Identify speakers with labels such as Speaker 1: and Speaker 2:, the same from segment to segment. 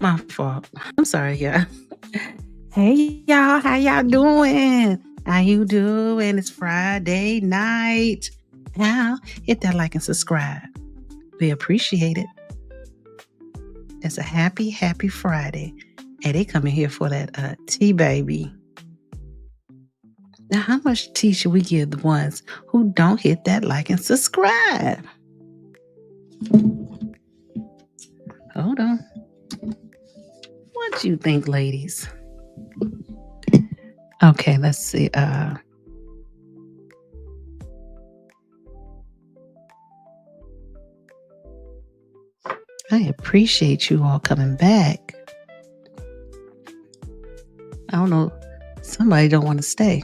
Speaker 1: My fault. I'm sorry, y'all. Hey, y'all. How y'all doing? How you doing? It's Friday night. Now, hit that like and subscribe. We appreciate it. It's a happy, happy Friday. Hey, they coming here for that tea, baby. Now, how much tea should we give the ones who don't hit that like and subscribe? Hold on. What you think, ladies? Okay, let's see. I appreciate you all coming back. I don't know. Somebody don't want to stay.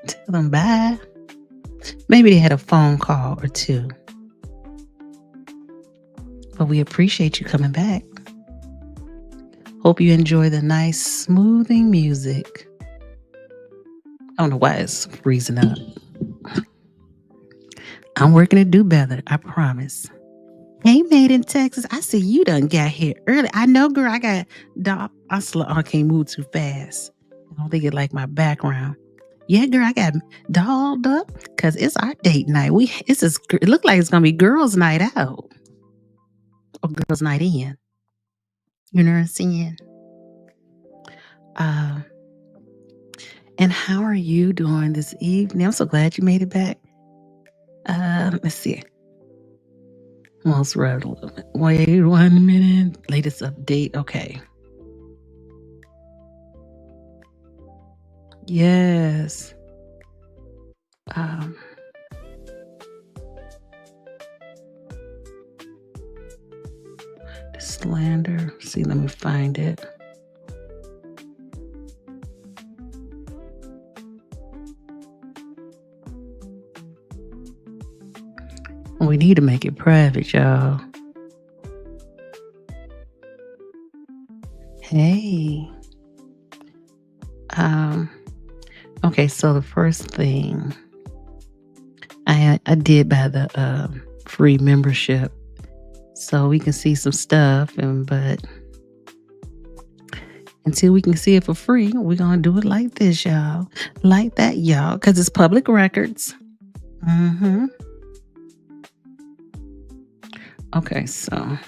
Speaker 1: Tell them bye. Maybe they had a phone call or two. But we appreciate you coming back. Hope you enjoy the nice smoothing music. I don't know why it's freezing up. I'm working to do better, I promise. Hey, Made in Texas. I see you done got here early. I know, girl. I got I can't move too fast. I don't think it like my background. Yeah, girl, I got dolled up because it's our date night. It look like it's gonna be girls' night out or girls' night in. You know what I'm saying? And how are you doing this evening? I'm so glad you made it back. Let's see. Almost read a little bit. Wait 1 minute. Latest update. Okay. Yes. The slander. See, let me find it. We need to make it private, y'all. Hey. Okay, so the first thing I did buy the free membership, so we can see some stuff, but until we can see it for free, we're gonna do it like this, y'all, like that, y'all, because it's public records. Okay, so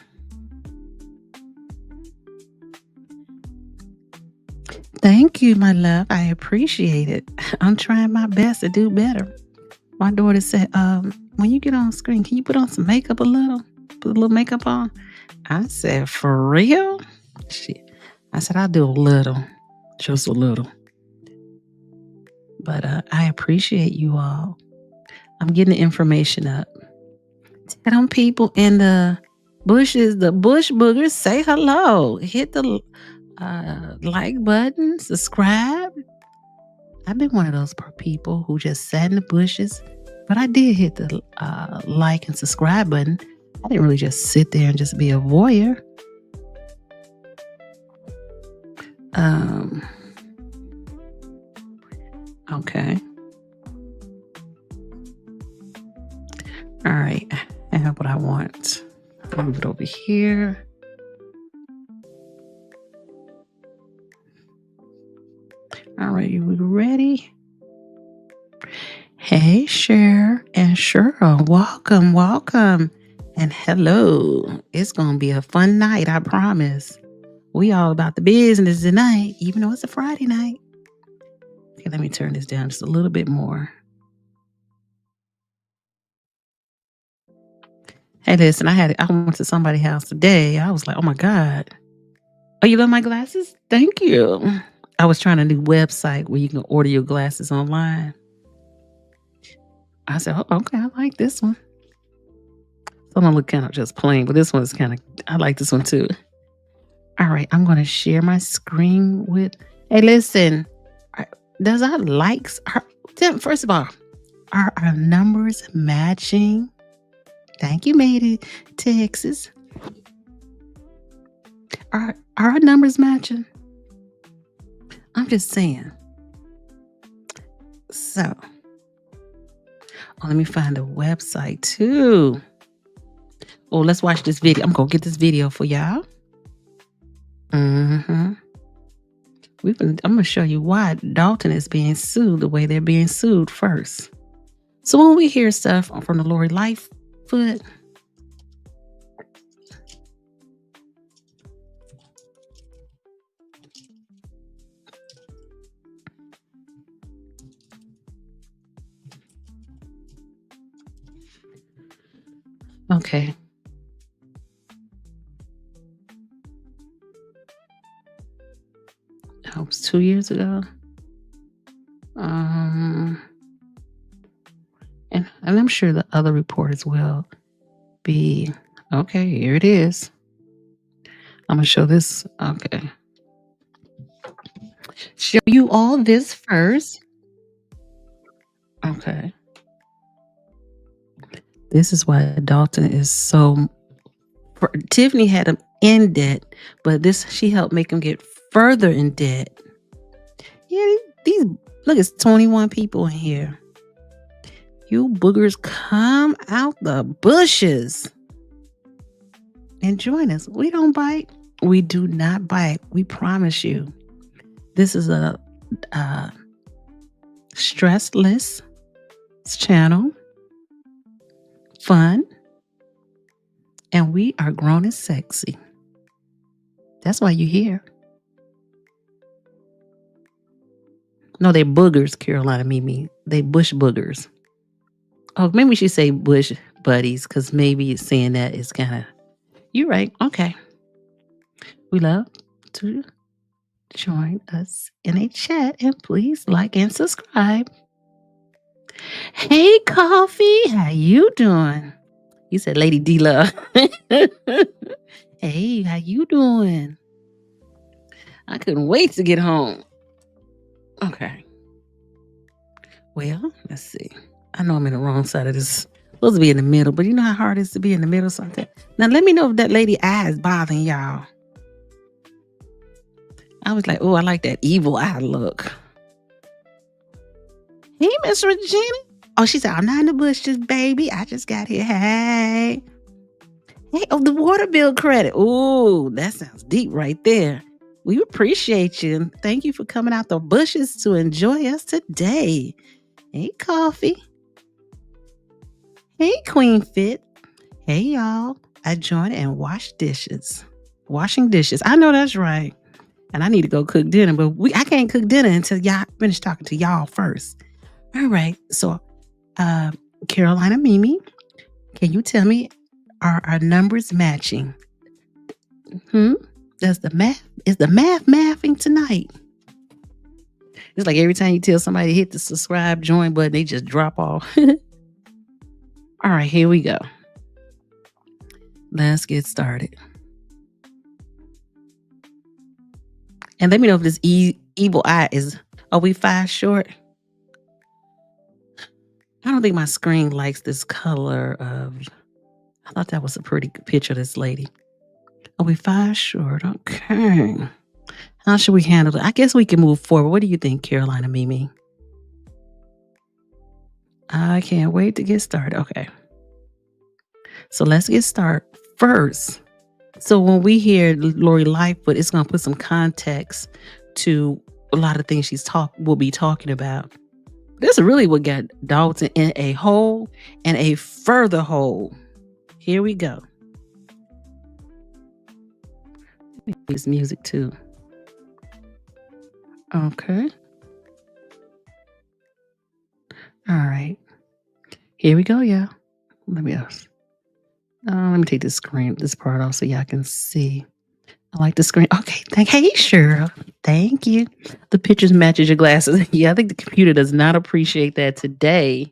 Speaker 1: thank you, my love. I appreciate it. I'm trying my best to do better. My daughter said, when you get on screen, can you put on some makeup a little? Put a little makeup on? I said, for real? Shit. I said, I'll do a little. Just a little. But I appreciate you all. I'm getting the information up. Tell them people in the bushes, the bush boogers, say hello. Hit the like button, subscribe. I've been one of those people who just sat in the bushes, but I did hit the like and subscribe button. I didn't really just sit there and just be a voyeur. Okay. All right. I have what I want. Move it over here. All right, we ready? Hey, Cher and Cheryl, welcome. And hello. It's going to be a fun night, I promise. We all about the business tonight, even though it's a Friday night. Okay, let me turn this down just a little bit more. Hey, listen, I went to somebody's house today. I was like, oh my God. Oh, you love my glasses? Thank you. I was trying a new website where you can order your glasses online. I said, oh, okay, I like this one. Some of them look kind of just plain, but this one's kind of, I like this one too. All right, I'm going to share my screen with, hey, listen, does our likes, first of all, are our numbers matching? Thank you, Made in Texas. Are our numbers matching? I'm just saying. So, let me find a website too. Oh, let's watch this video. I'm going to get this video for y'all. I'm going to show you why Dolton is being sued the way they're being sued first. So when we hear stuff from the Lori Lightfoot, okay. That was 2 years ago. And I'm sure the other reporters will be okay. Here it is. I'm gonna show this. Okay, show you all this first. Okay, this is why Dolton is so. Tiffany had him in debt, but she helped make him get further in debt. Yeah, these look, it's 21 people in here. You boogers, come out the bushes and join us. We don't bite. We do not bite. We promise you. This is a stressless channel, fun, and we are grown and sexy. That's why you're here. No, they're boogers, Carolina Mimi. They bush boogers. Oh, maybe we should say bush buddies, because maybe saying that is kind of... You're right. Okay. We love to join us in a chat, and please like and subscribe. Hey, Coffee, how you doing? You said Lady D-Love. Hey, how you doing? I couldn't wait to get home. Okay. Well, let's see. I know I'm in the wrong side of this. Supposed to be in the middle, but you know how hard it is to be in the middle sometimes. Now, let me know if that lady eye is bothering y'all. I was like, oh, I like that evil eye look. Hey, Miss Regina. Oh, she said, I'm not in the bushes, baby. I just got here. Hey. Hey, oh, the water bill credit. Oh, that sounds deep right there. We appreciate you. Thank you for coming out the bushes to enjoy us today. Hey, Coffee. Hey, Queen Fit. Hey, y'all. I joined and washed dishes. Washing dishes. I know that's right. And I need to go cook dinner, but I can't cook dinner until y'all finish talking to y'all first. All right. So, Carolina Mimi, can you tell me, are our numbers matching? Is the math mathing tonight? It's like every time you tell somebody to hit the subscribe, join button, they just drop off. All right, here we go. Let's get started. And let me know if this evil eye is... Are we 5 short? I don't think my screen likes this color of... I thought that was a pretty good picture of this lady. Are we 5 short? Okay. How should we handle it? I guess we can move forward. What do you think, Carolina Mimi? I can't wait to get started. Okay. So let's get started first. So when we hear Lori Lightfoot, it's going to put some context to a lot of things we'll be talking about. This is really what got Dolton in a hole and a further hole. Here we go. This music too. Okay. All right. Here we go, y'all. Let me take this part off so y'all can see. I like the screen. Okay. Hey, Cheryl. Thank you. The pictures matches your glasses. Yeah, I think the computer does not appreciate that today.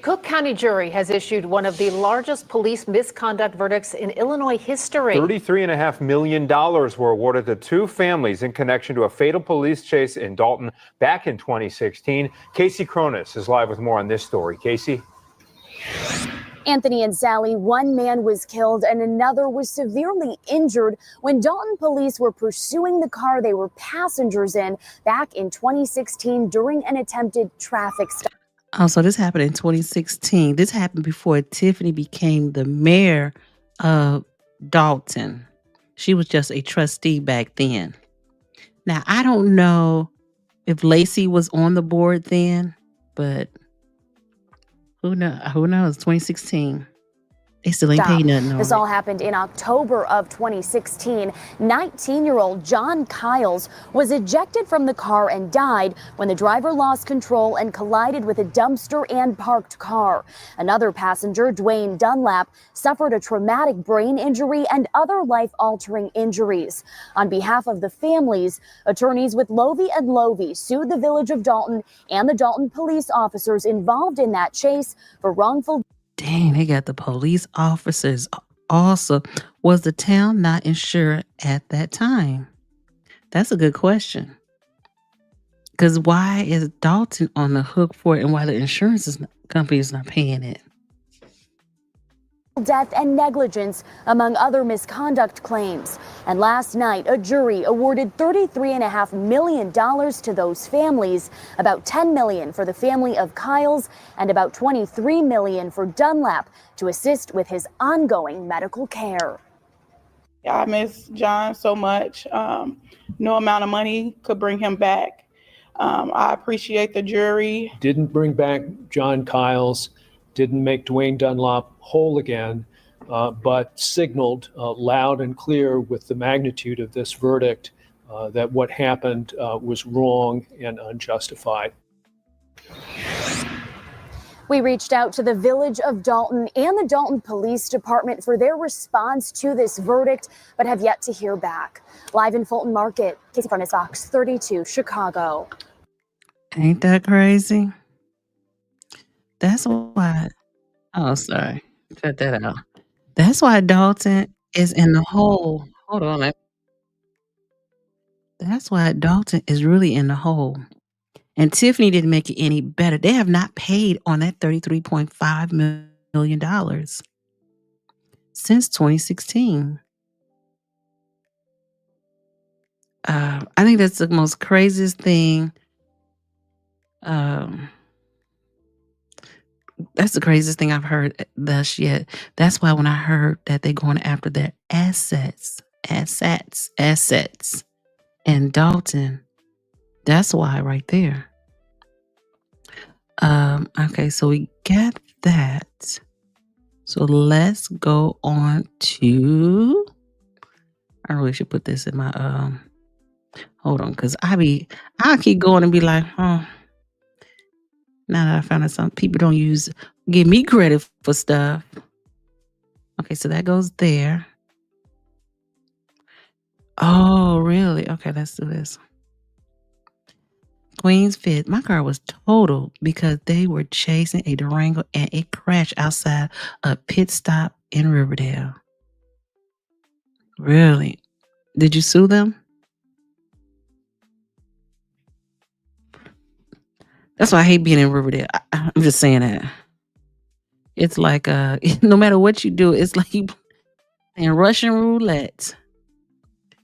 Speaker 2: Cook County jury has issued one of the largest police misconduct verdicts in Illinois history.
Speaker 3: $33.5 million were awarded to 2 families in connection to a fatal police chase in Dolton back in 2016. Casey Cronus is live with more on this story. Casey?
Speaker 4: Anthony and Sally, one man was killed and another was severely injured when Dolton police were pursuing the car they were passengers in back in 2016 during an attempted traffic stop.
Speaker 1: Oh, so this happened in 2016. This happened before Tiffany became the mayor of Dolton. She was just a trustee back then. Now, I don't know if Lacey was on the board then, but who knows? 2016. They still ain't paid nothing
Speaker 4: This
Speaker 1: on it.
Speaker 4: all happened in October of 2016. 19-year-old John Kiles was ejected from the car and died when the driver lost control and collided with a dumpster and parked car. Another passenger, Dwayne Dunlap, suffered a traumatic brain injury and other life-altering injuries. On behalf of the families, attorneys with Lovey and Lovey sued the village of Dolton and the Dolton police officers involved in that chase for wrongful.
Speaker 1: Dang, they got the police officers also. Was the town not insured at that time? That's a good question. Because why is Dolton on the hook for it and why the company is not paying it?
Speaker 4: Death and negligence, among other misconduct claims. And last night, a jury awarded $33.5 million to those families, about $10 million for the family of Kiles, and about $23 million for Dunlap to assist with his ongoing medical care.
Speaker 5: Yeah, I miss John so much. No amount of money could bring him back. I appreciate the jury.
Speaker 6: Didn't bring back John Kiles, didn't make Dwayne Dunlop whole again, but signaled loud and clear with the magnitude of this verdict that what happened was wrong and unjustified.
Speaker 4: We reached out to the village of Dolton and the Dolton Police Department for their response to this verdict, but have yet to hear back. Live in Fulton Market, Casey Furnace, Fox 32, Chicago.
Speaker 1: Ain't that crazy? That's why. Oh, sorry. Cut that out. That's why Dolton is in the hole. Hold on. That's why Dolton is really in the hole. And Tiffany didn't make it any better. They have not paid on that $33.5 million since 2016. I think that's the most craziest thing. That's the craziest thing I've heard thus yet. That's why when I heard that they're going after their assets, and Dolton, that's why right there. Okay, so we got that. So let's go on to. I really should put this in my hold on, because I'll keep going and be like, oh. Now that I found out some people don't give me credit for stuff. Okay, so that goes there. Oh, really? Okay, let's do this. Queens Fit. My car was totaled because they were chasing a Durango and it crashed outside a pit stop in Riverdale. Really? Did you sue them? That's why I hate being in Riverdale. I'm just saying that. It's like no matter what you do, it's like you playing Russian roulette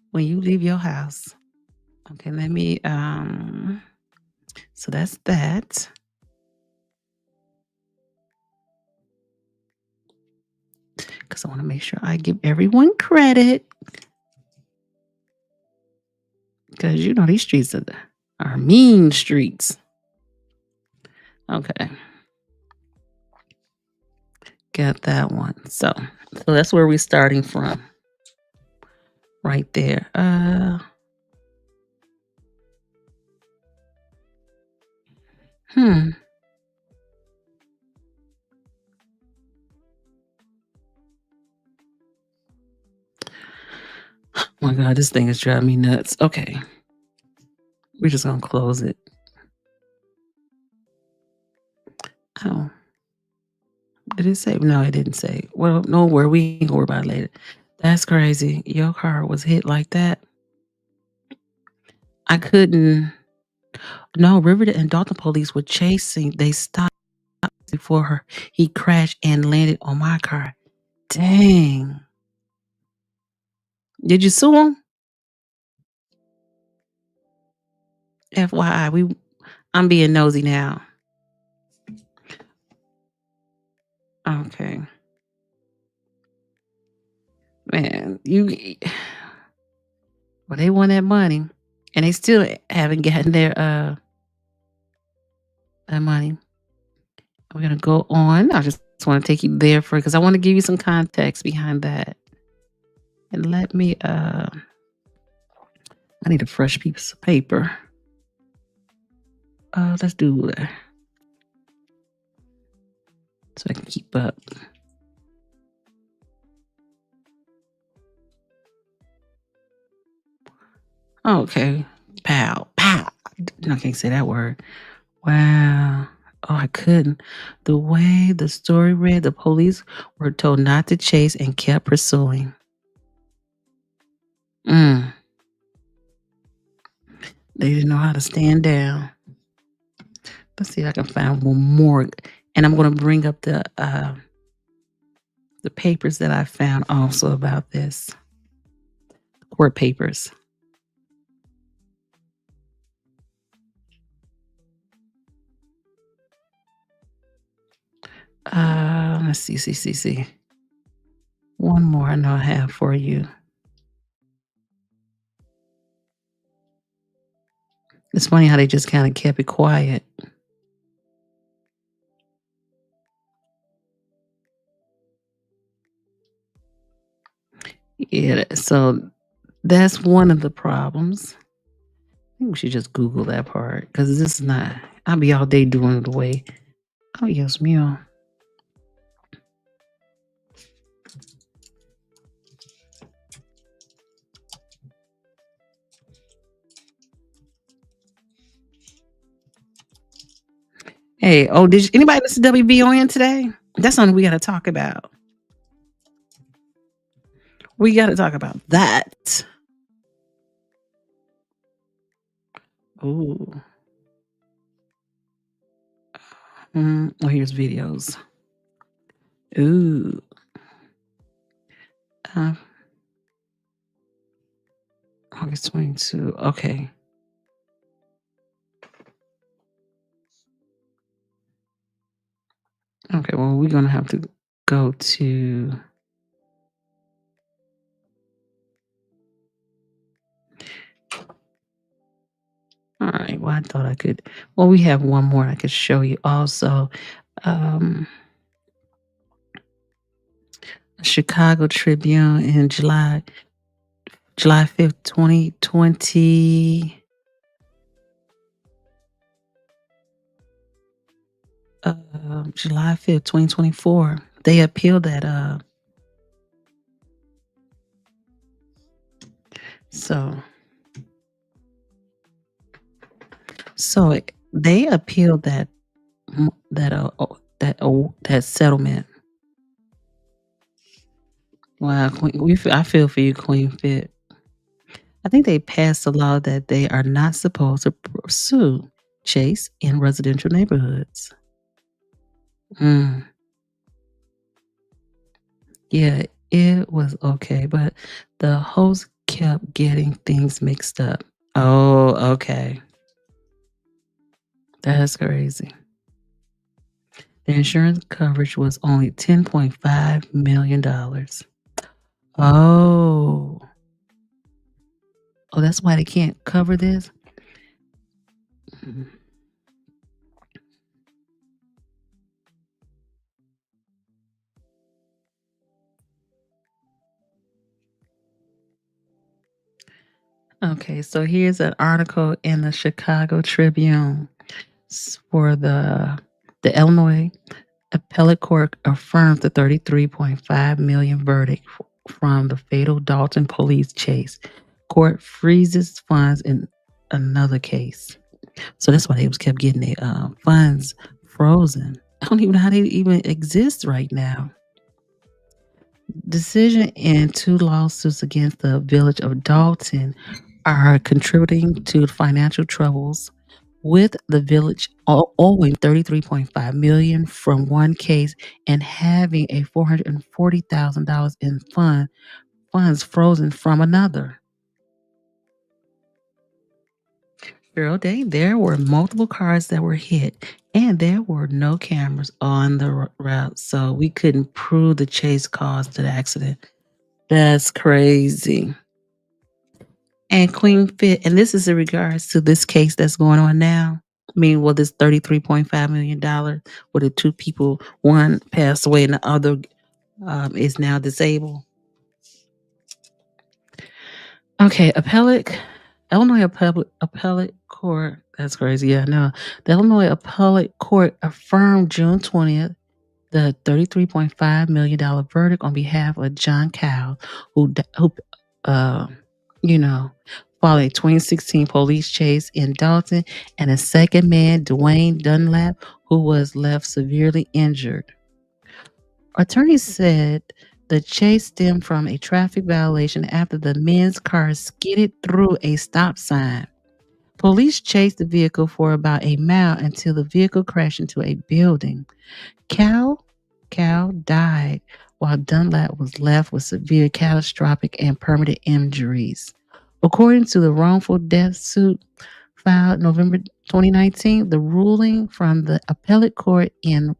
Speaker 1: when you leave your house. Okay, let me so that's that. Because I want to make sure I give everyone credit. Because you know these streets are mean streets. Okay. Got that one. So that's where we're starting from. Right there. Oh my God, this thing is driving me nuts. Okay. We're just going to close it. Oh. Did it say? No, it didn't say. Well, no, we can worry about it later. That's crazy. Your car was hit like that. I couldn't. No, Riverdale and Dolton police were chasing. They stopped before he crashed and landed on my car. Dang. Did you sue him? FYI, I'm being nosy now. Okay. Man, well, they want that money. and they still haven't gotten their money. We're gonna go on. I just want to take you there because I want to give you some context behind that. And let me I need a fresh piece of paper. Let's do that so I can keep up. Okay. Pow. No, I can't say that word. Wow. Oh, I couldn't. The way the story read, the police were told not to chase and kept pursuing. They didn't know how to stand down. Let's see if I can find one more. And I'm going to bring up the papers that I found also about this. Court papers. Let's see. One more I know I have for you. It's funny how they just kind of kept it quiet. Yeah, so that's one of the problems. I think we should just Google that part because this is not. I'll be all day doing it the way. Oh, yes, mío. Hey, did anybody listen to WVON today? That's something we got to talk about. We got to talk about that. Ooh. Well, here's videos. Ooh. August 22. Okay. Okay, well, we're going to have to go to... All right, well, I thought I could... Well, we have one more I could show you also. Chicago Tribune in July 5th, 2020. July 5th, 2024. They appealed that. So they appealed that settlement. Wow, I feel for you, Queen Fit. I think they passed a law that they are not supposed to pursue chase in residential neighborhoods. Yeah, it was okay, but the host kept getting things mixed up. Oh, okay. That's crazy. The insurance coverage was only $10.5 million. Oh, that's why they can't cover this? Okay, so here's an article in the Chicago Tribune for the Illinois Appellate Court affirms the $33.5 million verdict from the fatal Dolton police chase. Court freezes funds in another case. So that's why they kept getting their funds frozen. I don't even know how they even exist right now. Decision in 2 lawsuits against the village of Dolton are contributing to financial troubles, with the village owing $33.5 million from one case and having a $440,000 in funds frozen from another. Girl, there were multiple cars that were hit, and there were no cameras on the route, so we couldn't prove the chase caused the accident. That's crazy. And Queen Fit, and this is in regards to this case that's going on now. I mean, well, this $33.5 million, where the two people, one passed away and the other is now disabled. Okay, Illinois appellate court. That's crazy. Yeah, no. The Illinois appellate court affirmed June 20th the $33.5 million verdict on behalf of John Cowell, who uh, followed a 2016 police chase in Dolton, and a second man, Dwayne Dunlap, who was left severely injured. Attorneys said the chase stemmed from a traffic violation after the men's car skidded through a stop sign. Police chased the vehicle for about a mile until the vehicle crashed into a building. Cal died while Dunlap was left with severe catastrophic and permanent injuries. According to the wrongful death suit filed November 2019, the ruling from the appellate court in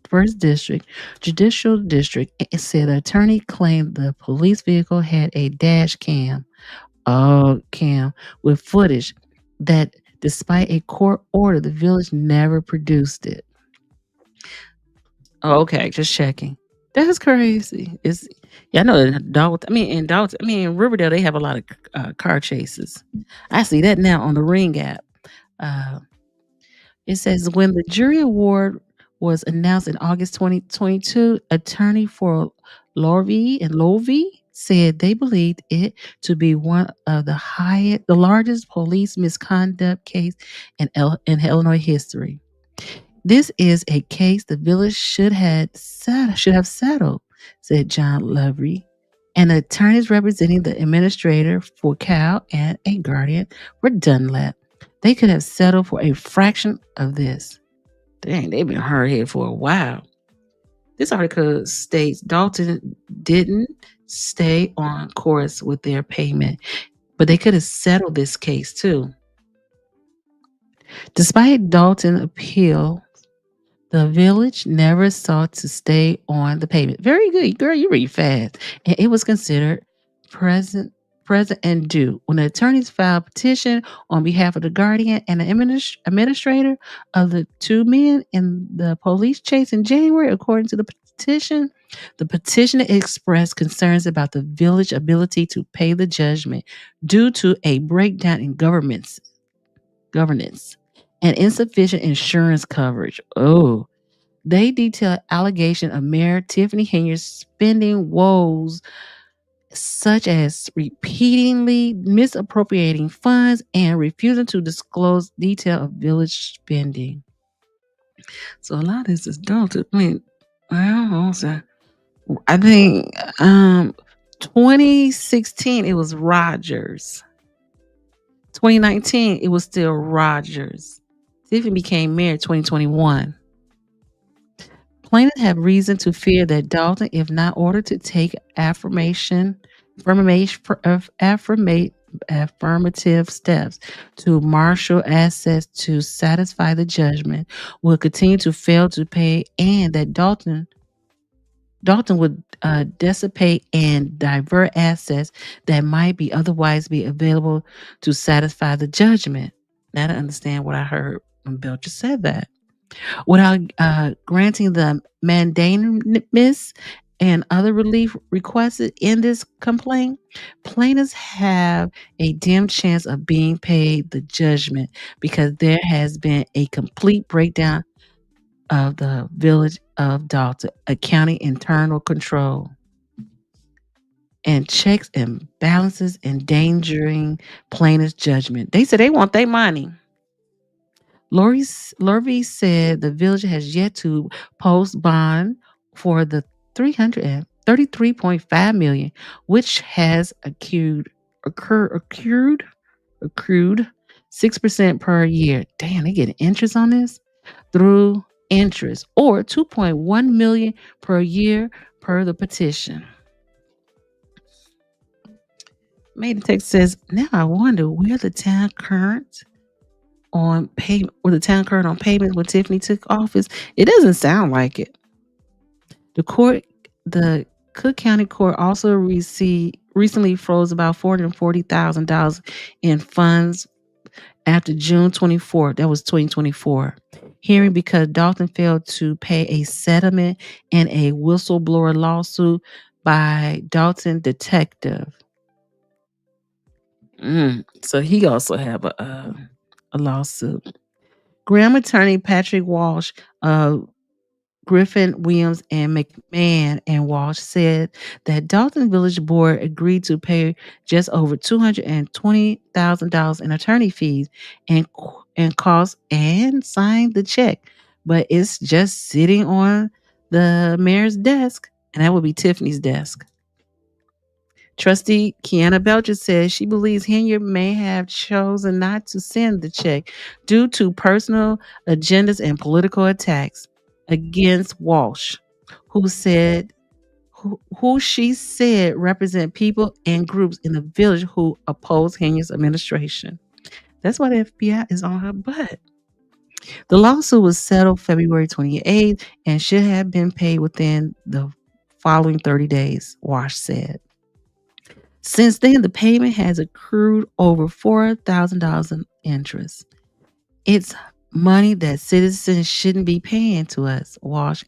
Speaker 1: First District Judicial District said the attorney claimed the police vehicle had a dash cam, with footage that, despite a court order, the village never produced it. Oh, okay, just checking. That's crazy. I know in Riverdale, they have a lot of car chases. I see that now on the Ring app. It says when the jury award was announced in August 2022, attorney for Lovey said they believed it to be one of the largest police misconduct case in Illinois history. This is a case the village should have settled, said John Lovey, and attorneys representing the administrator for Cal and a guardian for Dunlap. They could have settled for a fraction of this. Dang, they've been hard-headed for a while. This article states Dolton didn't stay on course with their payment, but they could have settled this case too. Despite Dolton's appeal, the village never sought to stay on the payment. Very good, girl. You read fast. And it was considered present and due. When the attorneys filed a petition on behalf of the guardian and the administrator of the two men in the police chase in January, according to the petitioner expressed concerns about the village's ability to pay the judgment due to a breakdown in governance and insufficient insurance coverage. Oh, they detailed allegation of Mayor Tiffany Henyard's spending woes, such as repeatedly misappropriating funds and refusing to disclose detail of village spending. So a lot of this is Dolton. I think 2016 it was Rogers. 2019 it was still Rogers. Tiffany became mayor 2021. Plaintiffs have reason to fear that Dolton, if not ordered to take affirmative steps to marshal assets to satisfy the judgment, will continue to fail to pay, and that Dolton would dissipate and divert assets that might be otherwise be available to satisfy the judgment. Now to understand what I heard when Belcher said that. Without granting the mandamus and other relief requested in this complaint, plaintiffs have a dim chance of being paid the judgment because there has been a complete breakdown of the village of Dolton, accounting internal control and checks and balances endangering plaintiff's judgment. They said they want their money. Lurvie said the village has yet to post bond for the $333.5 million, which has accrued 6% per year. Damn, they get interest on this through interest, or $2.1 million per year per the petition. Made text says, now I wonder where the town current on payment when Tiffany took office. It doesn't sound like it. The Cook County Court also received recently froze about $440,000 in funds after June 24th. That was 2024. Hearing because Dolton failed to pay a settlement in a whistleblower lawsuit by Dolton detective. So he also have a lawsuit. Graham attorney Patrick Walsh, Griffin, Williams, and McMahon and Walsh said that Dolton Village Board agreed to pay just over $220,000 in attorney fees and costs and signed the check, but it's just sitting on the mayor's desk, and that would be Tiffany's desk. Trustee Kiana Belcher says she believes Henyard may have chosen not to send the check due to personal agendas and political attacks against Walsh, who she said represent people and groups in the village who oppose Henyard's administration. That's why the FBI is on her butt. The lawsuit was settled February 28th and should have been paid within the following 30 days, Walsh said. Since then, the payment has accrued over $4,000 in interest. It's money that citizens shouldn't be paying to us, Walsh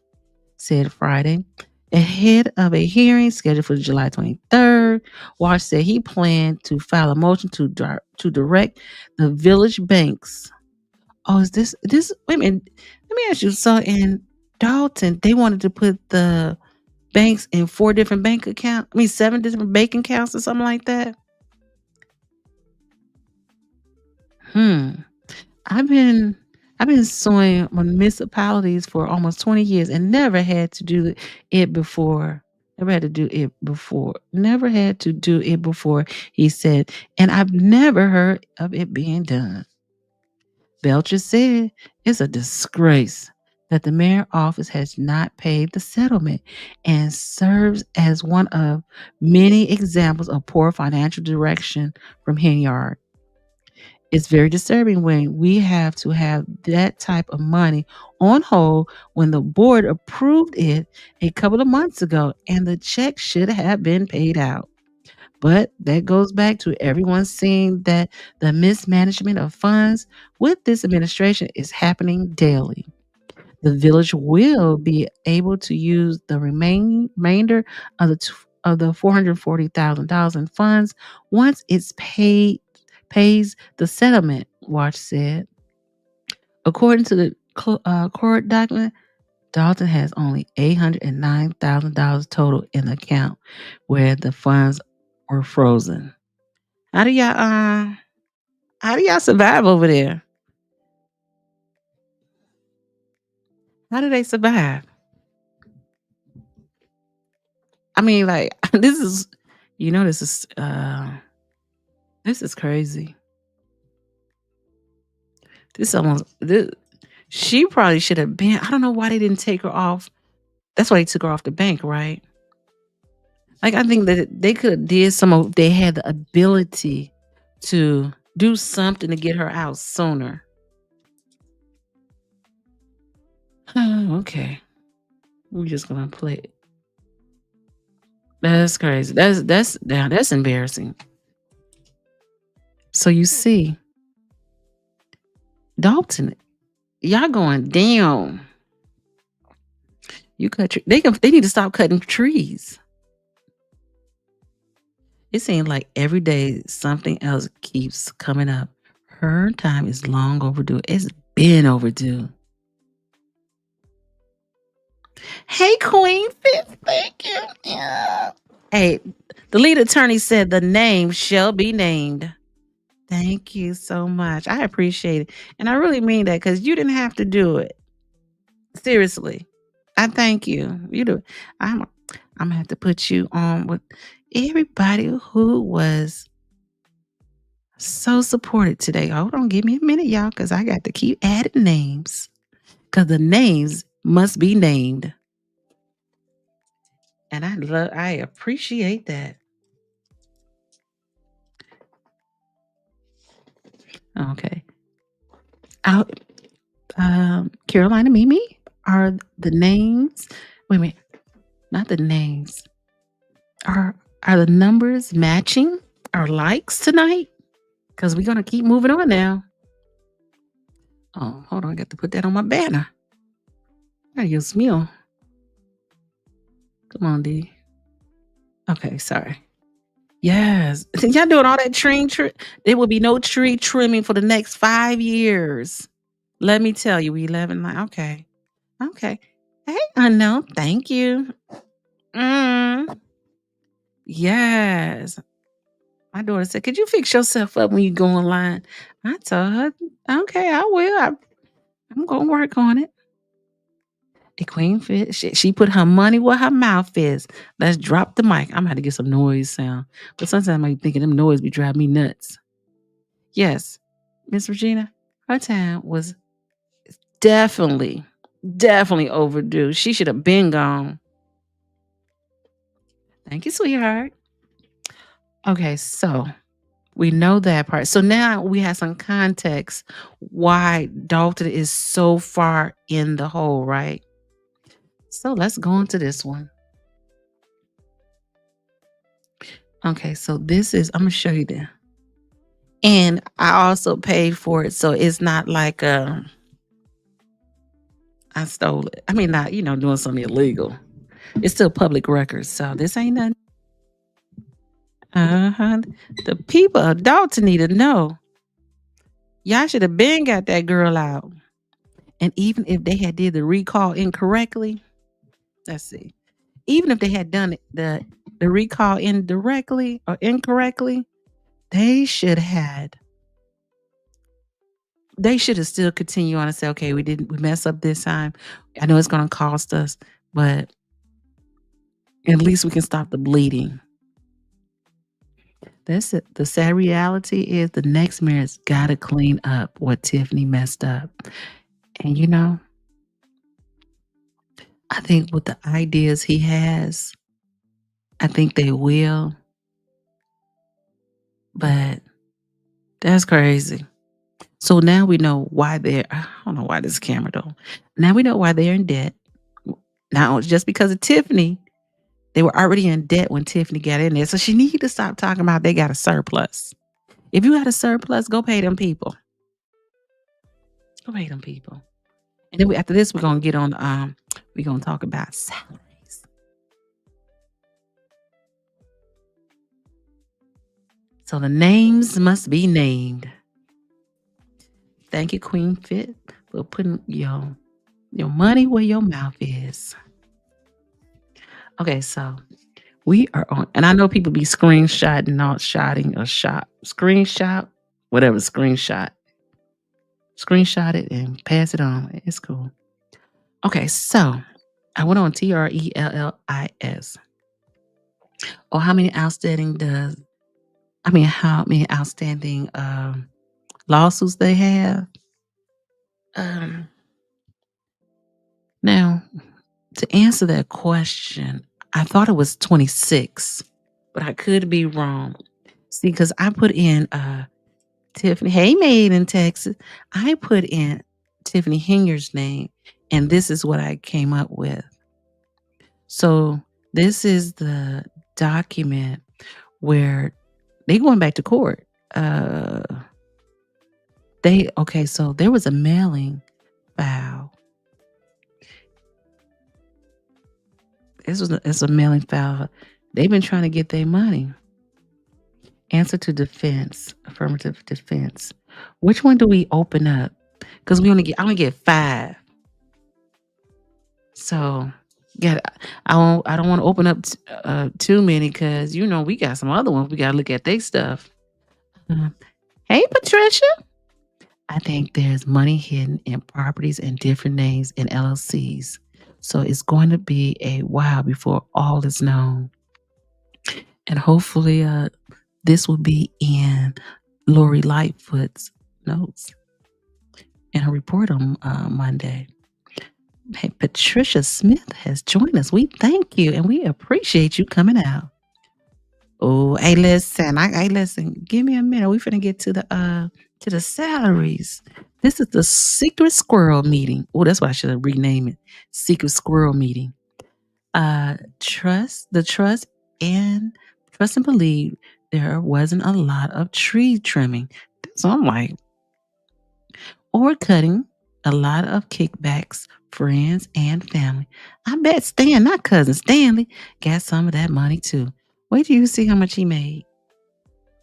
Speaker 1: said Friday. Ahead of a hearing scheduled for July 23rd, Walsh said he planned to file a motion to direct the village banks. Oh, is this? Wait a minute. Let me ask you. So in Dolton, they wanted to put the banks in 4 different bank accounts. 7 different bank accounts or something like that. I've been suing municipalities for almost 20 years and never had to do it before. Never had to do it before, he said, and I've never heard of it being done. Belcher said it's a disgrace that the mayor's office has not paid the settlement and serves as one of many examples of poor financial direction from Henyard. It's very disturbing when we have to have that type of money on hold when the board approved it a couple of months ago and the check should have been paid out. But that goes back to everyone seeing that the mismanagement of funds with this administration is happening daily. The village will be able to use the remainder of the $440,000 in funds once it's pays the settlement, Walsh said. According to the court document, Dolton has only $809,000 total in the account where the funds were frozen. How do y'all survive over there? How do they survive? This is crazy. She probably should have been. I don't know why they didn't take her off. That's why they took her off the bank, right? I think that they could have did they had the ability to do something to get her out sooner. Okay. We're just gonna play it. That's crazy. That's embarrassing. So you see, Dolton, y'all going down. They need to stop cutting trees. It seems like every day something else keeps coming up. Her time is long overdue. It's been overdue. Hey, Queen Fifth, thank you. Yeah. Hey, the lead attorney said the name shall be named. Thank you so much. I appreciate it. And I really mean that because you didn't have to do it. Seriously. I thank you. You do. I'm gonna have to put you on with everybody who was so supported today. Hold on, give me a minute, y'all, because I got to keep adding names. Because the names must be named. And I appreciate that. Okay. Carolina Mimi are the names. Wait a minute. Not the names. I Are the numbers matching our likes tonight? Because we're going to keep moving on now. Oh, hold on. I got to put that on my banner. Dios mío. Come on, D. Okay, sorry. Yes. Y'all doing all that tree trim. There will be no tree trimming for the next 5 years. Let me tell you, we 11 like, okay. Okay. Hey, unknown. Thank you. Yes. My daughter said, could you fix yourself up when you go online? I told her, okay, I will. I'm going to work on it. The queen fit. She put her money where her mouth is. Let's drop the mic. I'm going to get some noise sound. But sometimes I might be thinking them noise be driving me nuts. Yes, Miss Regina, her time was definitely overdue. She should have been gone. Thank you, sweetheart. Okay, so we know that part. So now we have some context why Dolton is so far in the hole, right? So let's go on to this one. Okay, so this is, I'm going to show you that. And I also paid for it. So it's not like I stole it. I mean, not, doing something illegal. It's still public record. So this ain't nothing. The people of Dolton need to know. Y'all should have been got that girl out. And even if they had did the recall incorrectly, let's see. Even if they had done the recall indirectly or incorrectly, they should have still continued on and say, okay, we mess up this time. I know it's going to cost us, but at least we can stop the bleeding. That's it. The sad reality is the next mayor's got to clean up what Tiffany messed up. And I think with the ideas he has, I think they will. But that's crazy. So now we know why I don't know why this camera though. Now we know why they're in debt. Now, just because of Tiffany, they were already in debt when Tiffany got in there. So she needed to stop talking about they got a surplus. If you got a surplus, go pay them people. Go pay them people. And then after this, we're going to get on, we're going to talk about salaries. So the names must be named. Thank you, Queen Fit, for putting your money where your mouth is. Okay, so we are on, and I know people be screenshotting, not shotting or screenshot, whatever, screenshot it and pass it on. It's cool. Okay, so I went on TRELLIS. Oh, how many outstanding lawsuits they have? Now, to answer that question, I thought it was 26, but I could be wrong. See, because I put in Tiffany, hey, made in Texas. I put in Tiffany Hinger's name, and this is what I came up with. So this is the document where they going back to court. So there was a mailing file. It's a mailing file. They've been trying to get their money. Answer to defense, affirmative defense. Which one do we open up? Because I only get 5. So I don't want to open up too many because we got some other ones. We got to look at their stuff. Hey, Patricia. I think there's money hidden in properties and different names in LLCs. So it's going to be a while before all is known. And hopefully this will be in Lori Lightfoot's notes in her report on Monday. Hey, Patricia Smith has joined us. We thank you and we appreciate you coming out. Oh, hey, listen. Listen. Give me a minute. We finna get to the salaries. This is the secret squirrel meeting. Oh, that's why I should have renamed it. Secret squirrel meeting. The trust and Trust and believe there wasn't a lot of tree trimming. So I'm like, or cutting, a lot of kickbacks, friends and family. I bet Stan, not cousin Stanley, got some of that money too. Wait till you see how much he made.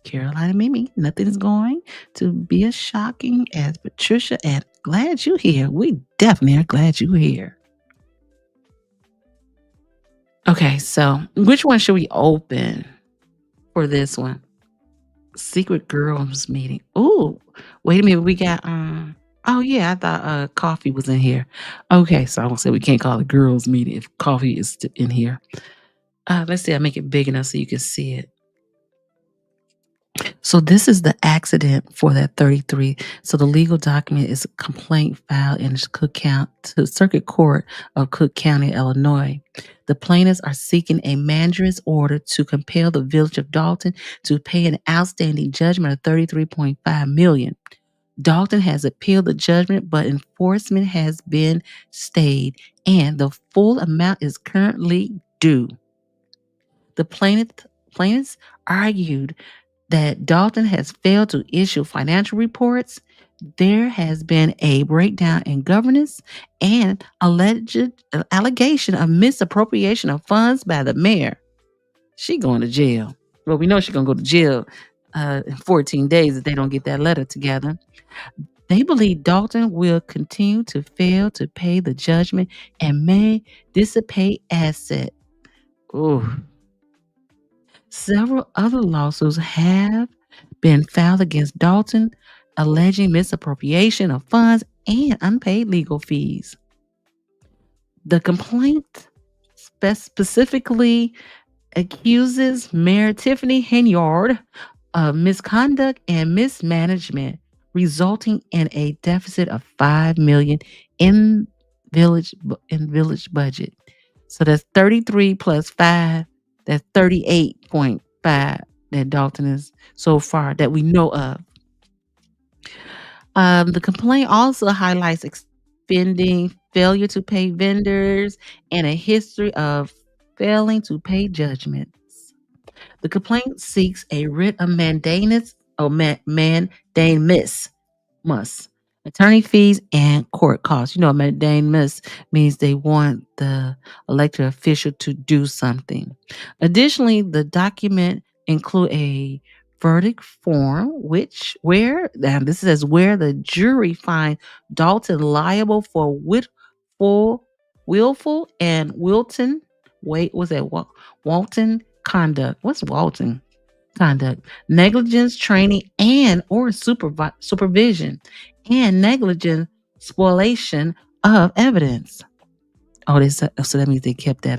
Speaker 1: Carolina Mimi, nothing's going to be as shocking as Patricia, and glad you're here. We definitely are glad you're here. Okay, so which one should we open for this one? Secret girls meeting. Oh, wait a minute. We got oh yeah, I thought coffee was in here. Okay, so I won't say we can't call it girls meeting if coffee is in here. Let's see, I make it big enough so you can see it. So this is the accident for that 33. So the legal document is a complaint filed in the Circuit Court of Cook County, Illinois. The plaintiffs are seeking a mandamus order to compel the village of Dolton to pay an outstanding judgment of $33.5 million. Dolton has appealed the judgment, but enforcement has been stayed, and the full amount is currently due. The plaintiffs argued that Dolton has failed to issue financial reports. There has been a breakdown in governance and alleged allegation of misappropriation of funds by the mayor. She going to jail. Well, we know she's going to go to jail in 14 days if they don't get that letter together. They believe Dolton will continue to fail to pay the judgment and may dissipate assets. Ooh. Several other lawsuits have been filed against Dolton, alleging misappropriation of funds and unpaid legal fees. The complaint specifically accuses Mayor Tiffany Henyard of misconduct and mismanagement, resulting in a deficit of $5 million in village budget. So that's 33 plus 5. That's 38.5 that Dolton is so far that we know of. The complaint also highlights expending, failure to pay vendors, and a history of failing to pay judgments. The complaint seeks a writ of mandamus, attorney fees, and court costs. You know, mandamus means they want the elected official to do something. Additionally, the document include a verdict form, where the jury finds Dolton liable for willful and wanton conduct. What's wanton conduct? Negligence, training, and or supervision, and negligent spoliation of evidence. Oh, so that means they kept that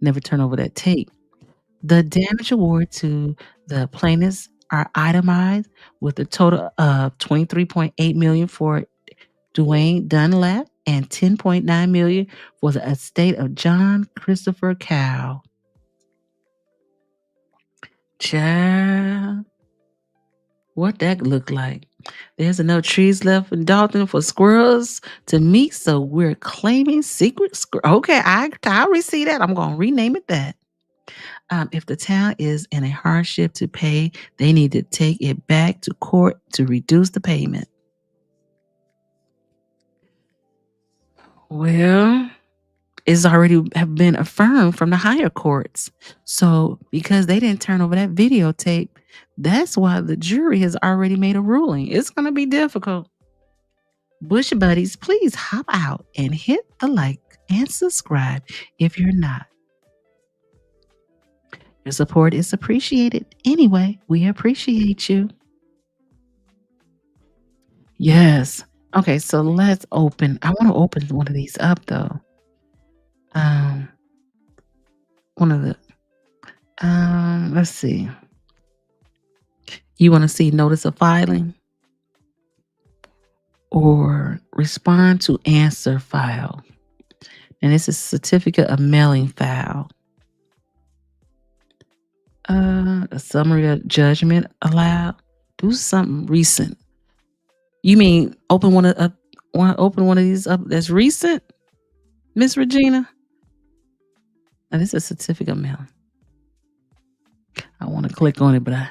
Speaker 1: never turn over that tape. The damage award to the plaintiffs are itemized with a total of $23.8 million for Dwayne Dunlap and $10.9 million for the estate of John Christopher Cow. Child, what that look like? There's enough trees left in Dolton for squirrels to meet, so we're claiming secret squirrel. Okay, I already see that. I'm going to rename it that. If the town is in a hardship to pay, they need to take it back to court to reduce the payment. Well, it's already have been affirmed from the higher courts. So because they didn't turn over that videotape, that's why the jury has already made a ruling. It's going to be difficult. Bush buddies, please hop out and hit the like and subscribe if you're not. Your support is appreciated. Anyway, we appreciate you. Yes. Okay, so let's open. I want to open one of these up though. One of the let's see. You want to see notice of filing or respond to answer file? And this is certificate of mailing file. A summary of judgment allowed. Do something recent. You mean open one of these up that's recent, Miss Regina? Now, this is a certificate of mailing. I want to click on it, but I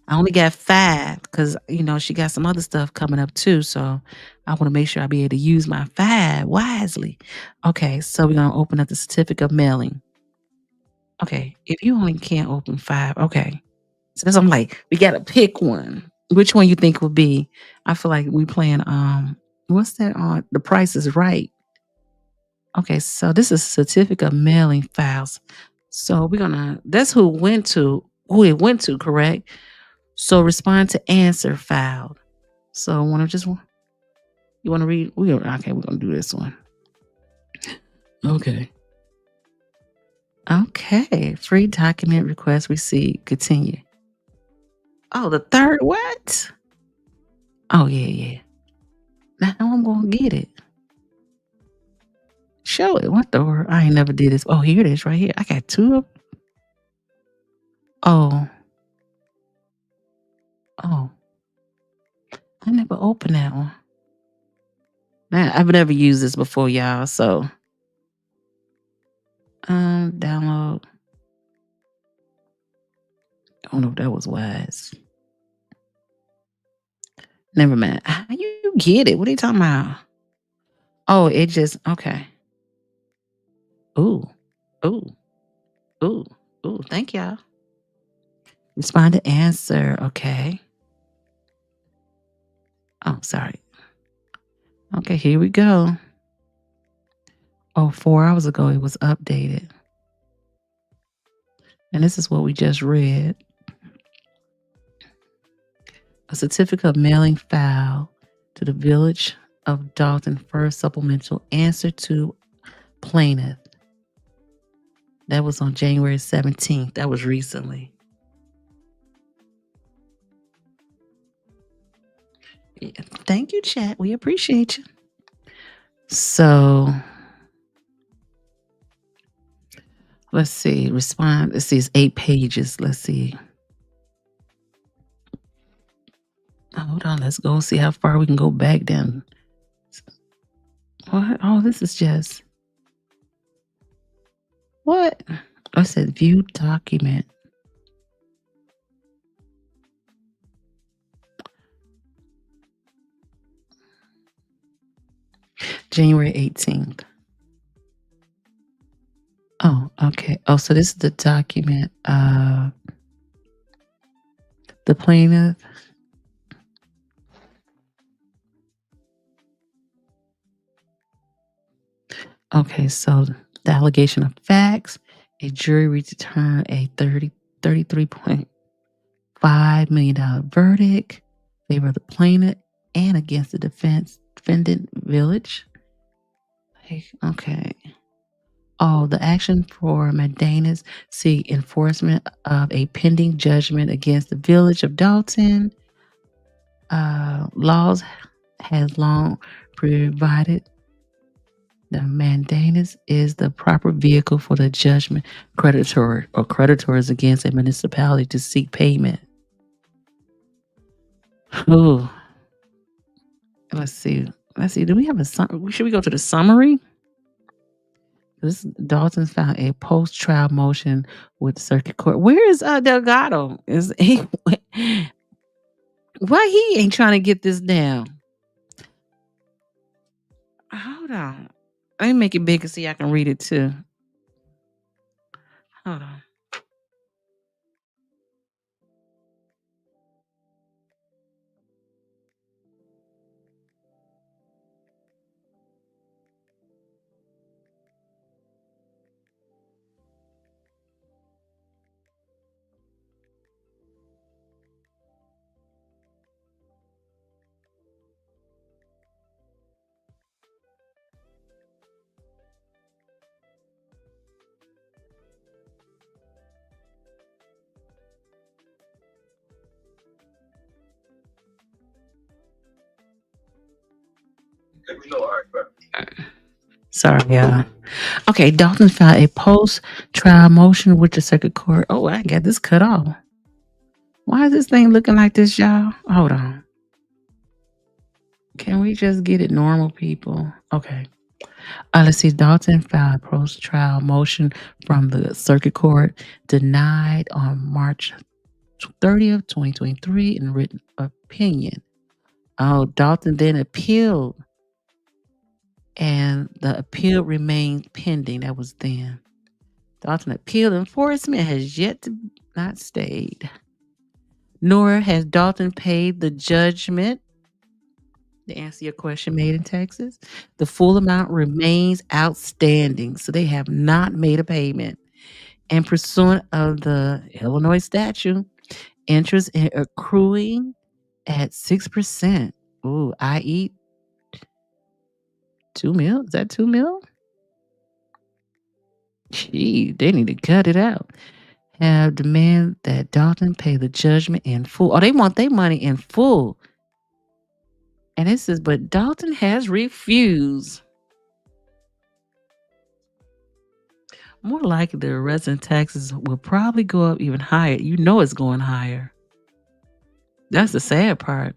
Speaker 1: only got 5 because she got some other stuff coming up too. So I want to make sure I be able to use my 5 wisely. Okay, so we're gonna open up the certificate of mailing. Okay, if you only can't open 5, okay. So that's I'm like, we gotta pick one. Which one you think would be? I feel like we playing what's that on The Price is Right. Okay, so this is certificate of mailing files. So that's who it went to, correct? So respond to answer filed. So you wanna read? Okay, we're gonna do this one. Okay. Okay. Free document request received. Continue. Oh, the third what? Oh yeah. Now I'm gonna get it. Show it. What the world? I ain't never did this. Oh, here it is right here. I got 2 of 'em. Oh. Oh. I never opened that one. Man, I've never used this before, y'all. So download. I don't know if that was wise. Never mind. How you get it? What are you talking about? Oh, it just okay. Ooh. Ooh. Ooh. Ooh. Thank y'all. Respond to answer. Okay. Oh, sorry. Okay, here we go. Oh, 4 hours ago it was updated. And this is what we just read. A certificate of mailing file to the Village of Dolton First Supplemental Answer to Plaintiff. That was on January 17th. That was recently. Yeah, thank you, chat. We appreciate you. So let's see. Respond. Let's see. It's 8 pages. Let's see. Hold on. Let's go see how far we can go back down. What? Oh, this is just. What? I said view document. January 18th. Oh, okay. Oh, so this is the document. The plaintiff. Okay, so the allegation of facts, a jury returned a $33.5 million verdict in favor of the plaintiff and against the defendant Village. Okay. Oh, the action for mandamus seek enforcement of a pending judgment against the Village of Dolton. Laws has long provided the mandamus is the proper vehicle for the judgment creditor or creditors against a municipality to seek payment. Oh, let's see. Do we have a summary? Should we go to the summary? This Dalton found a post-trial motion with the circuit court. Where is Delgado? Is he? Why he ain't trying to get this down? Hold on. Let me make it bigger so I can read it too. Hold on. Sorry, y'all. Okay, Dalton filed a post-trial motion with the circuit court. Oh, I got this cut off. Why is this thing looking like this, y'all? Hold on. Can we just get it normal, people? Okay. Let's see. Dalton filed a post-trial motion from the circuit court, denied on March 30th, 2023, in written opinion. Oh, Dalton then appealed, and the appeal remained pending. That was then. Dalton appealed. Enforcement has yet to not stayed. Nor has Dalton paid the judgment. To answer your question, made in Texas, the full amount remains outstanding. So they have not made a payment. And pursuant of the Illinois statute, interest accruing at 6%. Ooh, i.e., $2 million. Is that $2 million? Gee, they need to cut it out. Have demand that Dalton pay the judgment in full. Oh, they want their money in full. And it says, but Dalton has refused. More likely, the resident taxes will probably go up even higher. You know it's going higher. That's the sad part.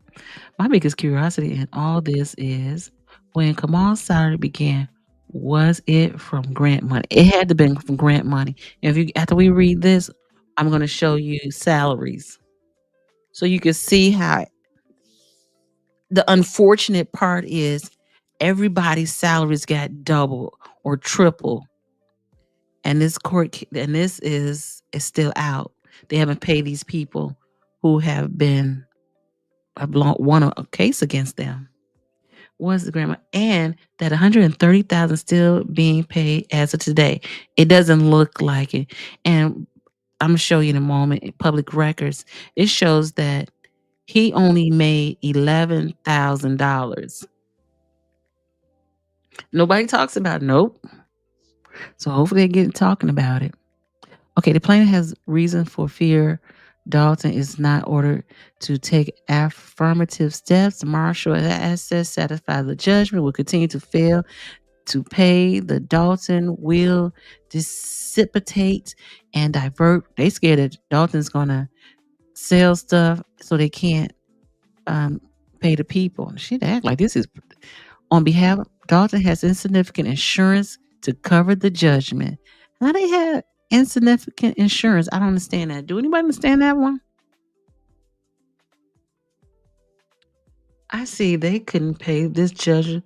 Speaker 1: My biggest curiosity in all this is, when Kamal's salary began, was it from grant money? It had to have been from grant money. If you after we read this, I'm going to show you salaries, so you can see how the unfortunate part is everybody's salaries got double or triple, and this is still out. They haven't paid these people who have won a case against them. Was the grandma, and that 130,000 still being paid as of today. It doesn't look like it. And I'm gonna show you in a moment in public records. It shows that he only made $11,000. Nobody talks about it. Nope. So hopefully they get talking about it. Okay, the plaintiff has reason for fear Dalton is not ordered to take affirmative steps. The marshal assets satisfied the judgment will continue to fail to pay. The Dalton will dissipate and divert. They scared that Dalton's gonna sell stuff so they can't pay the people. She'd act like this is on behalf of Dalton has insignificant insurance to cover the judgment. How they have insignificant insurance? I don't understand that. Do anybody understand that one? I see they couldn't pay this judge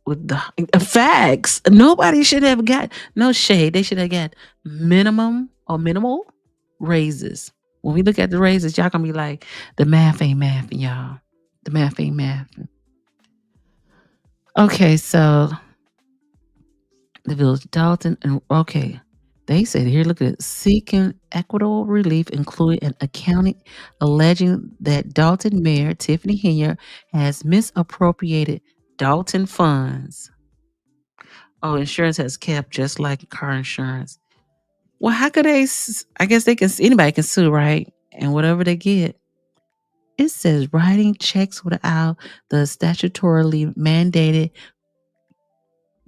Speaker 1: with the facts. Nobody should have got no shade. They should have got minimum or minimal raises. When we look at the raises, y'all gonna be like, the math ain't mathing, y'all. The math ain't mathing. Okay, so the village Dalton, and okay, they said here, look at it, seeking equitable relief, including an accounting alleging that Dalton Mayor Tiffany Henya has misappropriated Dalton funds. Oh, insurance has kept just like car insurance. Well, how could they? I guess they can. Anybody can sue, right? And whatever they get. It says writing checks without the statutorily mandated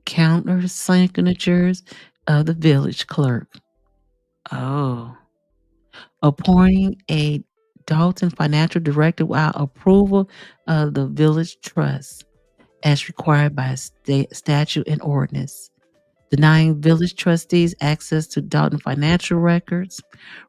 Speaker 1: counter signatures of the village clerk. Oh. Appointing a Dalton financial director without approval of the village trust as required by statute and ordinance. Denying village trustees access to Dalton financial records,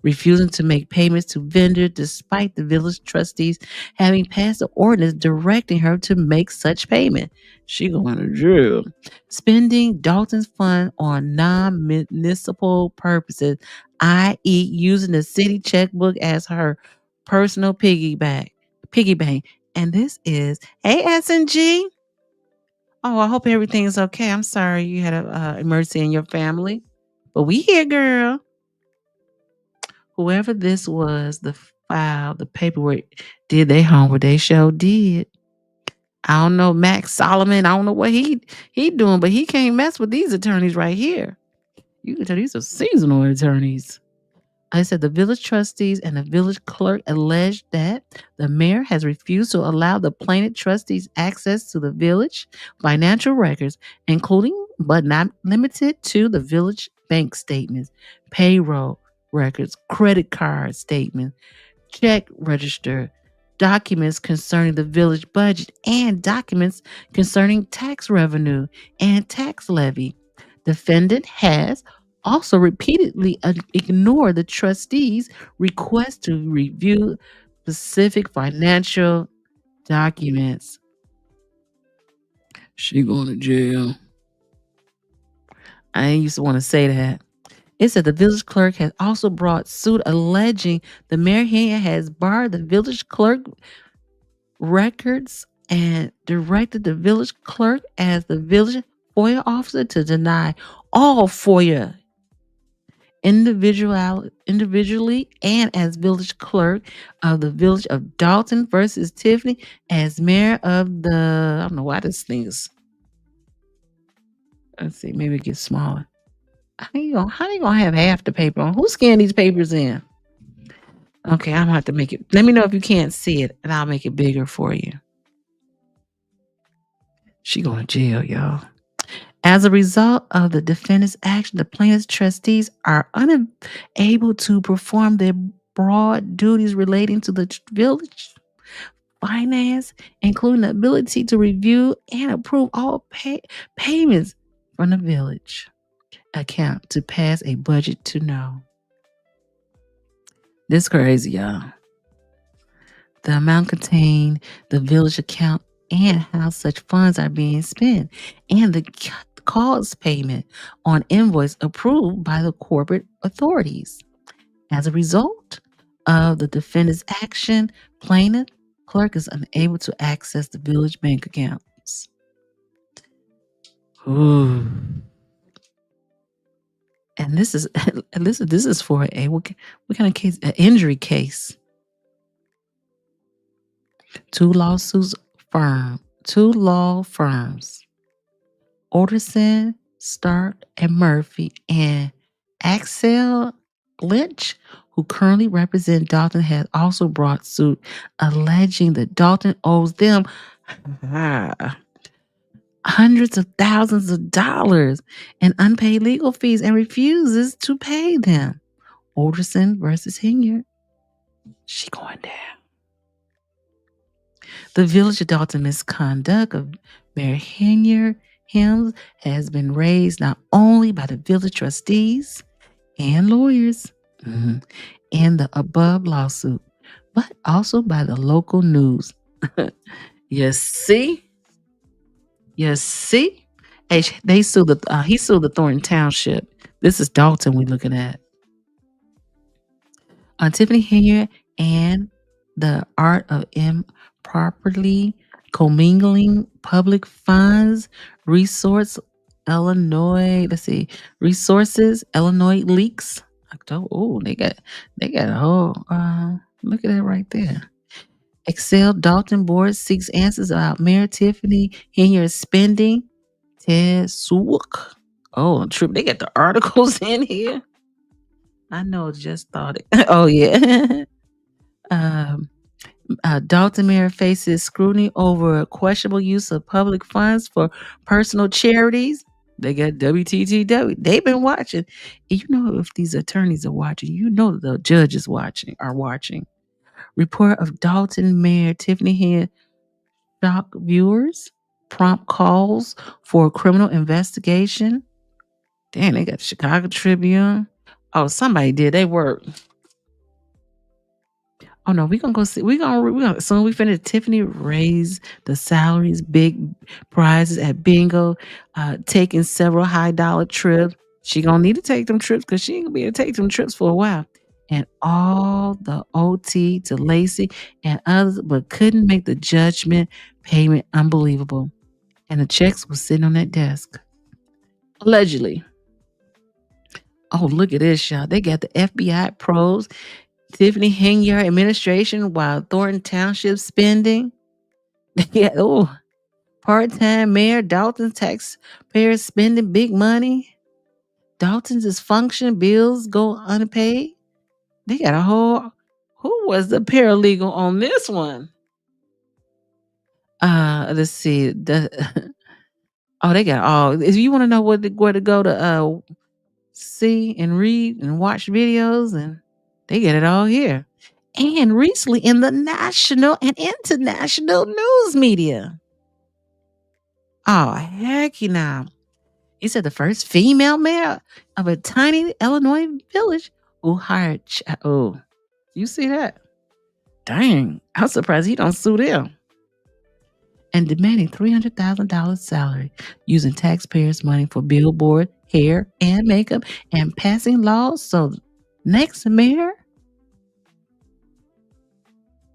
Speaker 1: refusing to make payments to vendors despite the village trustees having passed the ordinance directing her to make such payment. She going to jail. Spending Dalton's fund on non-municipal purposes, i.e., using the city checkbook as her personal piggy bank. And this is ASNG. Oh, I hope everything's okay. I'm sorry you had a emergency in your family, but we here, girl. Whoever this was, the file, the paperwork, did their homework. They sure did. I don't know, Max Solomon. I don't know what he doing, but he can't mess with these attorneys right here. You can tell these are seasonal attorneys. I said the village trustees and the village clerk alleged that the mayor has refused to allow the plaintiff trustees access to the village financial records, including but not limited to the village bank statements, payroll records, credit card statements, check register, documents concerning the village budget and documents concerning tax revenue and tax levy. Defendant has also repeatedly ignored the trustees' request to review specific financial documents. She going to jail. I ain't used to want to say that. It said the village clerk has also brought suit alleging the mayor has barred the village clerk records and directed the village clerk as the village FOIA officer to deny all FOIA individually and as village clerk of the village of Dolton versus Tiffany as mayor of the, I don't know why this thing is, let's see, maybe it gets smaller. How you gonna have half the paper on? Who scanned these papers in? Okay, I'm gonna have to make it. Let me know if you can't see it, and I'll make it bigger for you. She going to jail, y'all. As a result of the defendant's action, the plaintiff's trustees are unable to perform their broad duties relating to the village finance, including the ability to review and approve all payments from the village account to pass a budget to no. This crazy, y'all. The amount contained, the village account, and how such funds are being spent, and the cause payment on invoice approved by the corporate authorities. As a result of the defendant's action, plaintiff clerk is unable to access the village bank accounts. Ooh. And this is for a what kind of case? An injury case. Two law firms, Alderson, Stark, and Murphy, and Axel Lynch, who currently represent Dolton, has also brought suit alleging that Dolton owes them hundreds of thousands of dollars in unpaid legal fees and refuses to pay them. Alderson versus Hinyard. She going down. The village of Dolton misconduct of Mayor Hinyard has been raised not only by the village trustees and lawyers in the above lawsuit, but also by the local news. You see? Hey, he sued the Thornton Township. This is Dolton we're looking at. Tiffany Hinyard and the art of improperly commingling public funds, resources, Illinois leaks. Oh, they got a whole look at that right there. Excel Dolton board seeks answers about Mayor Tiffany Hinyard's spending. Ted Suwak. Oh, trip. They got the articles in here. I know, just thought it. Oh, yeah. Dolton mayor faces scrutiny over questionable use of public funds for personal charities. They got WTTW. They've been watching. And you know, if these attorneys are watching, you know the judges are watching. Report of Dolton Mayor Tiffany Hinyard shock viewers. Prompt calls for a criminal investigation. Damn, they got the Chicago Tribune. Oh, somebody did their work. Oh no, we're gonna go see. We're gonna soon we finish. Tiffany raised the salaries, big prizes at bingo, taking several high-dollar trips. She gonna need to take them trips because she ain't gonna be able to take them trips for a while. And all the OT to Lacey and others, but couldn't make the judgment payment unbelievable. And the checks were sitting on that desk. Allegedly. Oh, look at this, y'all. They got the FBI probes, Tiffany Hinyard administration while Thornton Township spending. Yeah, part-time mayor, Dolton taxpayers spending big money. Dolton's dysfunction, bills go unpaid. They got a whole. Who was the paralegal on this one? Let's see. They got all. If you want to know where to go to see and read and watch videos, and they get it all here. and recently in the national and international news media. Oh, heck, He said the first female mayor of a tiny Illinois village who hired. Oh, you see that? Dang, I'm surprised he don't sue them. And demanding $300,000 salary using taxpayers' money for billboard, hair, and makeup, and passing laws. So, next mayor,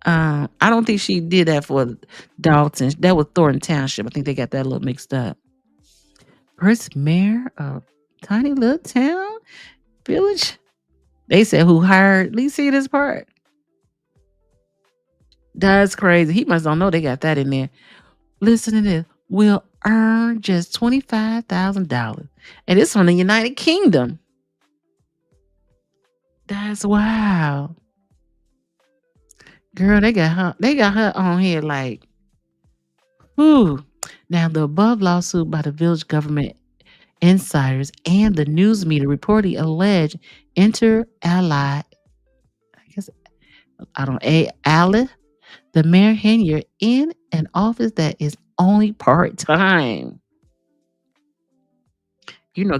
Speaker 1: I don't think she did that for Dolton. That was Thornton Township. I think they got that a little mixed up. First mayor of tiny little town village. They said who hired. Let me see this part. That's crazy. He must don't know they got that in there. Listen to this. Will earn just $25,000, and it's from the United Kingdom. That's wild, girl. They got her. They got her on here like, whoo. Now the above lawsuit by the village government insiders and the news media reportedly allege inter-allied. I guess I don't ally the mayor Henier in an office that is only part-time.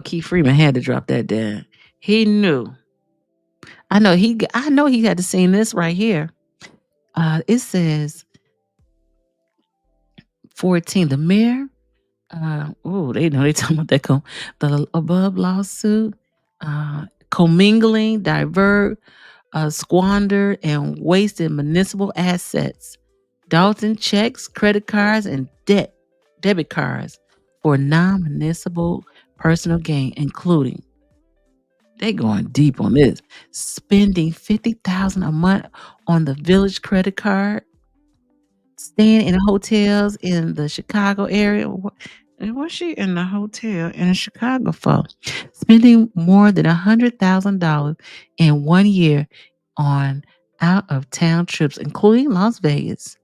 Speaker 1: Keith Freeman had to drop that down. He knew. I know he had to seen this right here. It says 14. The mayor. They know they talking about that. The above lawsuit, commingling, divert, squandered, and wasted municipal assets. Dolton checks, credit cards, and debit cards for non-municipal personal gain, including they going deep on this, spending $50,000 a month on the village credit card, staying in hotels in the Chicago area. And was she in the hotel in Chicago for? Spending more than $100,000 in 1 year on out-of-town trips, including Las Vegas.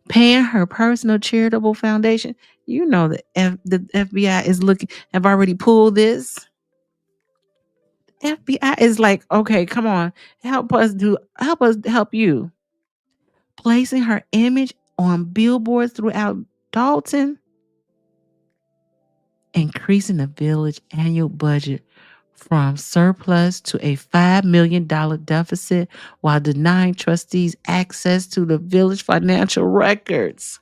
Speaker 1: Paying her personal charitable foundation. The FBI is looking, have already pulled this. FBI is like, okay, come on, help us help you. Placing her image on billboards throughout Dolton. Increasing the village annual budget from surplus to a $5 million deficit while denying trustees access to the village financial records.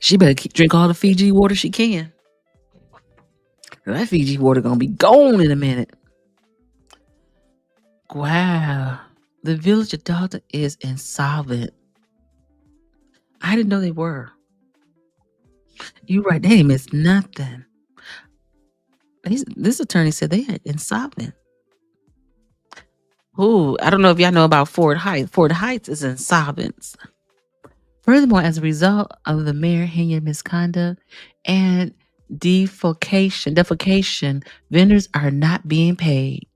Speaker 1: She better drink all the Fiji water she can. That Fiji water gonna be gone in a minute. Wow. The village of Dolton is insolvent. I didn't know they were. You're right. They didn't miss nothing. This attorney said they had insolvent. Ooh, I don't know if y'all know about Ford Heights. Ford Heights is insolvent. Furthermore, as a result of the mayor Henier misconduct and defecation, vendors are not being paid.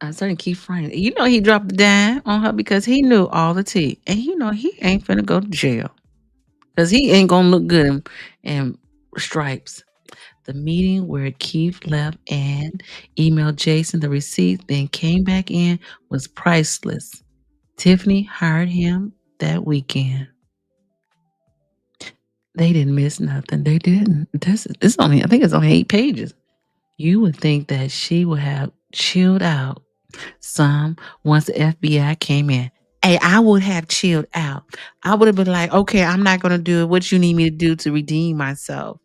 Speaker 1: Certain Keith Frank, he dropped a dime on her because he knew all the tea, and he ain't finna go to jail because he ain't gonna look good in stripes. The meeting where Keith left and emailed Jason the receipt, then came back in, was priceless. Tiffany hired him that weekend. They didn't miss nothing. They didn't. This only, I think it's only 8 pages. You would think that she would have chilled out some once the FBI came in. Hey, I would have chilled out. I would have been like, okay, I'm not going to do it. What you need me to do to redeem myself?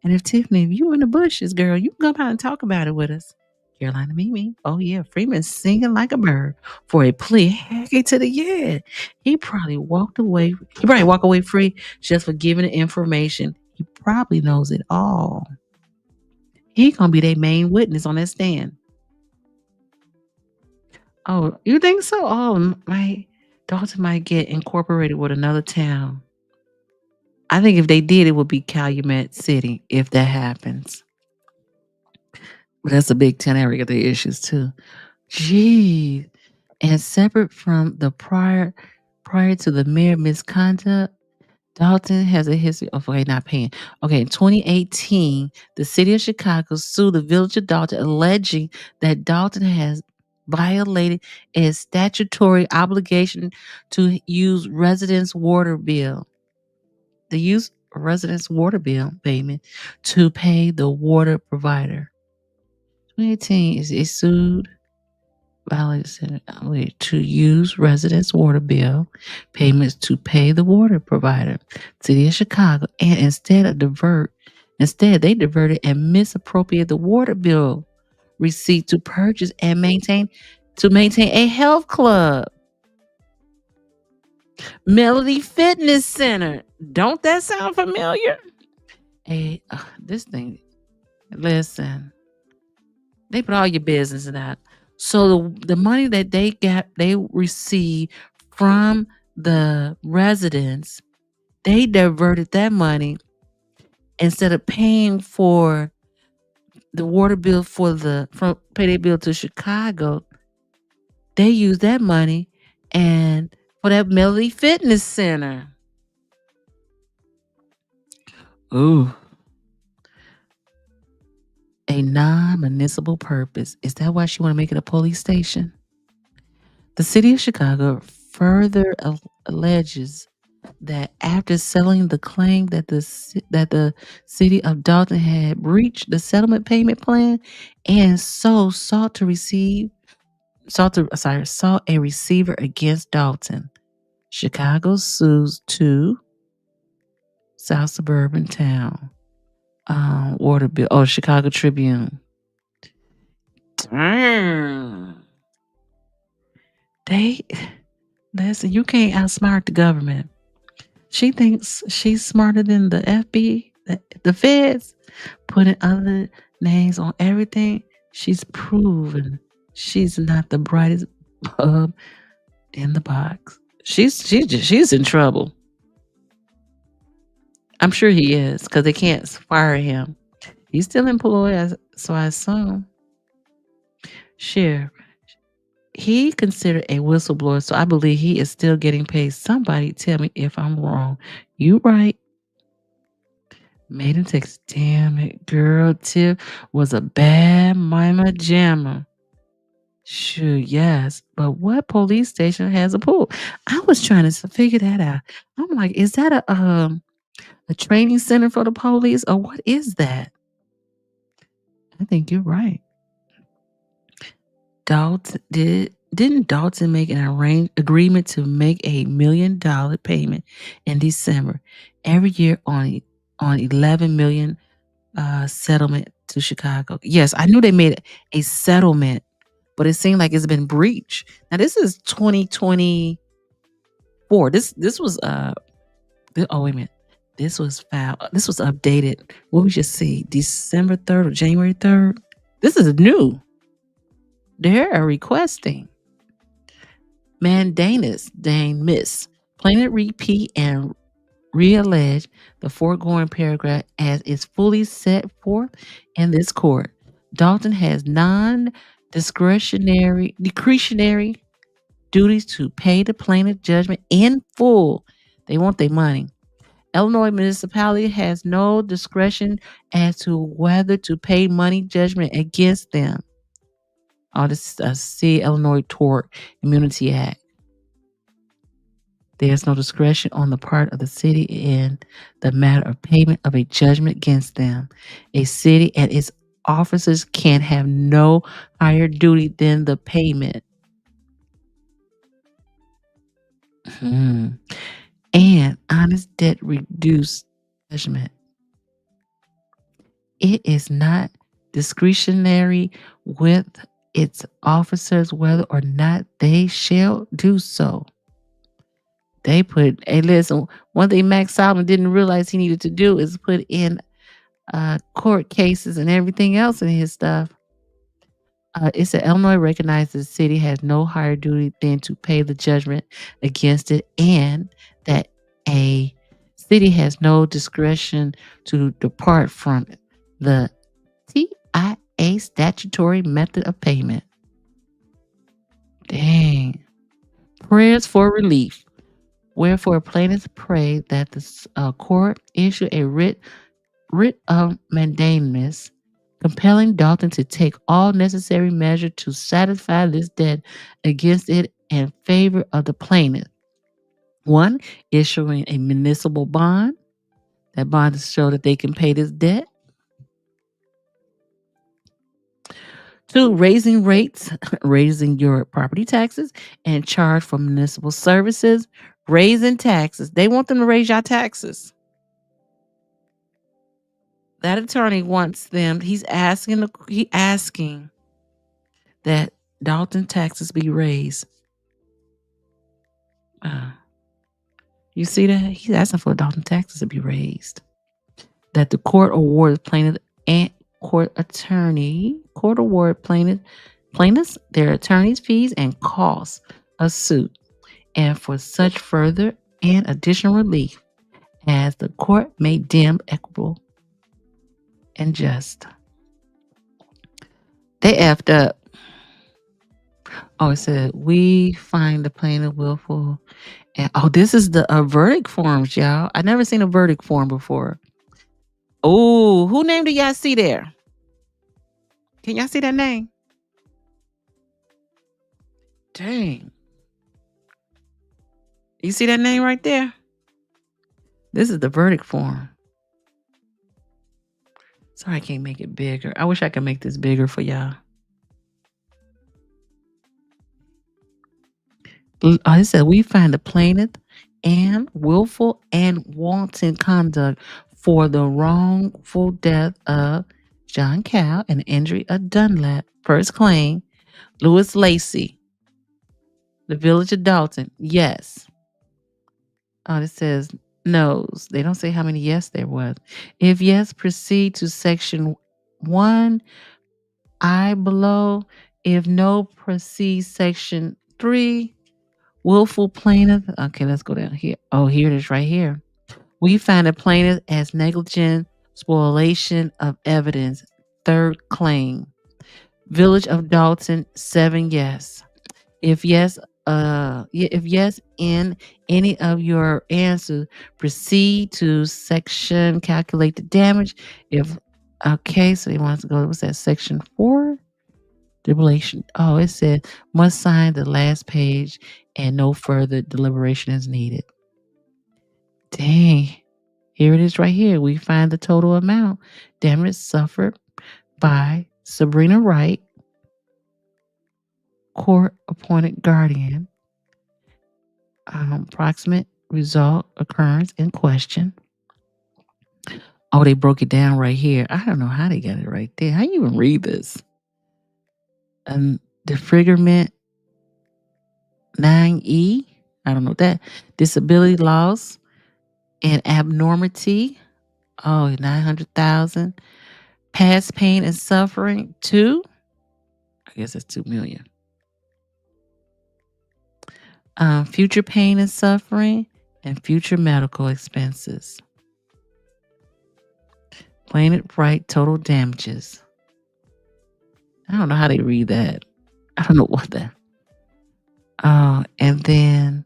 Speaker 1: And if Tiffany, if you in the bushes, girl, you can come out and talk about it with us. Carolina Mimi. Oh, yeah. Freeman's singing like a bird for a plea. Heck to the yeah. He probably walk away free just for giving the information. He probably knows it all. He gonna be their main witness on that stand. Oh, you think so? Oh, my daughter might get incorporated with another town. I think if they did, it would be Calumet City if that happens. But that's a big town area. Got their issues too. Gee, And separate from the prior to the mayor misconduct, Dolton has a history of not paying. Okay, in 2018, the city of Chicago sued the village of Dolton, alleging that Dolton has violated its statutory obligation to use residents' water bill. The use residents' water bill payment to pay the water provider. 2018 is it sued violated to use residents' water bill payments to pay the water provider, City of Chicago, and instead they diverted and misappropriated the water bill receipt to purchase and maintain a health club, Melody Fitness Center. Don't that sound familiar? This thing. Listen, they put all your business in that. So the money that they receive from the residents, they diverted that money instead of paying for the water bill pay their bill to Chicago. They use that money and for that Melody Fitness Center. Ooh. A non-municipal purpose. Is that why she want to make it a police station? The city of Chicago further alleges that after settling the claim that the city of Dolton had breached the settlement payment plan and so sought a receiver against Dolton, Chicago sues two South suburban town water bill. Oh, Chicago Tribune. Damn. Listen, you can't outsmart the government. She thinks she's smarter than the FB, the feds, putting other names on everything. She's proven she's not the brightest bulb in the box. She's in trouble. I'm sure he is because they can't fire him. He's still employed, so I assume. Sure. He considered a whistleblower, so I believe he is still getting paid. Somebody tell me if I'm wrong. You right. Made in Texas. Damn it, girl. Tiff was a bad mama jammer. Sure, yes. But what police station has a pool? I was trying to figure that out. I'm like, is that a training center for the police or what is that? I think you're right. Didn't Dolton make an agreement to make $1 million payment in December every year on $11 million settlement to Chicago? Yes, I knew they made a settlement, but it seemed like it's been breached. Now this is 2024. This was oh wait a minute. This was filed. This was updated. What we just see December 3rd or January 3rd. This is new. They're requesting mandamus, plaintiff repeat and reallege the foregoing paragraph as is fully set forth in this court. Dolton has discretionary duties to pay the plaintiff judgment in full. They want their money. Illinois municipality has no discretion as to whether to pay money judgment against them. Oh, this is Illinois Tort Immunity Act. There's no discretion on the part of the city in the matter of payment of a judgment against them. A city and its officers can have no higher duty than the payment. And honest debt reduced judgment. It is not discretionary with its officers whether or not they shall do so. They listen, one thing Max Solomon didn't realize he needed to do is put in court cases and everything else in his stuff. It said Illinois recognizes the city has no higher duty than to pay the judgment against it, and that a city has no discretion to depart from the TIA statutory method of payment. Dang. Prayers for relief. Wherefore plaintiffs pray that the court issue a writ of mandamus compelling Dolton to take all necessary measure to satisfy this debt against it in favor of the plaintiff. 1, issuing a municipal bond. That bond is to show that they can pay this debt. 2, raising rates, raising your property taxes and charge for municipal services, raising taxes. They want them to raise your taxes. That attorney wants them. He's asking that Dolton taxes be raised. You see that? He's asking for Dolton taxes to be raised. That the court awards plaintiff and court award plaintiffs their attorney's fees and costs of suit, and for such further and additional relief as the court may deem equitable and just. They effed up. Oh, it said, we find the plaintiff willful. And this is the verdict forms, y'all. I never seen a verdict form before. Oh, who name do y'all see there? Can y'all see that name? Dang. You see that name right there? This is the verdict form. Sorry, I can't make it bigger. I wish I could make this bigger for y'all. It said, we find the plaintiff and willful and wanton conduct for the wrongful death of John Cow and injury of Dunlap. First claim, Louis Lacey, the village of Dolton. Yes. It says no's. They don't say how many yes there was. If yes, proceed to section 1I below. If no, proceed section 3. Willful plaintiff. Okay, let's go down here. Oh, here it is right here. We find a plaintiff as negligent spoliation of evidence. Third claim. Village of Dolton, 7 yes. If yes in any of your answers, proceed to section calculate the damage. So he wants to go, what's that, section 4? Deliberation. Oh, it said must sign the last page and no further deliberation is needed. Dang. Here it is right here. We find the total amount damage suffered by Sabrina Wright, court-appointed guardian. Approximate result occurrence in question. Oh, they broke it down right here. I don't know how they got it right there. How you even read this? Disfigurement 9E. I don't know that. Disability loss and abnormality. Oh, 900,000. Past pain and suffering 2. I guess that's 2 million. Future pain and suffering and future medical expenses. Plaintiff right total damages. I don't know how they read that. I don't know what that. And then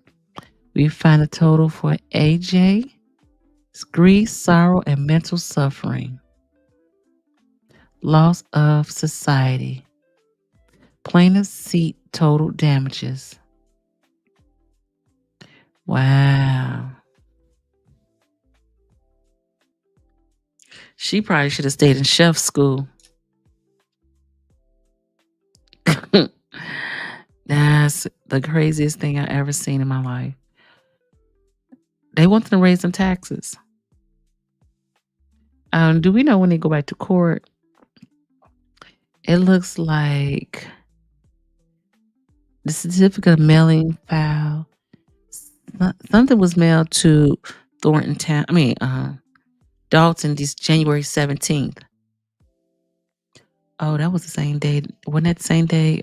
Speaker 1: we find a total for AJ, grief, sorrow, and mental suffering. Loss of society. Plaintiff's seat total damages. Wow. She probably should have stayed in chef school. That's the craziest thing I ever seen in my life. They want them to raise some taxes. Do we know when they go back to court? It looks like the certificate of mailing file. Something was mailed to Dolton this January 17th. Oh, that was the same day. Wasn't that the same day?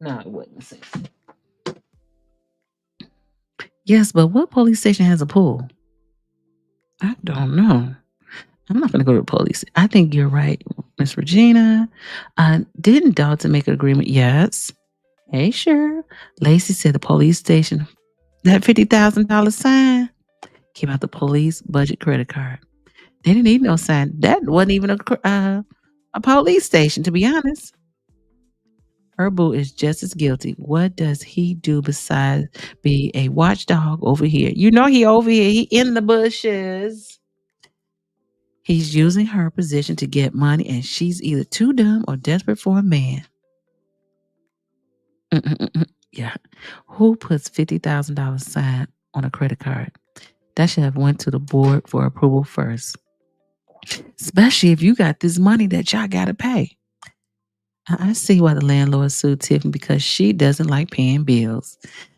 Speaker 1: No, it wasn't the same. Yes, but what police station has a pool? I don't know. I'm not going to go to the police. I think you're right, Miss Regina. Didn't Dalton make an agreement? Yes. Hey, sure. Lacey said the police station, that $50,000 sign came out the police budget credit card. They didn't need no sign. That wasn't even a police station, to be honest. Her boo is just as guilty. What does he do besides be a watchdog over here? You know he over here. He in the bushes. He's using her position to get money, and she's either too dumb or desperate for a man. Yeah. Who puts $50,000 sign on a credit card? That should have went to the board for approval first. Especially if you got this money that y'all got to pay. I see why the landlord sued Tiffany, because she doesn't like paying bills.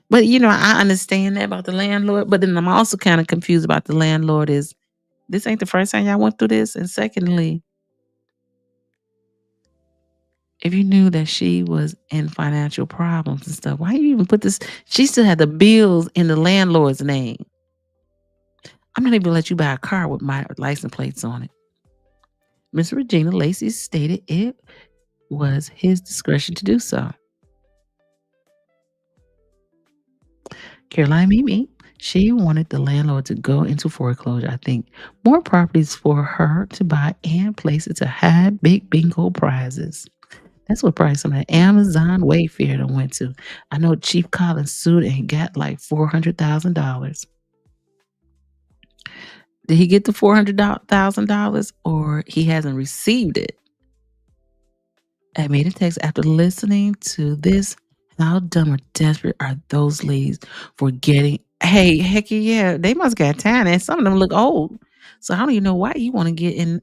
Speaker 1: But, I understand that about the landlord. But then I'm also kind of confused about the landlord is, this ain't the first time y'all went through this. And secondly, if you knew that she was in financial problems and stuff, why you even put this? She still had the bills in the landlord's name. I'm not even going to let you buy a car with my license plates on it. Miss Regina Lacey stated it was his discretion to do so. Caroline Mimi, she wanted the landlord to go into foreclosure. I think more properties for her to buy and places to hide big bingo prizes. That's what probably some of the Amazon Wayfair done went to. I know Chief Collins sued and got like $400,000. Did he get the $400,000 or he hasn't received it? I made a text after listening to this. How dumb or desperate are those ladies for getting? Hey, heck yeah, they must got time, and some of them look old. So I don't even know why you want to get in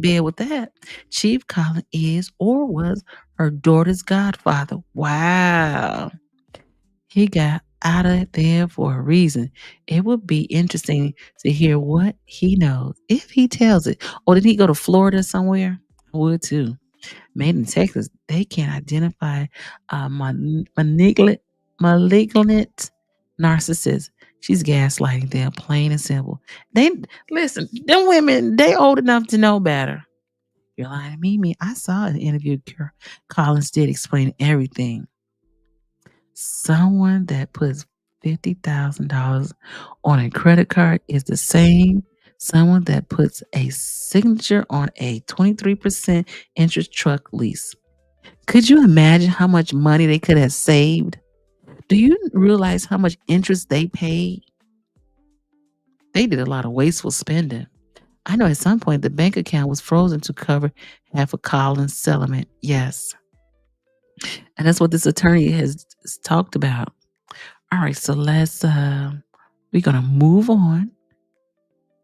Speaker 1: bed with that. Chief Collins is or was her daughter's godfather. Wow, he got out of there for a reason. It would be interesting to hear what he knows if he tells it. Or did he go to Florida somewhere? I would too. Made in Texas, they can identify malignant narcissist. She's gaslighting them, plain and simple. They listen, them women, they old enough to know better. You're lying to me. I saw an interview Collins did explain everything. Someone that puts $50,000 on a credit card is the same someone that puts a signature on a 23% interest truck lease. Could you imagine how much money they could have saved? Do you realize how much interest they paid? They did a lot of wasteful spending. I know at some point the bank account was frozen to cover half of Collins' settlement. Yes. And that's what this attorney has talked about. All right, so we're going to move on.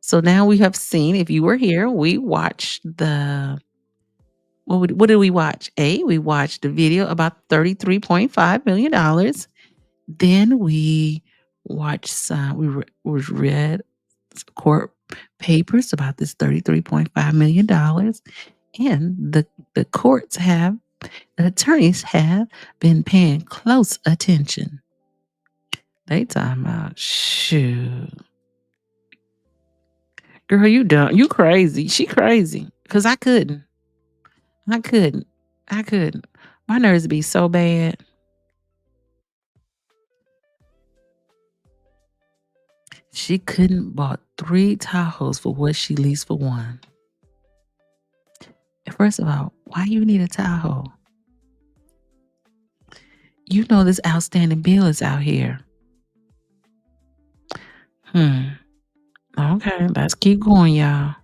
Speaker 1: So now we have seen, if you were here, we watched what did we watch? We watched the video about $33.5 million. Then we watched we read court papers about this $33.5 million. And the courts the attorneys have been paying close attention. They talking about, shoot. Girl, you dumb. You crazy. She crazy. Because I couldn't. My nerves be so bad. She couldn't bought 3 Tahoes for what she leased for one. First of all, why you need a Tahoe? You know this outstanding bill is out here. Okay, let's keep going, y'all.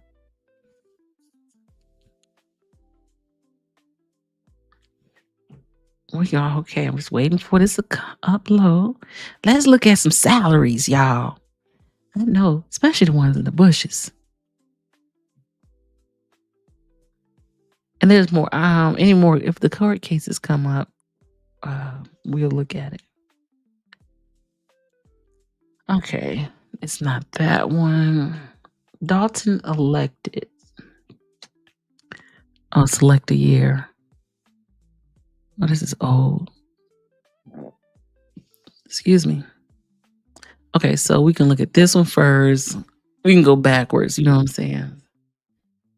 Speaker 1: Okay, I'm just waiting for this to upload. Let's look at some salaries, y'all. I know, especially the ones in the bushes. And there's more. Any more? If the court cases come up, we'll look at it. Okay, it's not that one. Dolton elected. Oh, select a year. Oh, this is old. Excuse me. Okay, so we can look at this one first. We can go backwards. You know what I'm saying?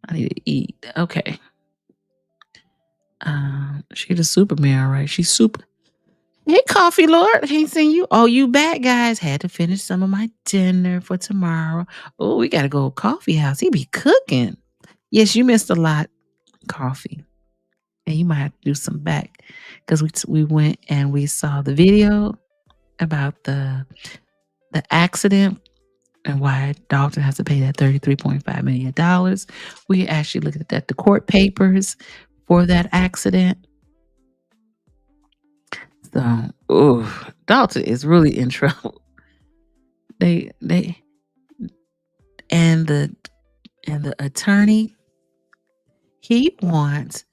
Speaker 1: I need to eat. Okay. She the Superman, right? She's super. Hey, Coffee Lord. Ain't seen you. Oh, you back, guys. Had to finish some of my dinner for tomorrow. Oh, we got to go to Coffee House. He be cooking. Yes, you missed a lot. Coffee. And you might have to do some back because we went and we saw the video about the accident and why Dolton has to pay that $33.5 million. We actually looked at the court papers for that accident. So, Dolton is really in trouble. They and the attorney, he wants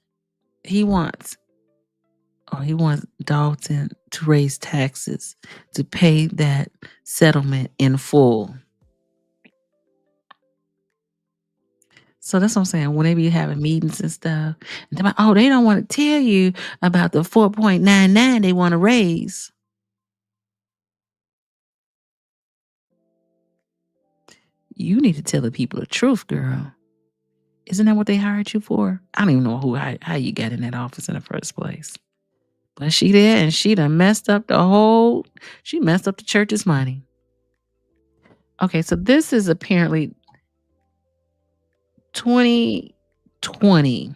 Speaker 1: Dolton to raise taxes to pay that settlement in full. So that's what I'm saying. When they be having meetings and stuff, and they're like, oh, they don't want to tell you about the 4.99 they want to raise. You need to tell the people the truth, girl. Isn't that what they hired you for? I don't even know how you got in that office in the first place. But she there and she done messed up she messed up the church's money. Okay, so this is apparently 2020.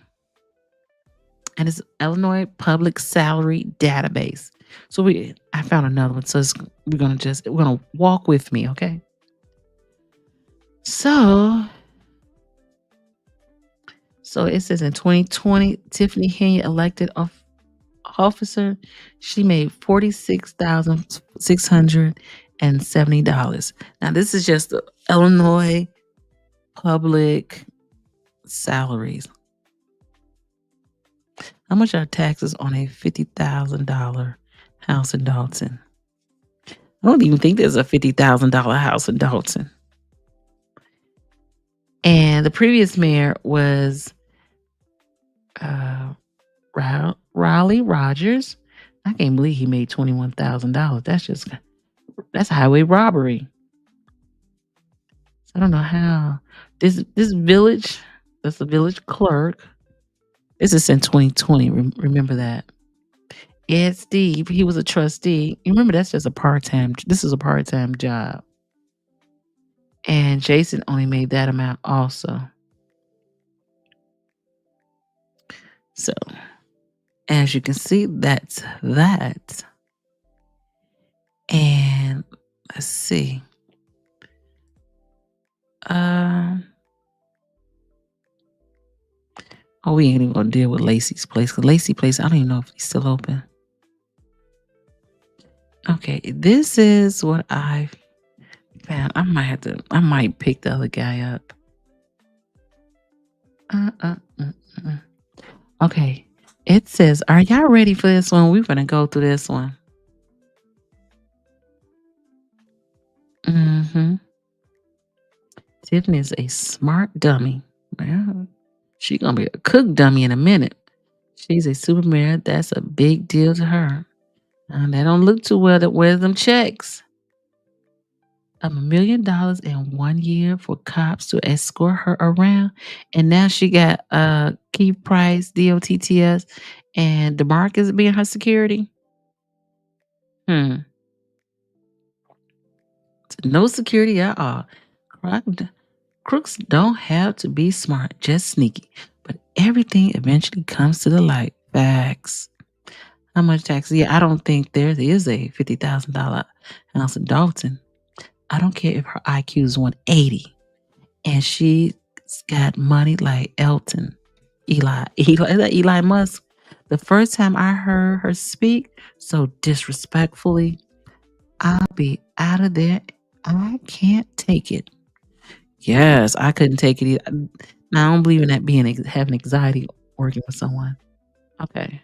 Speaker 1: And it's Illinois Public Salary Database. So I found another one. So we're gonna walk with me, okay? So it says in 2020, Tiffany Henry elected officer, she made $46,670. Now this is just the Illinois public salaries. How much are taxes on a $50,000 house in Dolton? I don't even think there's a $50,000 house in Dolton. And the previous mayor was Raleigh Rogers. I can't believe he made $21,000. That's highway robbery. So I don't know how this village. That's the village clerk. This is in 2020. Remember that. Ed Steve, he was a trustee. You remember that's just a part-time. This is a part-time job. And Jason only made that amount also. So, as you can see, that's that. And let's see. We ain't even gonna deal with Lacey's place. Cause Lacey's place, I don't even know if he's still open. Okay, this is what I found. I might pick the other guy up. Okay. It says, are y'all ready for this one? We're gonna go through this one. Tiffany is a smart dummy. Well, she's gonna be a cook dummy in a minute. She's a super mayor. That's a big deal to her. They don't look too well to wear them checks. $1 million in 1 year for cops to escort her around. And now she got Keith Price, DOTTS, and DeMarcus being her security. No security at all. Crooks don't have to be smart, just sneaky. But everything eventually comes to the light. Facts. How much tax? Yeah, I don't think there is a $50,000 house in Dolton. I don't care if her IQ is 180 and she's got money like Eli Musk. The first time I heard her speak so disrespectfully, I'll be out of there. I can't take it. Yes, I couldn't take it either. Now, I don't believe in that having anxiety working with someone. Okay.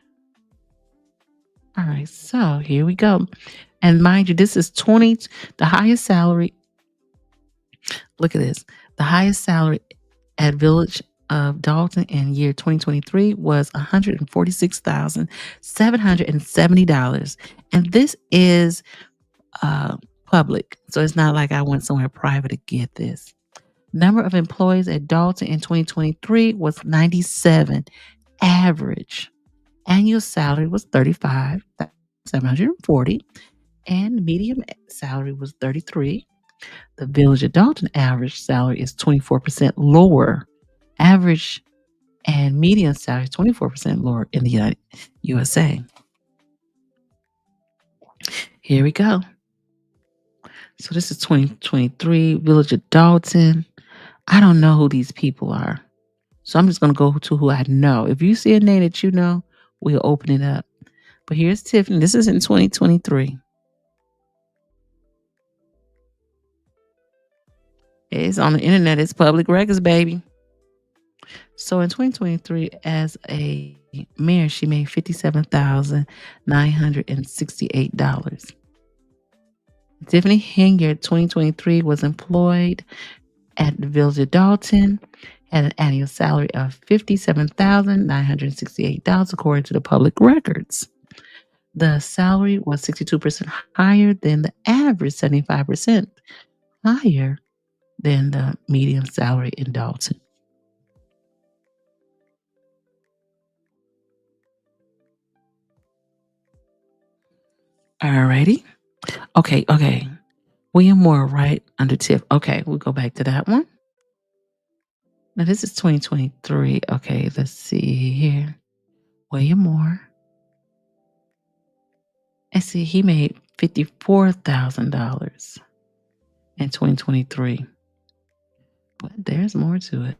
Speaker 1: All right, so here we go. And mind you, this is the highest salary. Look at this. The highest salary at Village of Dolton in year 2023 was $146,770. And this is public. So it's not like I went somewhere private to get this. Number of employees at Dolton in 2023 was 97. Average annual salary was $35,740, and median salary was $33. The Village of Dolton average salary is 24% lower. Average and median salary is 24% lower in the USA. Here we go. So this is 2023, Village of Dolton. I don't know who these people are. So I'm just going to go to who I know. If you see a name that you know, we'll open it up. But here's Tiffany. This is in 2023. It's on the internet. It's public records, baby. So in 2023, as a mayor, she made $57,968. Tiffany Hingard, 2023, was employed at the Village of Dolton, had an annual salary of $57,968 according to the public records. The salary was 62% higher than the average, 75% higher than the median salary in Dolton. Alrighty. Okay. William Moore, right under Tiff. Okay, we'll go back to that one. Now this is 2023. Okay, let's see here. William Moore. And see, he made $54,000 in 2023. But there's more to it.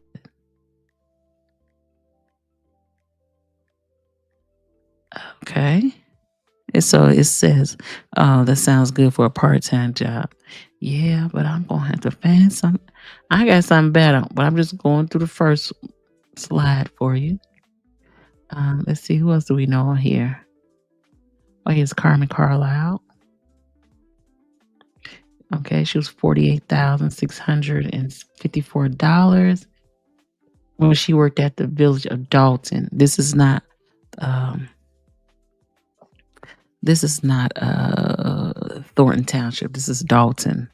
Speaker 1: Okay. And so it says, oh, that sounds good for a part-time job. Yeah, but I'm going to have to find some. I got something better, but I'm just going through the first slide for you. Let's see, who else do we know on here? Oh, here's Carmen Carlisle. Okay, she was $48,654 when she worked at the Village of Dolton. This is not Thornton Township. This is Dolton.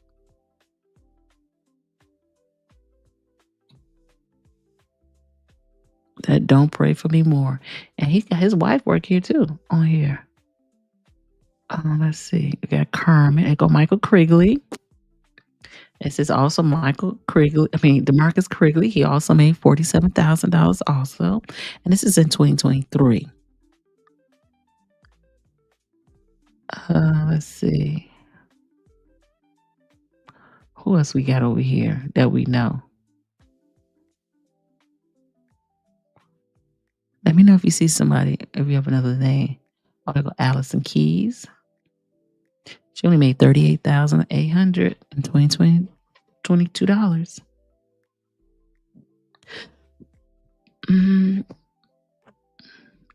Speaker 1: That Don't Pray For Me More. And he got his wife work here too on here. Let's see. We got Carmen. And go Michael Krigley. This is also Michael Krigley. DeMarcus Krigley. He also made $47,000 also. And this is in 2023. Let's see. Who else we got over here that we know? Let me know if you see somebody, if you have another name. I'll go Allison Keys. She only made $38,800 in 2022.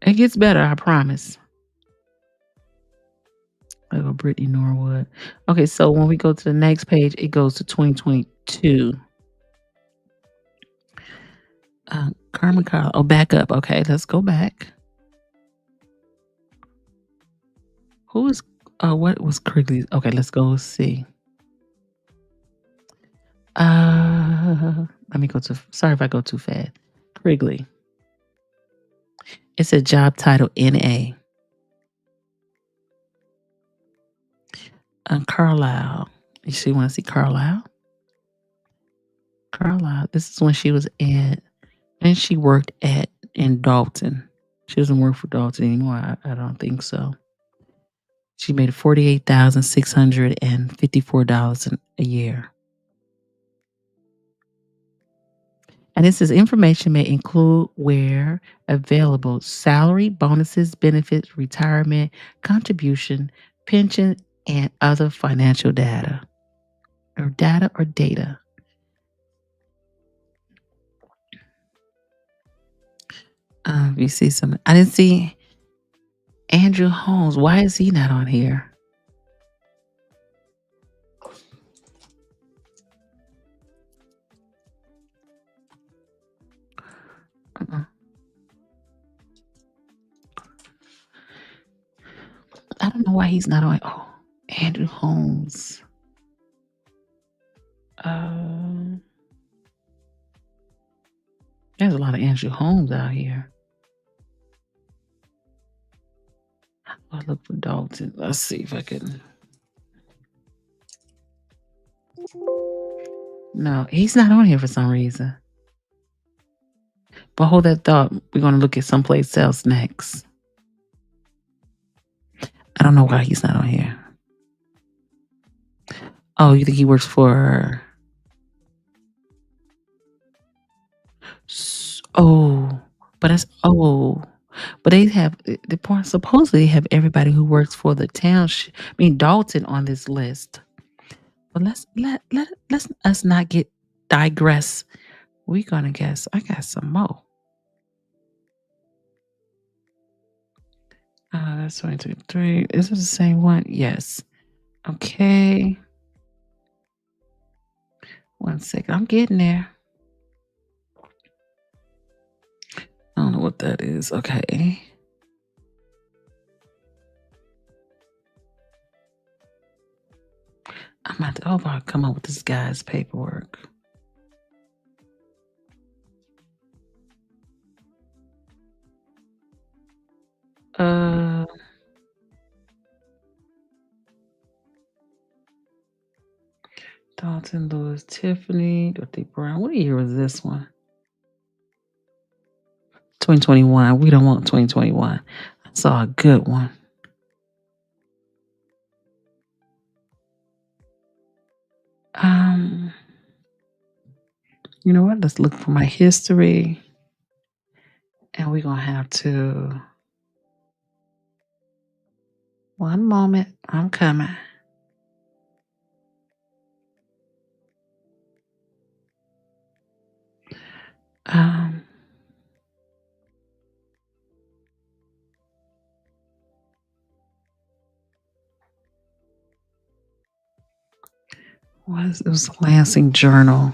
Speaker 1: It gets better, I promise. I'll go Brittany Norwood. Okay, so when we go to the next page, it goes to 2022. Carmen Carl. Oh, back up. Okay, let's go back. Who is what was Krigley? Okay, let's go see. Let me go to, sorry if I go too fast. Krigley. It's a job title NA. Carlisle. You see, want to see Carlisle? Carlisle. This is when she was at, and she worked in Dolton. She doesn't work for Dolton anymore. I don't think so. She made $48,654 a year. And this is information may include, where available, salary, bonuses, benefits, retirement, contribution, pension, and other financial data. Or data. You see some, I didn't see Andrew Holmes. Why is he not on here? I don't know why he's not on. Oh, Andrew Holmes. There's a lot of Andrew homes out here. I'll look for Dolton. Let's see if I can. No, he's not on here for some reason. But hold that thought. We're going to look at someplace else next. I don't know why he's not on here. Oh, you think he works for... Oh, but that's... Oh, but they have... Supposedly they have everybody who works for the township. I mean, Dolton on this list. But let's us not get digress. We're going to guess. I got some more. That's 2023. Is it the same one? Yes. Okay. 1 second. I'm getting there. I don't know what that is. Okay. I'm about to come up with this guy's paperwork. Dolton, Lewis, Tiffany, Dorothy Brown. What year was this one? 2021. We don't want 2021. I saw a good one. You know what? Let's look for my history. And we're going to have to... One moment. I'm coming. It was Lansing Journal.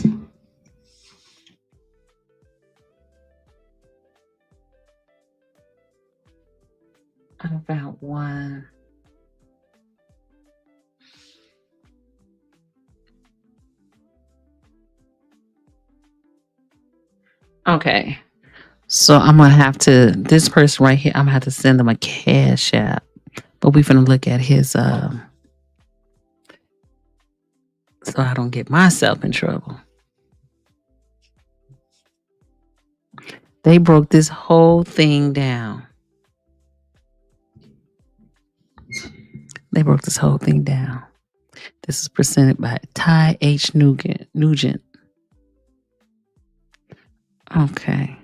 Speaker 1: I found one. Okay. So I'm going to have to, this person right here, I'm going to have to send them a Cash App. But we're going to look at his, so I don't get myself in trouble. They broke this whole thing down. This is presented by Ty H. Nugent. Okay.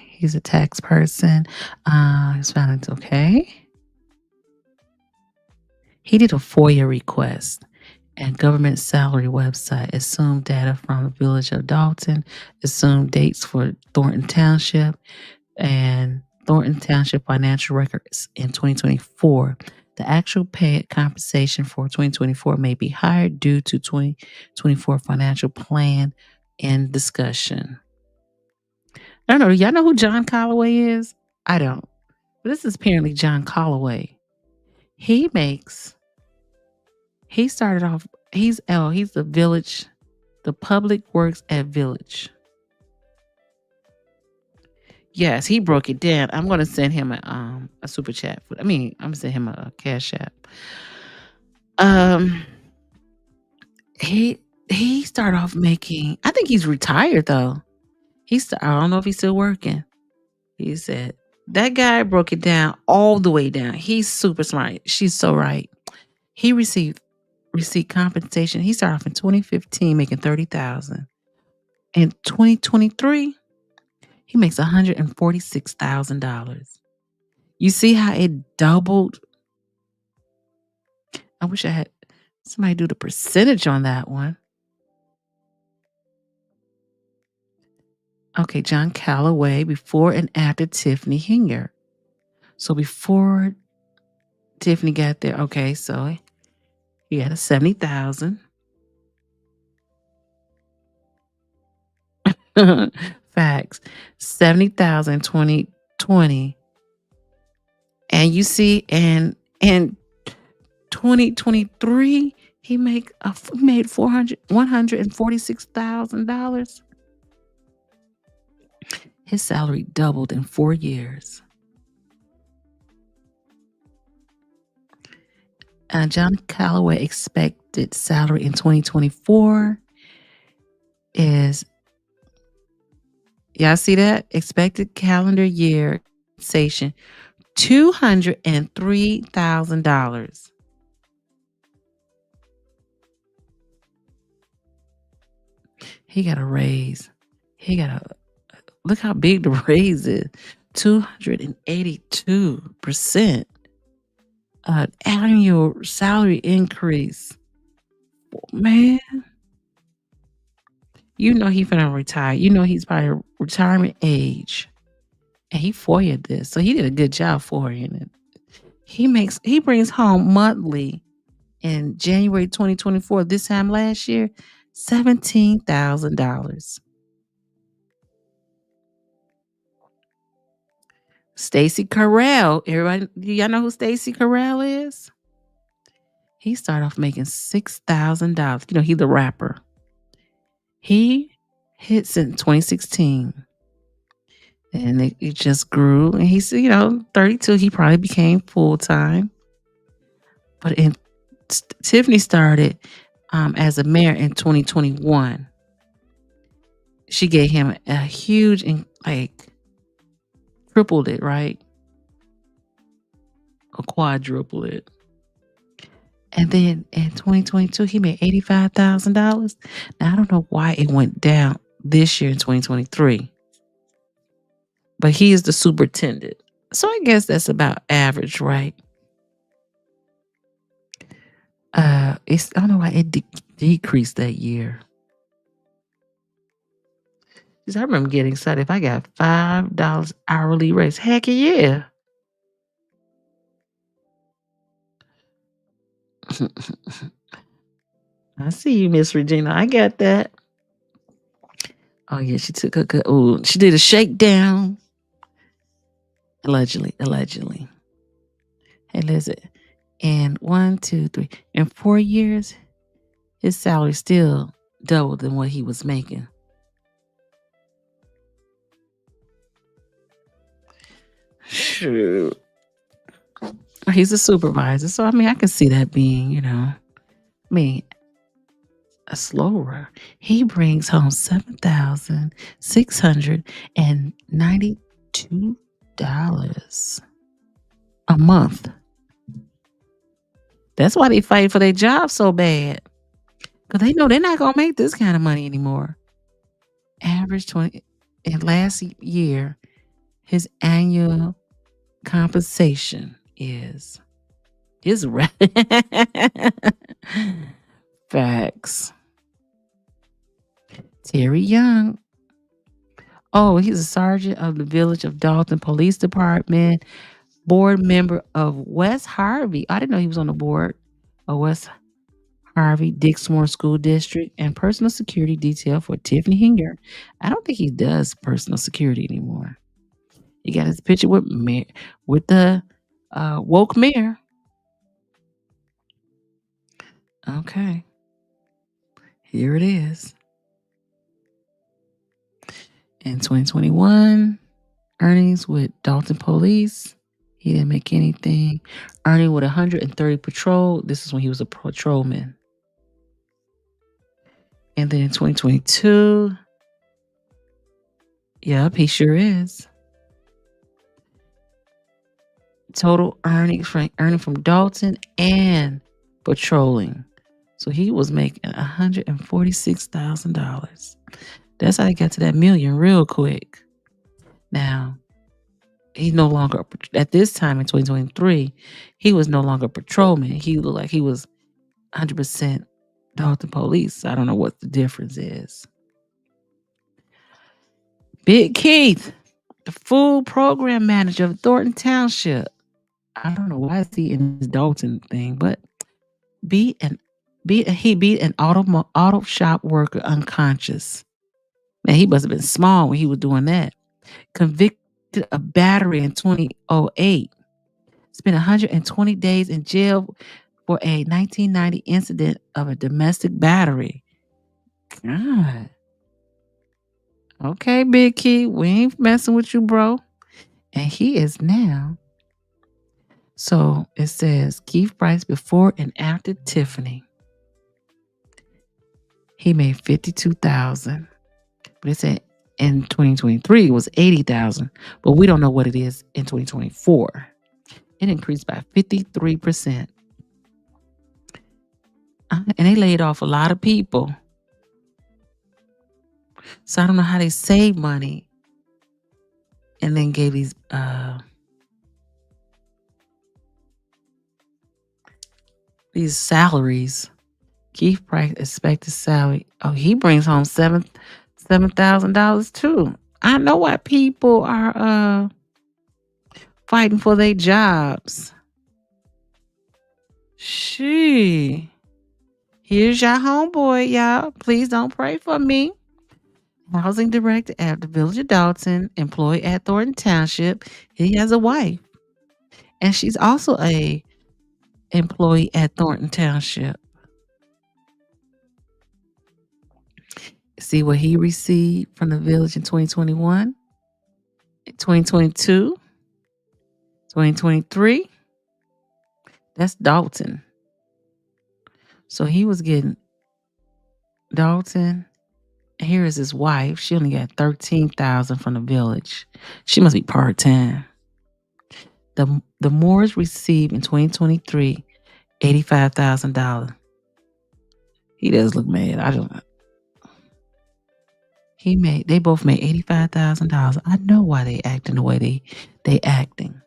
Speaker 1: He's a tax person. He's found okay. He did a FOIA request and government salary website. Assumed data from the village of Dolton. Assumed dates for Thornton Township and Thornton Township financial records in 2024. The actual paid compensation for 2024 may be higher due to 2024 financial plan in discussion. I don't know. Y'all know who John Calloway is? I don't. But this is apparently John Calloway. He started off, he's the village, the public works at village. Yes, he broke it down. I'm going to send him a super chat. I'm going to send him a Cash App. He started off making, I think he's retired though. I don't know if he's still working. He said, that guy broke it down all the way down. He's super smart. She's so right. He received compensation. He started off in 2015 making $30,000. In 2023, he makes $146,000. You see how it doubled? I wish I had somebody do the percentage on that one. Okay, John Calloway, before and after Tiffany Hinger. So before Tiffany got there, okay, so he had a $70,000. Facts. $70,000 2020. And you see, in 2023, he made $146,000. His salary doubled in 4 years. John Calloway expected salary in 2024 is, y'all see that? Expected calendar year compensation, $203,000. He got a raise. Look how big the raise is. 282%. Annual salary increase. Man. You know he finna retire. You know he's probably retirement age. And he FOIA'd this. So he did a good job FOIAing it. He brings home monthly in January 2024, this time last year, $17,000. Stacey Carell. Everybody, do y'all know who Stacey Carell is? He started off making $6,000. You know, he's the rapper. He hit since 2016. And it just grew. And he's, 32. He probably became full-time. But Tiffany started as a mayor in 2021. She gave him a huge, tripled it, right? Or quadrupled it. And then in 2022, he made $85,000. Now, I don't know why it went down this year in 2023. But he is the superintendent. So I guess that's about average, right? I don't know why it decreased that year. Because I remember getting excited if I got $5 hourly raise. Heck yeah. I see you, Miss Regina. I got that. Oh, yeah, she took a good... Oh, she did a shakedown. Allegedly. Hey, listen. And 1, 2, 3. In 4 years, his salary still doubled than what he was making. Shoot. He's a supervisor. So, I can see that being, a slower. He brings home $7,692 a month. That's why they fight for their job so bad. Because they know they're not going to make this kind of money anymore. Average 20. And last year, his annual compensation is facts. Terry Young. Oh, he's a sergeant of the Village of Dolton Police Department, board member of West Harvey. I didn't know he was on the board of West Harvey Dixmoor School District, and personal security detail for Tiffany Hinger. I don't think he does personal security anymore. He got his picture with the woke mayor. Okay. Here it is. In 2021, earnings with Dolton Police. He didn't make anything. Earning with 130 patrol. This is when he was a patrolman. And then in 2022, yep, he sure is. Total earning from Dolton and patrolling. So he was making $146,000. That's how he got to that million real quick. Now, he's no longer, at this time in 2023, he was no longer a patrolman. He looked like he was 100% Dolton Police. I don't know what the difference is. Big Keith, the food program manager of Thornton Township. I don't know why is he in this Dolton thing, but he beat an auto shop worker unconscious. Man, he must have been small when he was doing that. Convicted of battery in 2008. Spent 120 days in jail for a 1990 incident of a domestic battery. God. Okay, Big Key, we ain't messing with you, bro. And he is now. So it says Keith Price before and after Tiffany. He made $52,000. But it said in 2023 it was $80,000. But we don't know what it is in 2024. It increased by 53%. And they laid off a lot of people. So I don't know how they saved money and then gave these salaries. Keith Price expected salary. Oh, he brings home $7,000 too. I know why people are fighting for their jobs. Here's your homeboy, y'all. Please don't pray for me. Housing director at the Village of Dolton, employed at Thornton Township. He has a wife, and she's also a employee at Thornton Township. See what he received from the village in 2021, 2022, 2023. That's Dolton. So he was getting Dolton. Here is his wife. She only got $13,000 from the village. She must be part-time. The Moores received in 2023 $85,000. He does look mad. I don't know. They both made $85,000. I know why they acting the way they acting.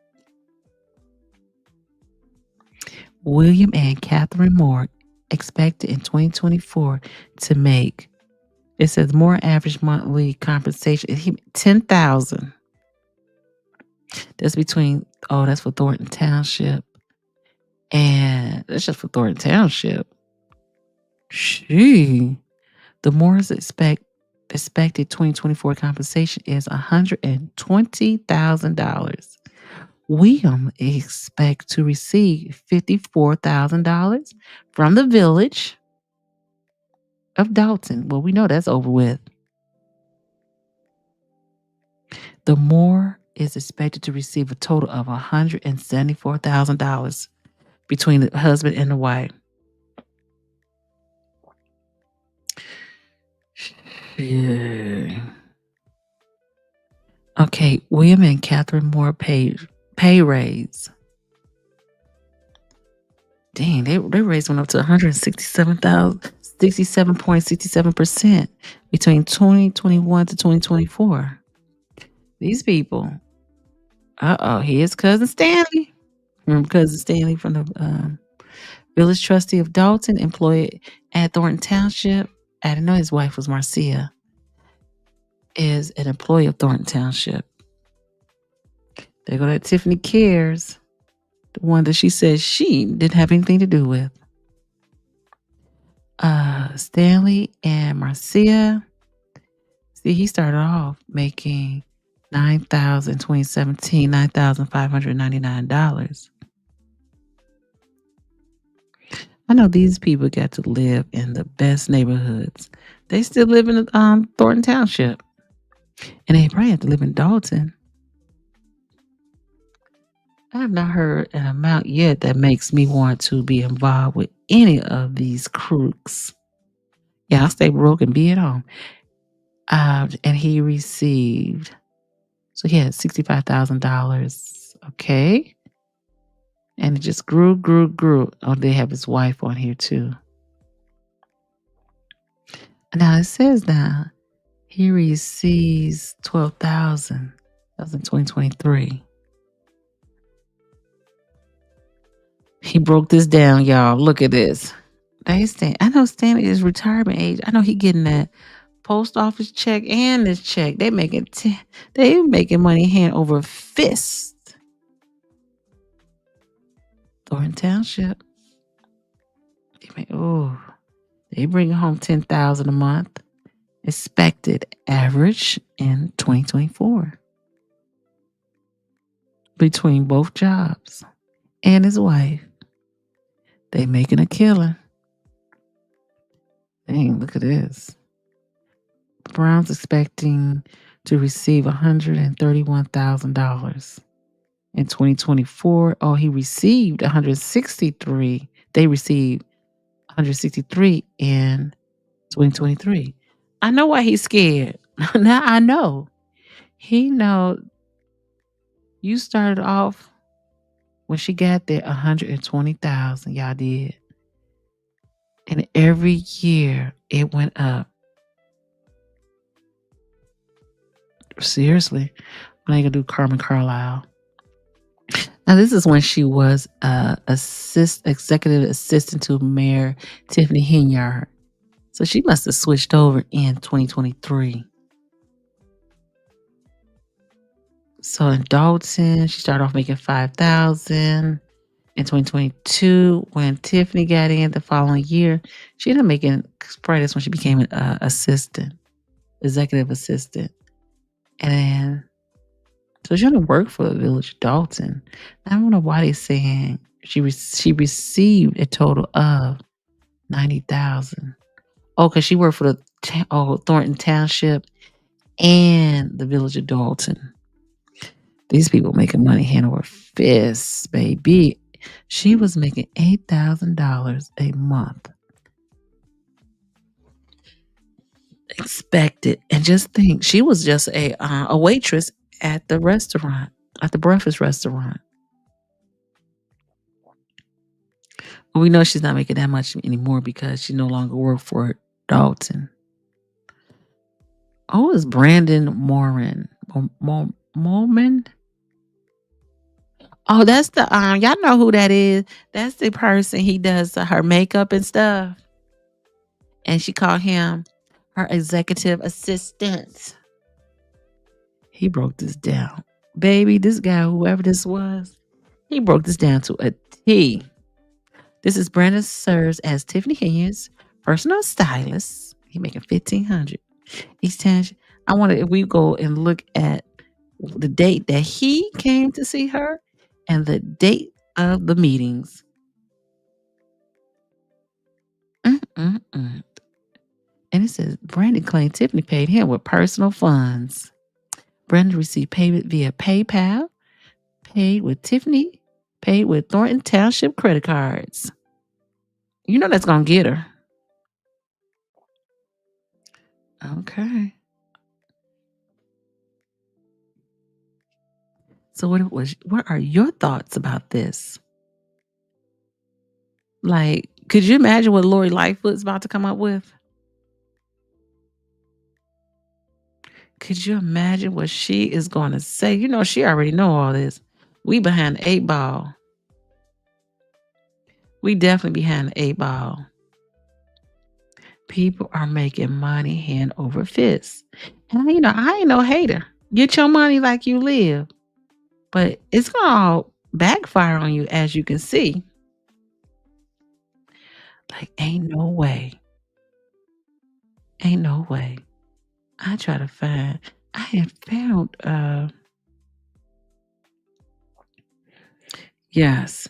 Speaker 1: William and Catherine Moore expected in 2024 to make, it says more average monthly compensation, $10,000. That's that's for Thornton Township. And that's just for Thornton Township. The Moores expected 2024 compensation is $120,000. William expects to receive $54,000 from the village of Dolton. Well, we know that's over with. The Moore is expected to receive a total of $174,000 between the husband and the wife. Yeah. Okay, William and Catherine Moore pay raise. Dang, they raised one up to 67.67% between 2021 to 2024. These people. Here's Cousin Stanley. Remember Cousin Stanley from the village trustee of Dolton, employed at Thornton Township. I didn't know his wife was Marcia. Is an employee of Thornton Township. There go that Tiffany Cares, the one that she said she didn't have anything to do with. Stanley and Marcia. See, he started off making $9,000 in 2017, $9,599. I know these people got to live in the best neighborhoods. They still live in Thornton Township. And they probably have to live in Dolton. I have not heard an amount yet that makes me want to be involved with any of these crooks. Yeah, I'll stay broke and be at home. And he received, so he had $65,000. Okay. And it just grew. Oh, they have his wife on here too. Now it says now he receives $12,000. That was in 2023. He broke this down, y'all. Look at this. I know Stanley is retirement age. I know he getting that post office check and this check. They making money hand over fist. Thornton Township. They bring home $10,000 a month. Expected average in 2024 between both jobs and his wife. They making a killing. Dang, look at this. Brown's expecting to receive $131,000 in 2024. Oh, he received 163. They received 163 in 2023. I know why he's scared. Now I know. He know you started off when she got there 120,000. Y'all did. And every year it went up. Seriously. When I gonna do Carmen Carlisle. Now this is when she was executive assistant to Mayor Tiffany Hinyard. So she must have switched over in 2023. So in Dolton, she started off making $5,000. In 2022, when Tiffany got in the following year, she ended up making probably that's when she became an executive assistant. And so she only worked for the Village of Dolton. I don't know why they're saying she received a total of $90,000. Oh, because she worked for the Thornton Township and the Village of Dolton. These people making money hand over fist, baby. She was making $8,000 a month. Expected. And just think, she was just a waitress at the restaurant, at the breakfast restaurant. We know she's not making that much anymore because she no longer works for Dolton. Oh, it's Brandon Morin. Mormon? Oh, that's the y'all know who that is. That's the person he does her makeup and stuff. And she called him her executive assistant. He broke this down. Baby, this guy, whoever this was, he broke this down to a T. This is Brandon serves as Tiffany Hinyard's personal stylist. He making $1,500 each time. I wonder if we go and look at the date that he came to see her and the date of the meetings. And it says Brandon claimed Tiffany paid him with personal funds. Brandon received payment via PayPal, paid with Tiffany, paid with Thornton Township credit cards. You know that's going to get her. Okay. So what are your thoughts about this? Like, could you imagine what Lori Lightfoot's about to come up with? Could you imagine what she is going to say? You know, she already know all this. We behind the 8 ball. We definitely behind the 8 ball. People are making money hand over fist. And, you know, I ain't no hater. Get your money like you live. But it's going to backfire on you, as you can see. Like, ain't no way. Ain't no way. I have found, yes,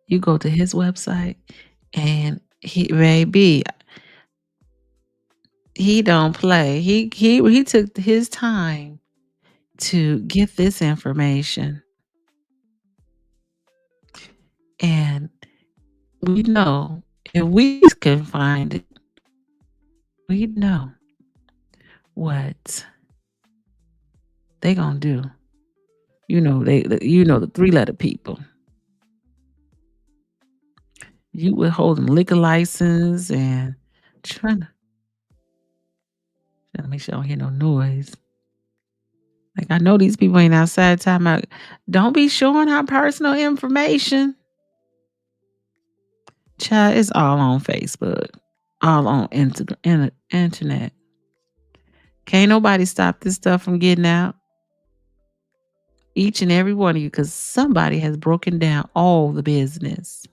Speaker 1: you go to his website and he don't play. He took his time to get this information. And we know if we can find it, we know what they gonna do. You know, the 3-letter people. You withholding liquor license and trying to make sure I don't hear no noise. Like, I know these people ain't outside talking about, don't be showing our personal information. Child, it's all on Facebook, all on internet. Can't nobody stop this stuff from getting out. Each and every one of you, because somebody has broken down all the business.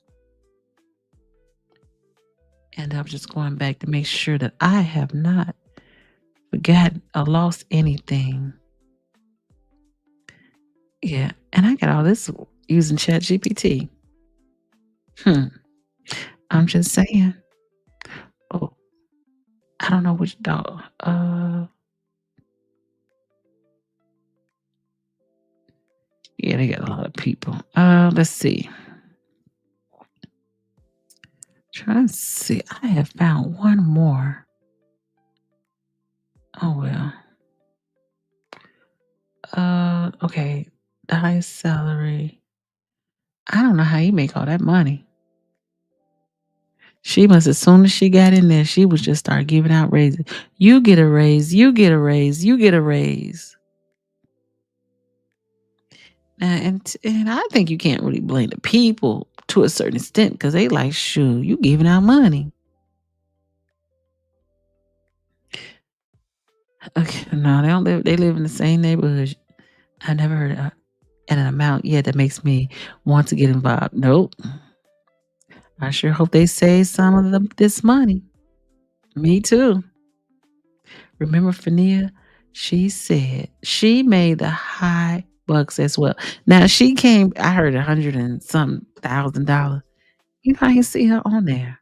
Speaker 1: And I'm just going back to make sure that I have not forgotten or lost anything. Yeah, and I got all this using ChatGPT. I'm just saying. Oh, I don't know which dog. Yeah, they got a lot of people. Let's see. Trying to see. I have found one more. Oh well. Okay. The highest salary. I don't know how you make all that money. She must, as soon as she got in there, she was just start giving out raises. You get a raise, you get a raise, you get a raise. And I think you can't really blame the people to a certain extent because they like, shoot, you giving out money. Okay, no, they don't live. They live in the same neighborhood. I never heard of an amount yet that makes me want to get involved. Nope. I sure hope they save some of this money. Me too. Remember Fania? She said she made the high bucks as well. Now she came, I heard 100 and some $1,000. You know, I can see her on there.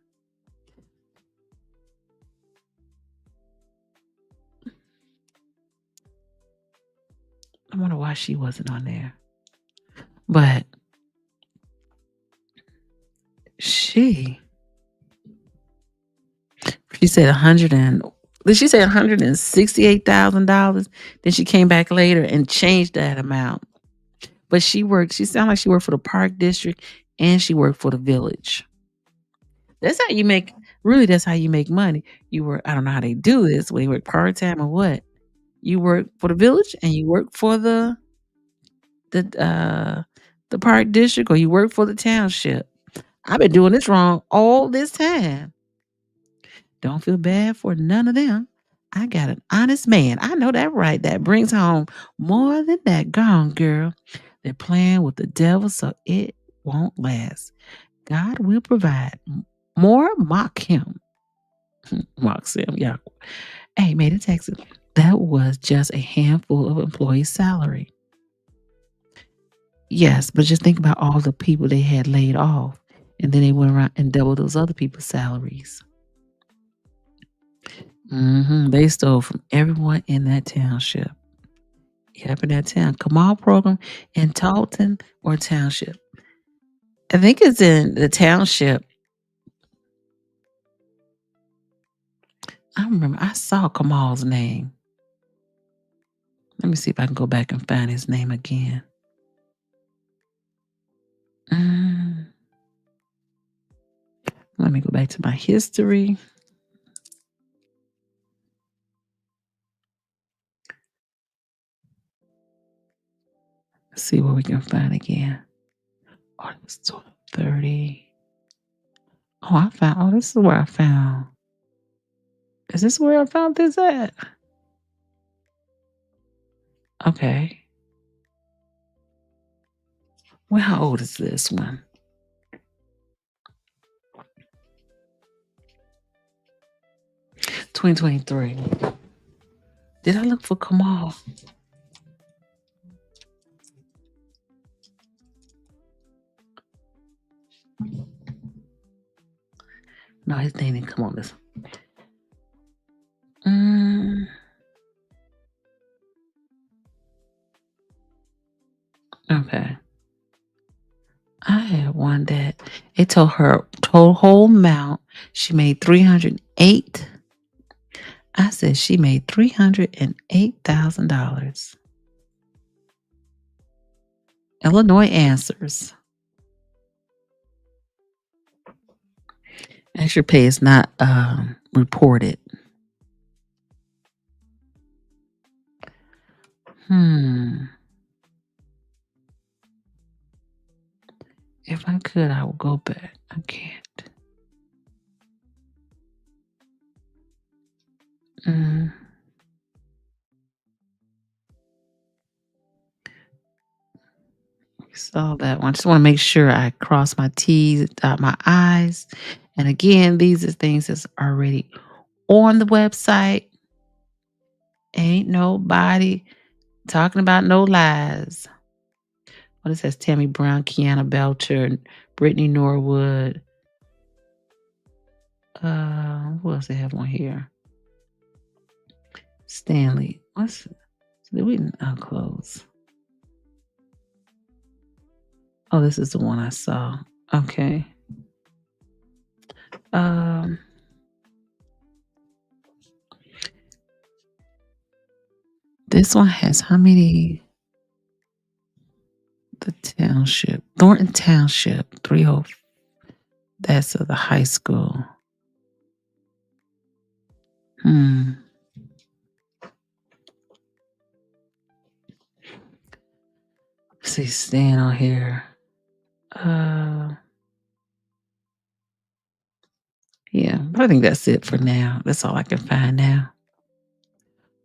Speaker 1: I wonder why she wasn't on there. But she said 100 and did she say $168,000? Then she came back later and changed that amount. But she sounded like she worked for the park district and she worked for the village. That's how you make money. You work, I don't know how they do this, when you work part-time or what. You work for the village and you work for the park district, or you work for the township. I've been doing this wrong all this time. Don't feel bad for none of them. I got an honest man. I know that right. That brings home more than that. Gone, girl. They're playing with the devil, so it won't last. God will provide. More mock him. Mocks him, yeah. Hey, made it Texas. That was just a handful of employees' salary. Yes, but just think about all the people they had laid off. And then they went around and doubled those other people's salaries. They stole from everyone in that township. Yep, in that town. Kamal program in Dolton or township. I think it's in the township. I remember I saw Kamal's name. Let me see if I can go back and find his name again. Let me go back to my history. Let's see what we can find again. Oh, it was 12:30. Oh, this is where I found. Is this where I found this at? Okay. Well, how old is this one? (2023). Did I look for Kamal? No, his name didn't come on this. Okay. I had one that it told her total whole amount. She made 308. I said she made $308,000. Illinois answers. Extra pay is not reported. If I could, I would go back. I can't. Saw that one. Just want to make sure I cross my T's, dot my I's. And again, these are things that's already on the website. Ain't nobody talking about no lies. What it says: Tammy Brown, Kiana Belcher, Brittany Norwood. Who else they have on here? Stanley. Did we close? Oh, this is the one I saw. Okay. This one has how many? The township. Thornton Township, 30. That's the high school. See, staying on here. Yeah, but I think that's it for now. That's all I can find now.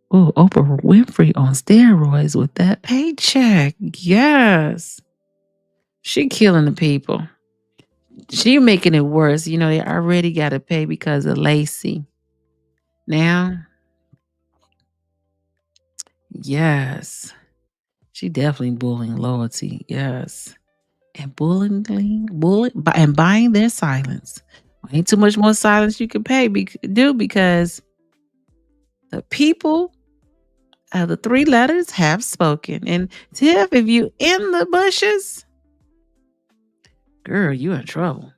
Speaker 1: Oh, Oprah Winfrey on steroids with that paycheck. Yes. She killing the people. She making it worse. You know, they already got to pay because of Lacey. Now, yes. She definitely bullying loyalty. Yes. And buying their silence. Ain't too much more silence you can do because the people of the 3 letters have spoken. And Tiff, if you in the bushes, girl, you in trouble.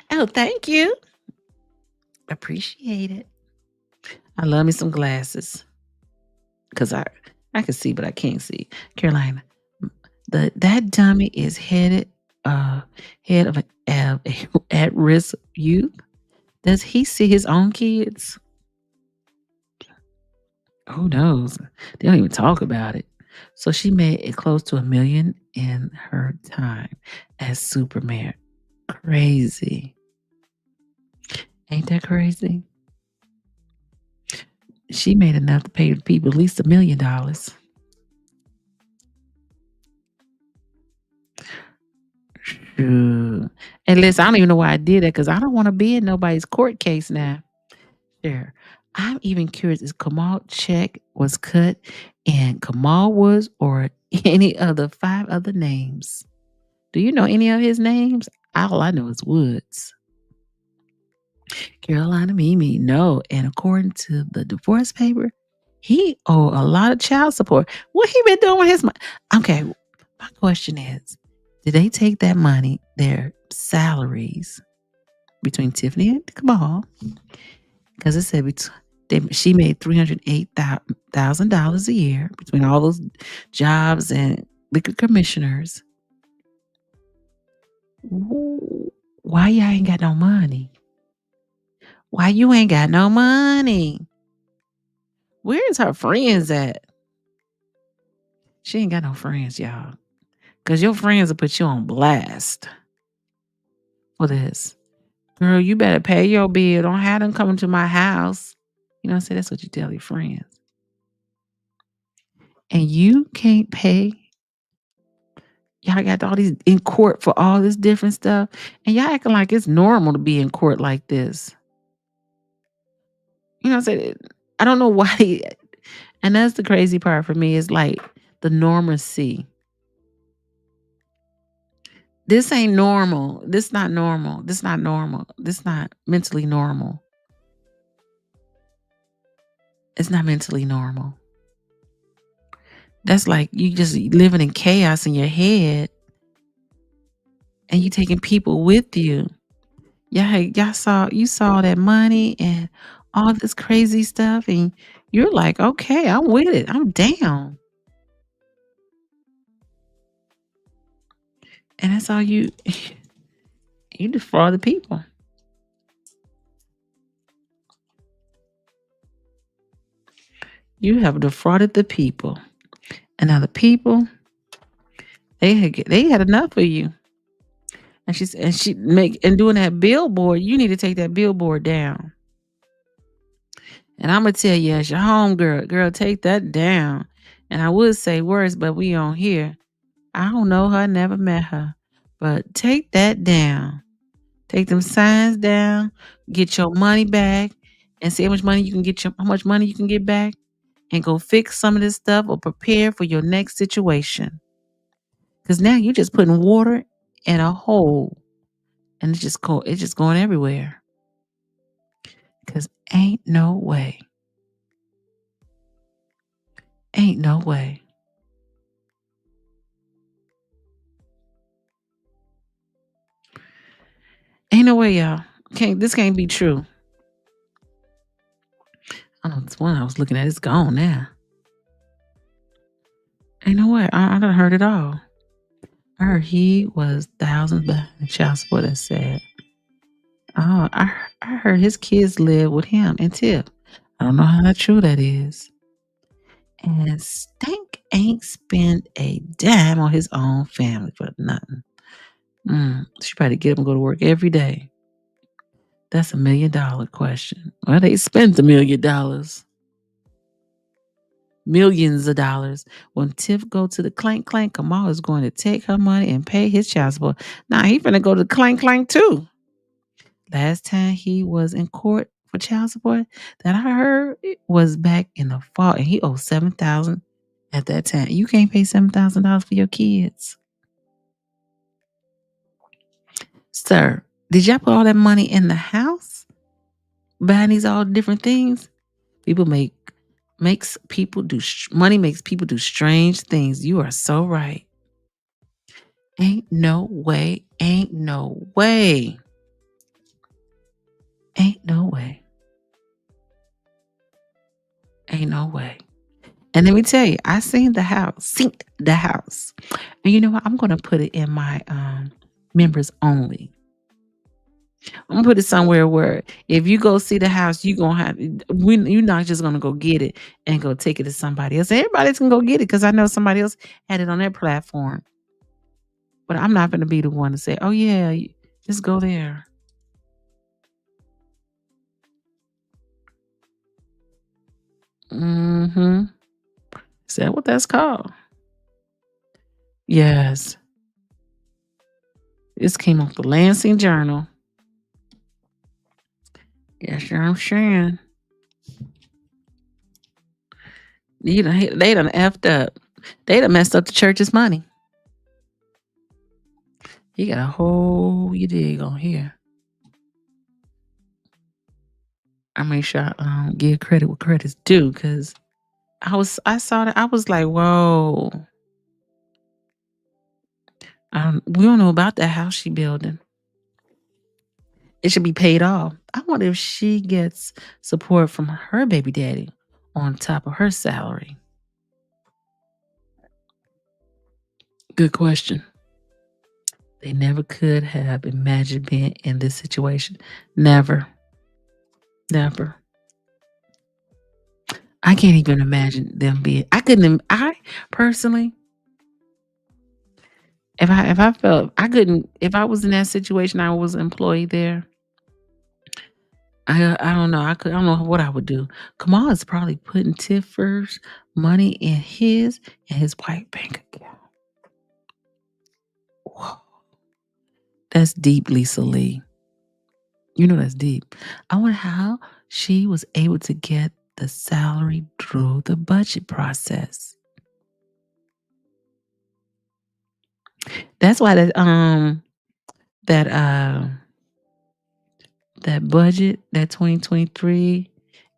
Speaker 1: Oh, thank you. Appreciate it. I love me some glasses. Because I can see, but I can't see. Carolina, that dummy is head of an at-risk youth. Does he see his own kids? Who knows? They don't even talk about it. So she made it close to $1 million in her time as Superman. Crazy. Ain't that crazy? She made enough to pay people at least $1 million. And listen, I don't even know why I did that because I don't want to be in nobody's court case now. There. I'm even curious if Kamal check was cut in Kamal Woods or any of the 5 other names. Do you know any of his names? All I know is Woods. Carolina Mimi, no. And according to the divorce paper, he owed a lot of child support. What he been doing with his money? Okay, my question is, did they take that money, their salaries, between Tiffany and Kamal? Because it said she made $308,000 a year between all those jobs and liquor commissioners. Why y'all ain't got no money? Why you ain't got no money? Where's her friends at? She ain't got no friends, y'all. Because your friends will put you on blast for this. Girl, you better pay your bill. Don't have them coming to my house. You know what I'm saying? That's what you tell your friends. And you can't pay. Y'all got all these in court for all this different stuff. And y'all acting like it's normal to be in court like this. You know what I'm saying? I don't know why. And that's the crazy part for me is like the normacy. This ain't normal. This not normal. This not normal. This not mentally normal. It's not mentally normal. That's like you just living in chaos in your head and you taking people with you. Y'all saw that money and all this crazy stuff and you're like, okay, I'm with it. I'm down. And that's all you defraud the people. You have defrauded the people. And now the people, they had enough of you. And doing that billboard, you need to take that billboard down. And I'm gonna tell you, as your home girl, take that down. And I would say worse, but we on here. I don't know her, never met her. But take that down. Take them signs down, get your money back, and see how much money you can get back, and go fix some of this stuff or prepare for your next situation. Because now you're just putting water in a hole, and it's just going everywhere. Because ain't no way. Ain't no way. Ain't no way, y'all. This can't be true. I don't know, this one I was looking at, it's gone now. Ain't no way. I done heard it all. I heard he was thousands behind child support. That's sad. Oh, I heard his kids live with him and Tip. I don't know how true that is. And Stank ain't spent a dime on his own family for nothing. She probably get him and go to work every day. That's $1 million question. Well, they spent $1 million. Millions of dollars. When Tiff go to the clank clank, Kamal is going to take her money and pay his child support. Now he finna go to clank clank too. Last time he was in court for child support that I heard it was back in the fall, and he owed $7,000 at that time. You can't pay $7,000 for your kids, sir. Did y'all put all that money in the house, buying these all different things? Makes people do strange things. You are so right. Ain't no way. Ain't no way. Ain't no way. Ain't no way. And let me tell you, I seen the house. And you know what? I'm gonna put it in my members only. I'm gonna put it somewhere where if you go see the house, you're not just gonna go get it and go take it to somebody else. Everybody's gonna go get it because I know somebody else had it on their platform. But I'm not gonna be the one to say, "Oh yeah, just go there." Mm-hmm. Is that what that's called? Yes. This came off the Lansing Journal. Yes, I'm saying. They done effed up. They done messed up the church's money. You got a whole you dig on here. I make sure I give credit where credit's due, because I saw that. I was like, whoa. We don't know about that house she building. It should be paid off. I wonder if she gets support from her baby daddy on top of her salary. Good question. They never could have imagined being in this situation. Never. Never. I can't even imagine them being. I personally, if I felt I couldn't, if I was in that situation, I was an employee there. I don't know. I don't know what I would do. Kamal is probably putting Tiff's money in his and his white bank account. Whoa. That's deep, Lisa Lee. You know that's deep. I wonder how she was able to get the salary through the budget process. That's why that budget, that 2023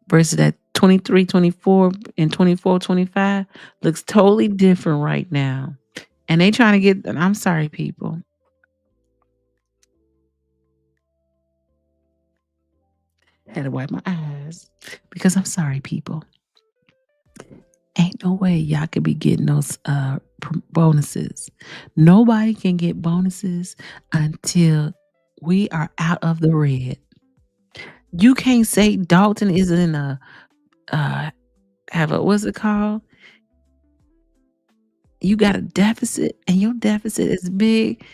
Speaker 1: versus that 23, 24 and 24, 25 looks totally different right now. And they trying to get, and I'm sorry, people. Had to wipe my eyes because I'm sorry, people. Ain't no way y'all could be getting those bonuses. Nobody can get bonuses until we are out of the red. You can't say Dolton is in a what's it called? You got a deficit and your deficit is big.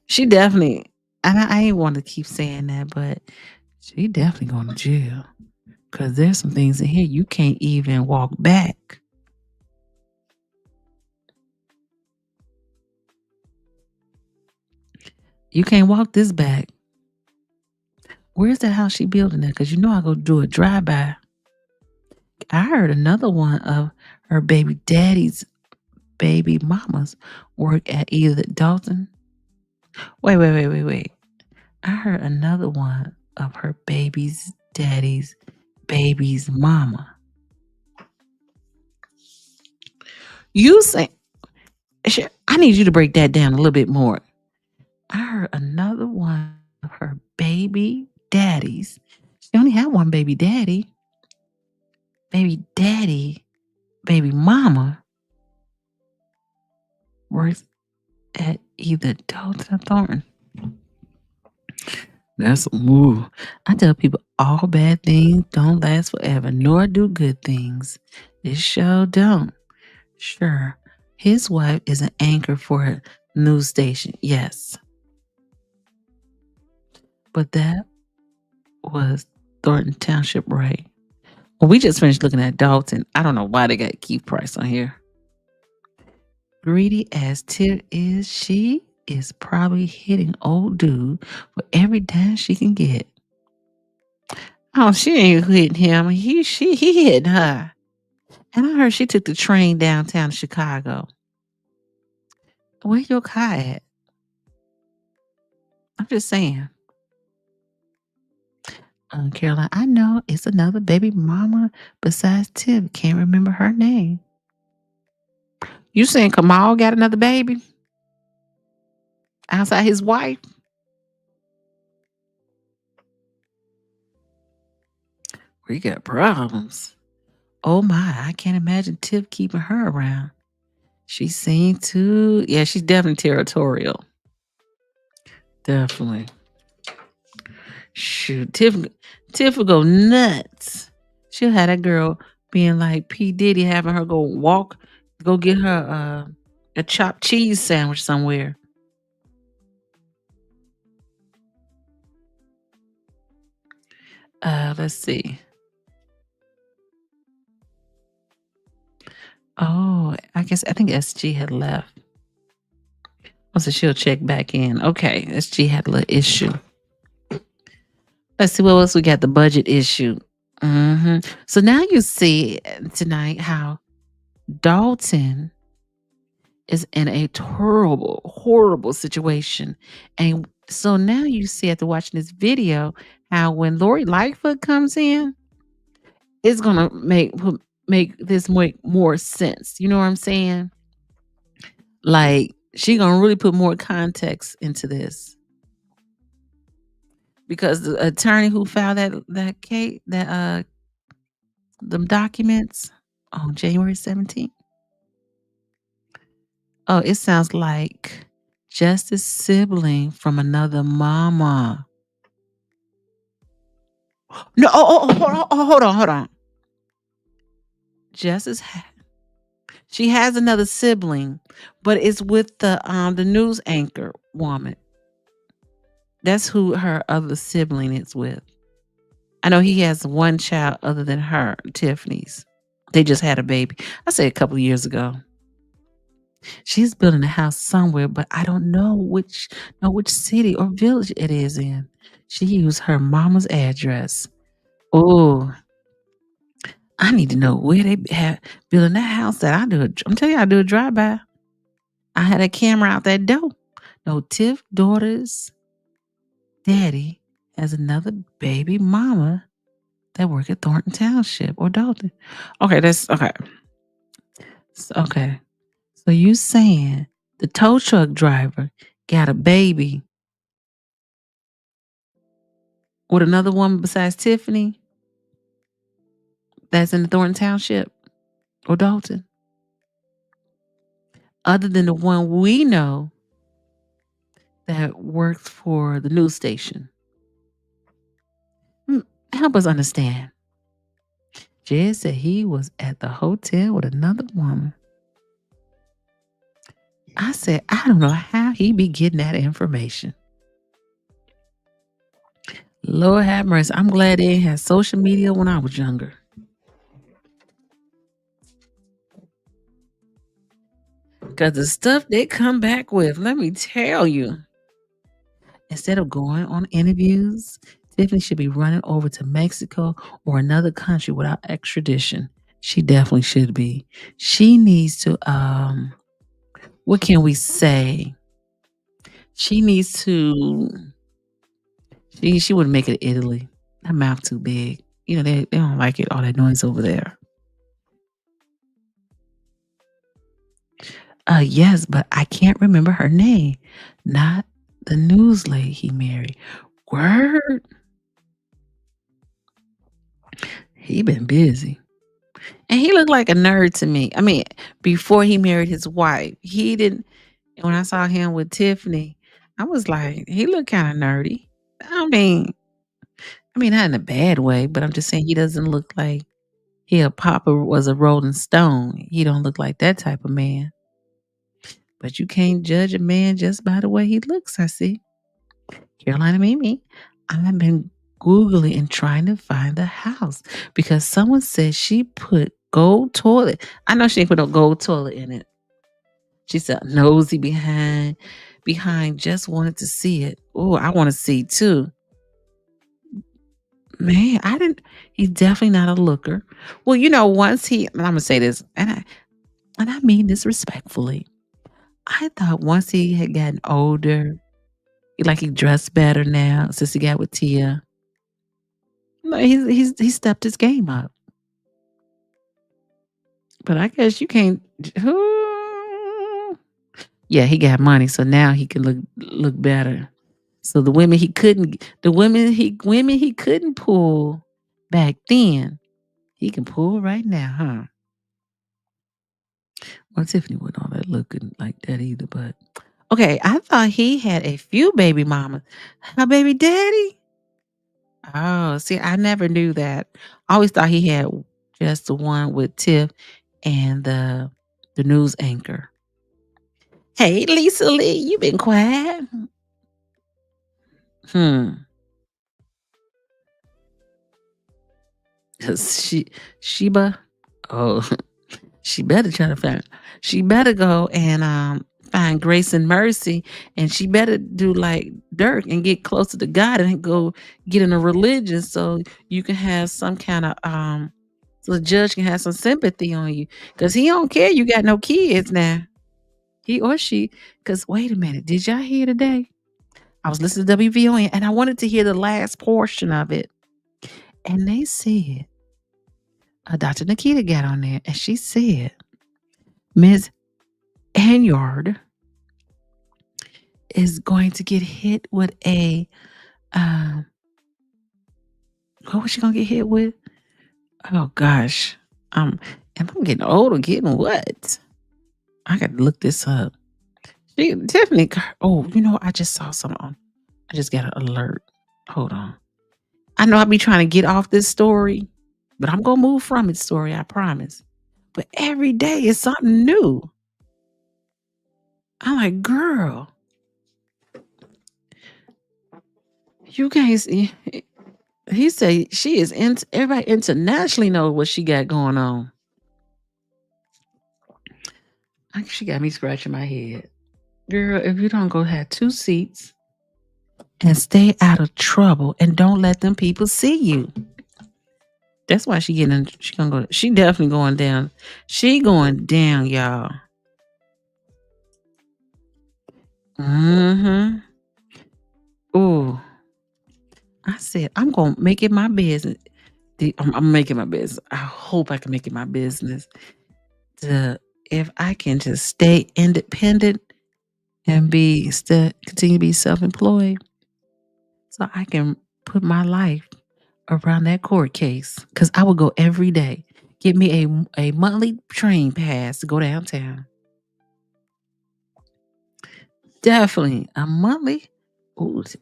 Speaker 1: She definitely, and I ain't want to keep saying that, but she definitely going to jail. Because there's some things in here you can't even walk back. You can't walk this back. Where's that house she building at? Because you know I go do a drive-by. I heard another one of her baby daddy's baby mamas work at either Dolton. Wait. I heard another one of her baby's daddy's baby's mama. You say, I need you to break that down a little bit more. I heard another one of her baby daddies. She only had one baby daddy. Baby daddy, baby mama works at either Dolton or Thornton. That's a move. I tell people all bad things don't last forever, nor do good things. It sure don't. Sure, his wife is an anchor for a news station, yes. But that was Thornton Township, right? Well, we just finished looking at Dolton. I don't know why they got Keith Price on here. Greedy as Tit is, she is probably hitting old dude for every dime she can get. Oh, she ain't hitting him. He hitting her. And I heard she took the train downtown to Chicago. Where your car at? I'm just saying. Caroline, I know it's another baby mama besides Tim. Can't remember her name. You saying Kamal got another baby? Outside his wife? We got problems. Oh my, I can't imagine Tip keeping her around. She seemed to, yeah, she's definitely territorial. Definitely. Shoot, Tiff would go nuts. She'll have that girl being like P. Diddy, having her go get her a chopped cheese sandwich somewhere. Let's see. Oh, I think SG had left. Oh, so she'll check back in. Okay, SG had a little issue. Let's see what else we got. The budget issue. So now you see tonight how Dolton is in a terrible, horrible situation. And so now you see after watching this video how when Lori Lightfoot comes in, it's gonna make this make more sense. You know what I'm saying? Like she gonna really put more context into this. Because the attorney who filed that case, them documents on January 17th. Oh, it sounds like Justice sibling from another mama. No, hold on. Justice, she has another sibling, but it's with the news anchor woman. That's who her other sibling is with. I know he has one child other than her, Tiffany's. They just had a baby. I say a couple of years ago. She's building a house somewhere, but I don't know which city or village it is in. She used her mama's address. Oh, I need to know where they have building that house that I do. I'm telling you, I do a drive-by. I had a camera out that door. No, Tiff daughter's daddy has another baby mama that work at Thornton Township or Dolton. Okay, that's okay. Okay. So you saying the tow truck driver got a baby with another woman besides Tiffany that's in the Thornton Township or Dolton? Other than the one we know that works for the news station. Help us understand. Jed said he was at the hotel with another woman. I said, I don't know how he be getting that information. Lord have mercy. I'm glad they had social media when I was younger. Because the stuff they come back with, let me tell you. Instead of going on interviews, Tiffany should be running over to Mexico or another country without extradition. She definitely should be. She needs to, what can we say? She needs to, she wouldn't make it Italy. That mouth too big. You know, they don't like it, all that noise over there. Yes, but I can't remember her name. Not The news lady he married. Word. He been busy. And he looked like a nerd to me. I mean, before he married his wife, he didn't. When I saw him with Tiffany, I was like, he looked kind of nerdy. I mean, not in a bad way, but I'm just saying he doesn't look like Papa was a Rolling Stone. He don't look like that type of man. But you can't judge a man just by the way he looks, I see. Carolina Mimi, I've been Googling and trying to find the house because someone said she put gold toilet. I know she ain't put no gold toilet in it. She said nosy behind just wanted to see it. Oh, I want to see too. Man, I didn't. He's definitely not a looker. Well, once I'm gonna say this, and I mean this respectfully. I thought once he had gotten older, he dressed better now since he got with Tia. No, he stepped his game up. But I guess you can't. Yeah, he got money, so now he can look better. So the women he couldn't pull back then, he can pull right now, huh? Well, Tiffany wasn't all that looking like that either, but okay, I thought he had a few baby mamas. Her baby daddy? Oh, see, I never knew that. I always thought he had just the one with Tiff and the news anchor. Hey, Lisa Lee, you been quiet. Sheba. Oh, she better try to find. She better go and find grace and mercy, and she better do like Dirk and get closer to God and go get in a religion so you can have some kind of so the judge can have some sympathy on you because he don't care you got no kids now. He or she. Because wait a minute, did y'all hear today? I was listening to WVON and I wanted to hear the last portion of it, and they said. Dr. Nikita got on there and she said, Ms. Anyard is going to get hit with a, what was she going to get hit with? Oh gosh. Am I getting old or getting what? I got to look this up. Tiffany, I just saw something on. I just got an alert. Hold on. I know I be trying to get off this story, but I'm going to move from its story, I promise. But every day is something new. I'm like, girl, you can't see. He say she is everybody internationally knows what she got going on. She got me scratching my head. Girl, if you don't go have 2 seats and stay out of trouble and don't let them people see you. That's why she definitely going down. She going down, y'all. Ooh. I said, I'm going to make it my business. I'm making my business. I hope I can make it my business. If I can just stay independent and continue to be self-employed, so I can put my life around that court case. Because I would go every day. Get me a monthly train pass to go downtown. Definitely a monthly. Contempt.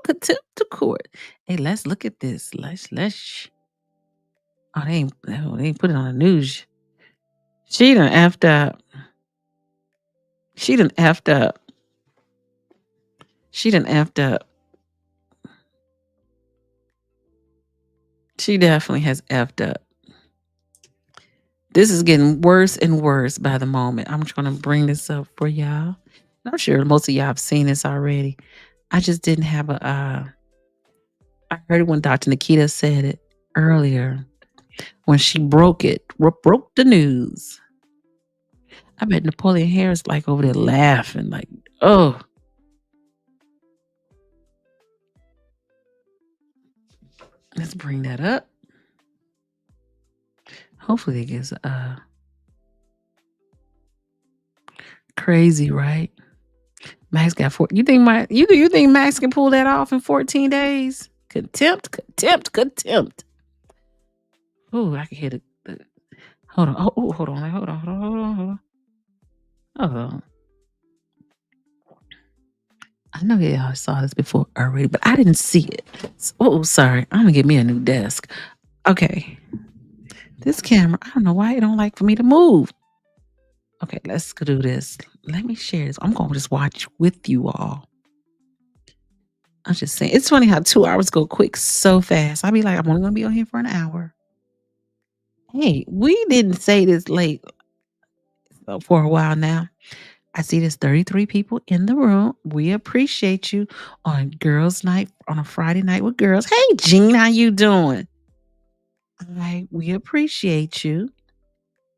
Speaker 1: Contempt to court. Hey, let's look at this. Let's. Oh, they ain't put it on the news. She done effed up. She done effed up. She definitely has effed up. This is getting worse and worse by the moment. I'm trying to bring this up for y'all. I'm sure most of y'all have seen this already. I just didn't have I heard it when Dr. Nikita said it earlier when she broke the news. I bet Napoleon Harris over there laughing oh. Let's bring that up. Hopefully it gets crazy, right? Max got you think you think Max can pull that off in 14 days? Contempt. Oh, I can hear the hold on. Oh, hold on. Hold on. I know y'all saw this before already, but I didn't see it. Oh, sorry. I'm gonna get me a new desk. Okay. This camera, I don't know why it don't like for me to move. Okay, let's go do this. Let me share this. I'm gonna just watch with you all. I'm just saying, it's funny how 2 hours go quick so fast. I'll be like, I'm only gonna be on here for an hour. Hey, we didn't say this late for a while now. I see there's 33 people in the room. We appreciate you on girls' night, on a Friday night with girls. Hey, Jean, how you doing? We appreciate you.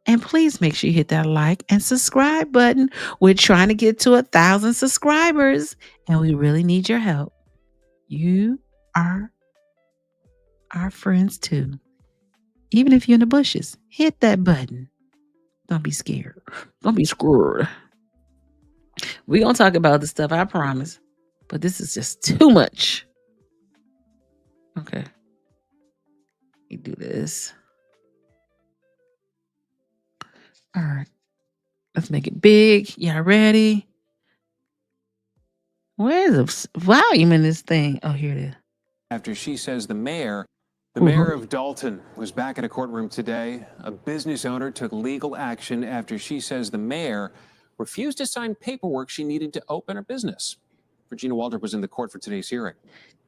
Speaker 1: And please make sure you hit that like and subscribe button. We're trying to get to 1,000 subscribers, and we really need your help. You are our friends too. Even if you're in the bushes, hit that button. Don't be scared. Don't be scared. We're going to talk about this stuff, I promise. But this is just too much. Okay. Let me do this. All right. Let's make it big. Y'all ready? Where's the volume in this thing? Oh, here it is.
Speaker 7: After she says the mayor of Dolton was back in a courtroom today. A business owner took legal action after she says the mayor refused to sign paperwork she needed to open her business. Regina Waldrop was in the court for today's hearing.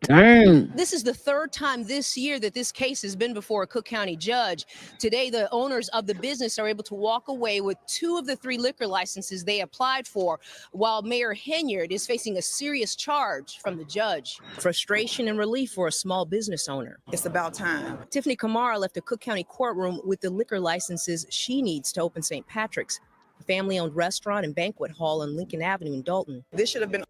Speaker 1: Dang.
Speaker 8: This is the third time this year that this case has been before a Cook County judge. Today, the owners of the business are able to walk away with 2 of the 3 liquor licenses they applied for, while Mayor Henyard is facing a serious charge from the judge. Frustration and relief for a small business owner.
Speaker 9: It's about time.
Speaker 8: Tiffany Kamara left the Cook County courtroom with the liquor licenses she needs to open St. Patrick's, a family-owned restaurant and banquet hall on Lincoln Avenue in Dolton.
Speaker 9: This should have been.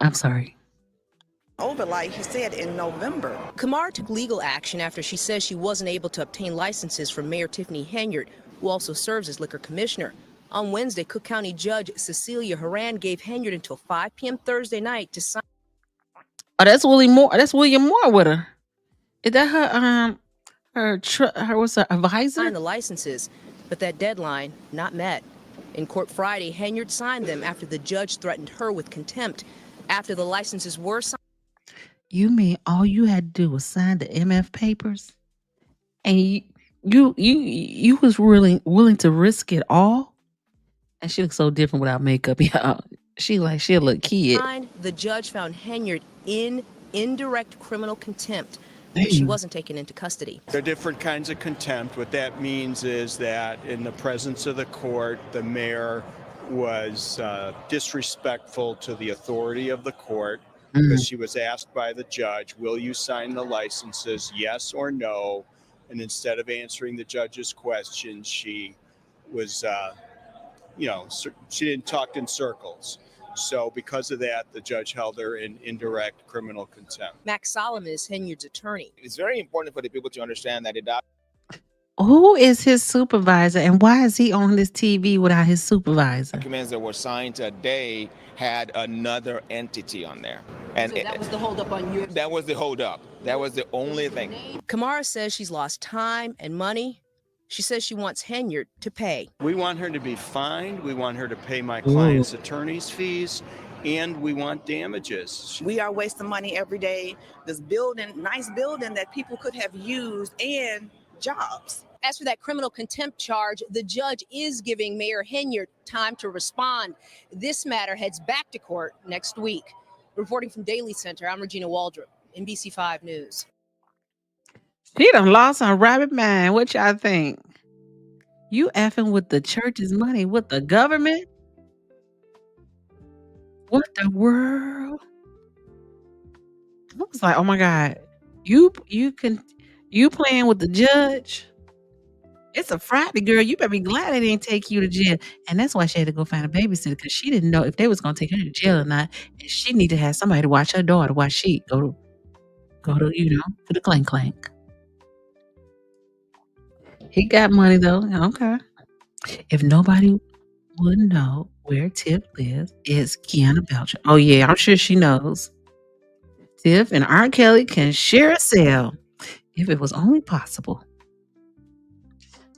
Speaker 1: I'm sorry.
Speaker 9: Over, like he said, in November.
Speaker 8: Kamara took legal action after she says she wasn't able to obtain licenses from Mayor Tiffany Henyard, who also serves as liquor commissioner. On Wednesday, Cook County Judge Cecilia Horan gave Henyard until 5 p.m. Thursday night to sign.
Speaker 1: Oh, that's William Moore. That's William Moore with her. Is that her what's her advisor?
Speaker 8: Sign the licenses, but that deadline not met. In court Friday, Henyard signed them after the judge threatened her with contempt. After the licenses were signed.
Speaker 1: You mean all you had to do was sign the MF papers? And you was really willing to risk it all? And she looks so different without makeup, y'all. She a little kid.
Speaker 8: The judge found Henyard in indirect criminal contempt. She wasn't taken into custody.
Speaker 10: There are different kinds of contempt. What that means is that in the presence of the court, the mayor was disrespectful to the authority of the court because she was asked by the judge, will you sign the licenses, yes or no? And instead of answering the judge's question, she was, she didn't talk in circles. So because of that, the judge held her in indirect criminal contempt.
Speaker 8: Max Solomon is Henyard's attorney.
Speaker 11: It's very important for the people to understand that
Speaker 1: who is his supervisor, and why is he on this TV without his supervisor?
Speaker 11: Documents that were signed today had another entity on there. And
Speaker 8: so that was the holdup on you?
Speaker 11: That was the holdup. That was the only thing.
Speaker 8: Kamara says she's lost time and money. She says she wants Henyard to pay.
Speaker 10: We want her to be fined. We want her to pay my client's attorney's fees. And we want damages.
Speaker 9: We are wasting money every day. This building, nice building that people could have used, and jobs.
Speaker 8: As for that criminal contempt charge, the judge is giving Mayor Henyard time to respond. This matter heads back to court next week. Reporting from Daily Center, I'm Regina Waldrop, NBC5 News.
Speaker 1: She done lost her rabbit mind. What y'all think? You effing with the church's money, with the government? What the world? I was like, oh my God. You playing with the judge? It's a Friday, girl. You better be glad they didn't take you to jail. And that's why she had to go find a babysitter, because she didn't know if they was going to take her to jail or not. And she needed to have somebody to watch her daughter while she go to the clank. He got money though. Okay. If nobody would know where Tiff lives, it's Kiana Belcher. Oh, yeah, I'm sure she knows. Tiff and R. Kelly can share a cell if it was only possible.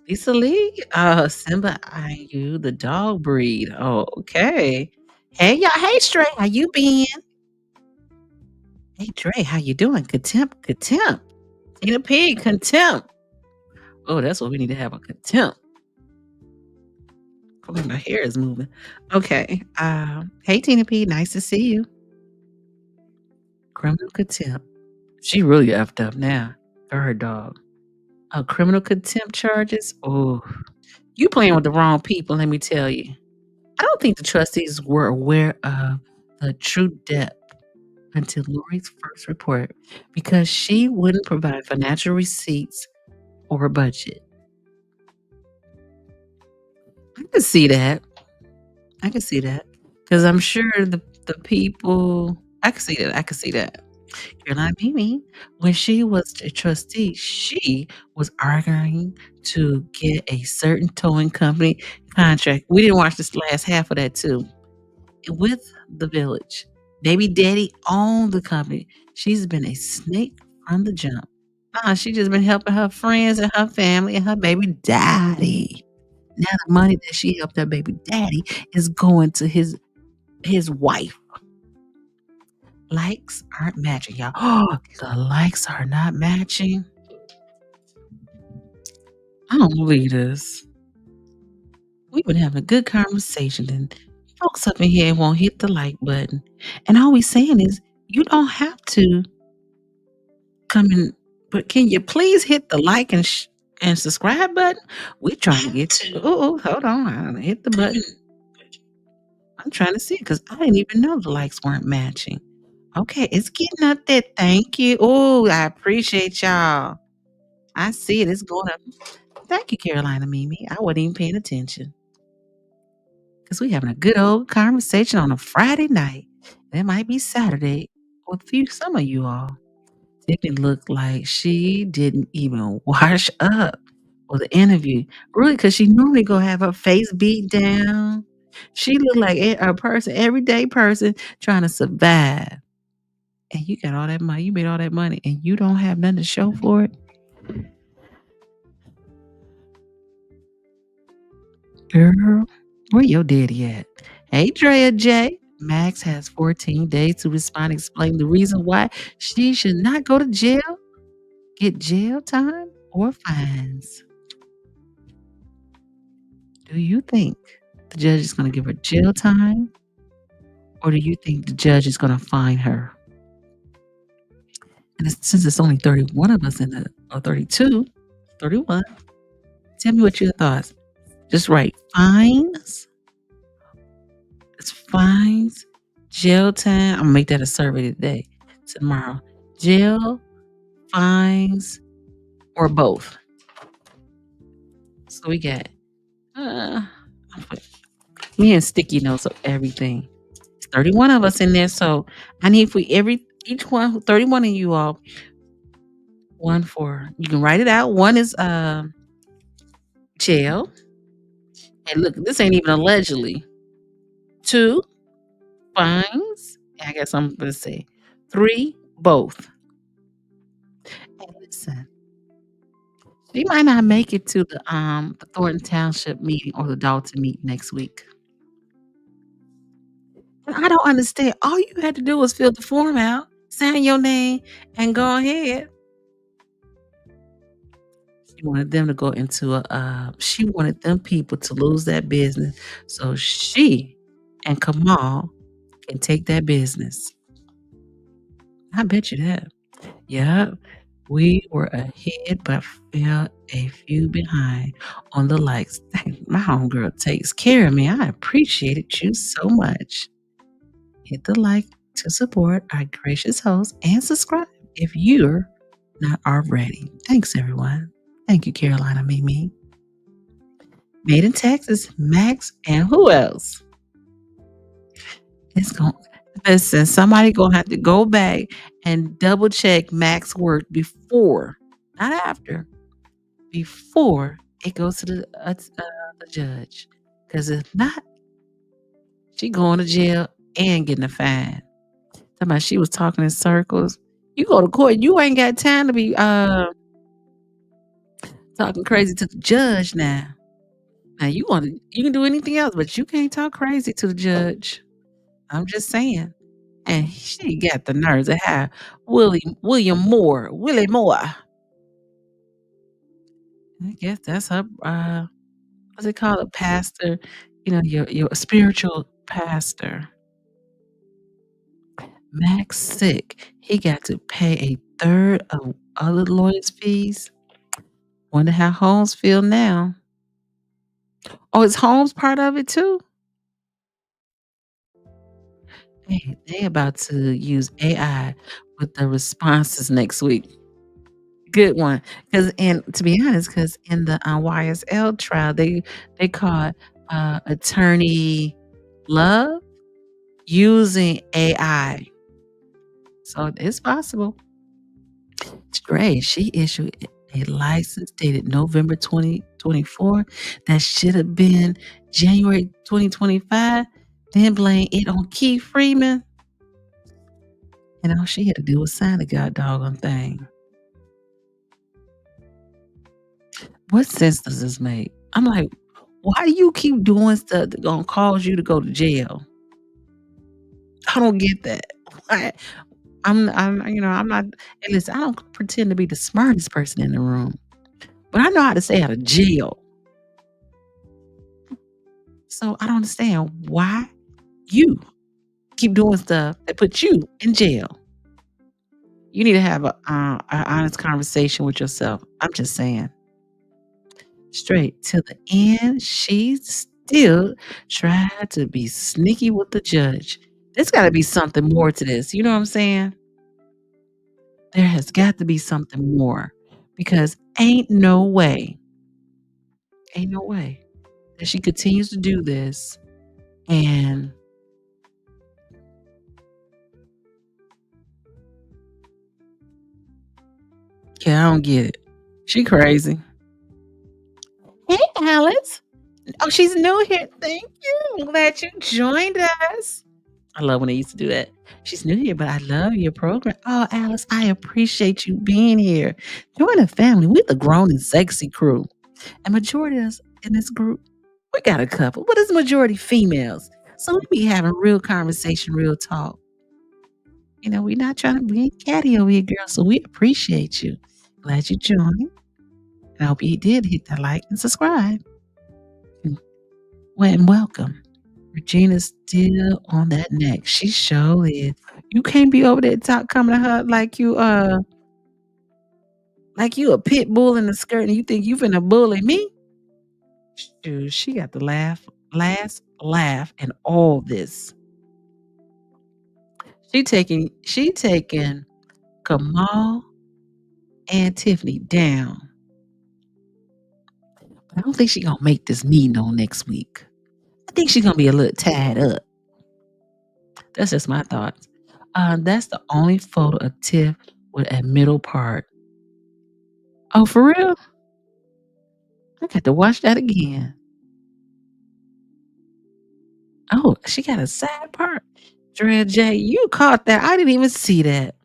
Speaker 1: Lisa Lee, Simba IU, the dog breed. Oh, okay. Hey, y'all. Hey, Stray, how you been? Hey, Dre, how you doing? Contempt. Tina P, contempt. Oh, that's what we need to have, a contempt. Oh, my hair is moving. Okay. Hey, Tina P, nice to see you. Criminal contempt. She really effed up now for her dog. Criminal contempt charges. Oh, you playing with the wrong people, let me tell you. I don't think the trustees were aware of the true depth until Lori's first report because she wouldn't provide financial receipts or a budget. I can see that. Because I'm sure the people. I can see that. Caroline Mimi, when she was a trustee, she was arguing to get a certain towing company contract. We didn't watch this last half of that too. With the village. Baby daddy owned the company. She's been a snake from the jump. She just been helping her friends and her family and her baby daddy. Now the money that she helped her baby daddy is going to his wife. Likes aren't matching, y'all. Oh, the likes are not matching. I don't believe this. We've been having a good conversation, and folks up in here won't hit the like button. And all we saying is, you don't have to come in, but can you please hit the like and subscribe button? We trying to get to. Oh, hold on, I don't hit the button. I'm trying to see it because I didn't even know the likes weren't matching. Okay, it's getting up there. Thank you. Oh, I appreciate y'all. I see it. It's going up. Thank you, Carolina Mimi. I wasn't even paying attention. Because we having a good old conversation on a Friday night. It might be Saturday with some of you all. Tiffany looked like she didn't even wash up for the interview. Really, because she normally go have her face beat down. She looked like a person, everyday person trying to survive. And you got all that money. You made all that money and you don't have nothing to show for it. Girl, where your daddy at? Hey, Drea J. Max has 14 days to respond and explain the reason why she should not go to jail, get jail time, or fines. Do you think the judge is going to give her jail time? Or do you think the judge is going to fine her? And since it's only 31 of us or 32, 31, tell me what your thoughts. Just write fines. It's fines, jail time. I'm going to make that a survey tomorrow. Jail, fines, or both. So we got me and sticky notes of everything. It's 31 of us in there, so I need for each one, 31 of you all, one for, you can write it out. One is jail. And look, this ain't even allegedly. 2, fines. I guess I'm going to say 3, both. And listen, she might not make it to the Thornton Township meeting or the Dolton meeting next week. And I don't understand. All you had to do was fill the form out, sign your name, and go ahead. She wanted them to go into she wanted them people to lose that business so she and Kamal can take that business. I bet you that. Yeah, we were ahead but fell a few behind on the likes. My homegirl takes care of me. I appreciated you so much. Hit the like to support our gracious host and subscribe if you're not already. Thanks, everyone. Thank you, Carolina Mimi. Made in Texas, Max, and who else? It's going. Listen, somebody gonna have to go back and double check Max's work before, not after, before it goes to the judge. Because if not, she going to jail and getting a fine. Talking about she was talking in circles. You go to court, you ain't got time to be talking crazy to the judge now. Now you can do anything else, but you can't talk crazy to the judge. I'm just saying. And she got the nerves to have Willie Moore. I guess that's her what's it called? A pastor, your spiritual pastor. Max sick. He got to pay a third of other lawyers' fees. Wonder how Holmes feel now. Oh, is Holmes part of it too? Hey, they about to use AI with the responses next week. Good one. And to be honest, because in the YSL trial, they caught attorney Love using AI. So it's possible. It's great. She issued a license dated November 2024 that should have been January 2025. Then blame it on Keith Freeman. And all she had to do was sign the god doggone thing. What sense does this make? I'm like, why do you keep doing stuff that's gonna cause you to go to jail? I don't get that. Why? I'm not. And listen, I don't pretend to be the smartest person in the room, but I know how to stay out of jail. So I don't understand why you keep doing stuff that puts you in jail. You need to have an honest conversation with yourself. I'm just saying. Straight to the end, she still tried to be sneaky with the judge. There's got to be something more to this. You know what I'm saying? There has got to be something more because ain't no way that she continues to do this and I don't get it. She crazy. Hey, Alice. Oh, she's new here. Thank you. I'm glad you joined us. I love when they used to do that. She's new here, but I love your program. Oh, Alice, I appreciate you being here. Join the family. We're the grown and sexy crew. And majority of us in this group, we got a couple, but it's majority females. So we be having real conversation, real talk. We're not trying to be catty over here, girl. So we appreciate you. Glad you joined. And I hope you did hit that like and subscribe. Well, and welcome. Regina's still on that neck. She sure is. You can't be over there coming to her like you a pit bull in the skirt and you think you finna bully me? Shoot, she got the last laugh in all this. She taking Kamal and Tiffany down. But I don't think she's gonna make this meeting on next week. I think she's gonna be a little tied up. That's just my thoughts. That's the only photo of Tiff with a middle part. Oh, for real? I got to watch that again. Oh, she got a side part. Drea J, you caught that. I didn't even see that.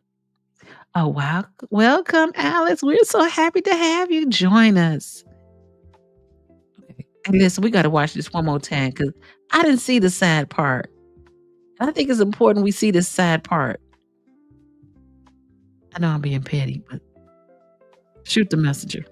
Speaker 1: Oh, wow. Welcome, Alice. We're so happy to have you join us. Okay. And listen, we got to watch this one more time because I didn't see the side part. I think it's important we see this side part. I know I'm being petty, but shoot the messenger.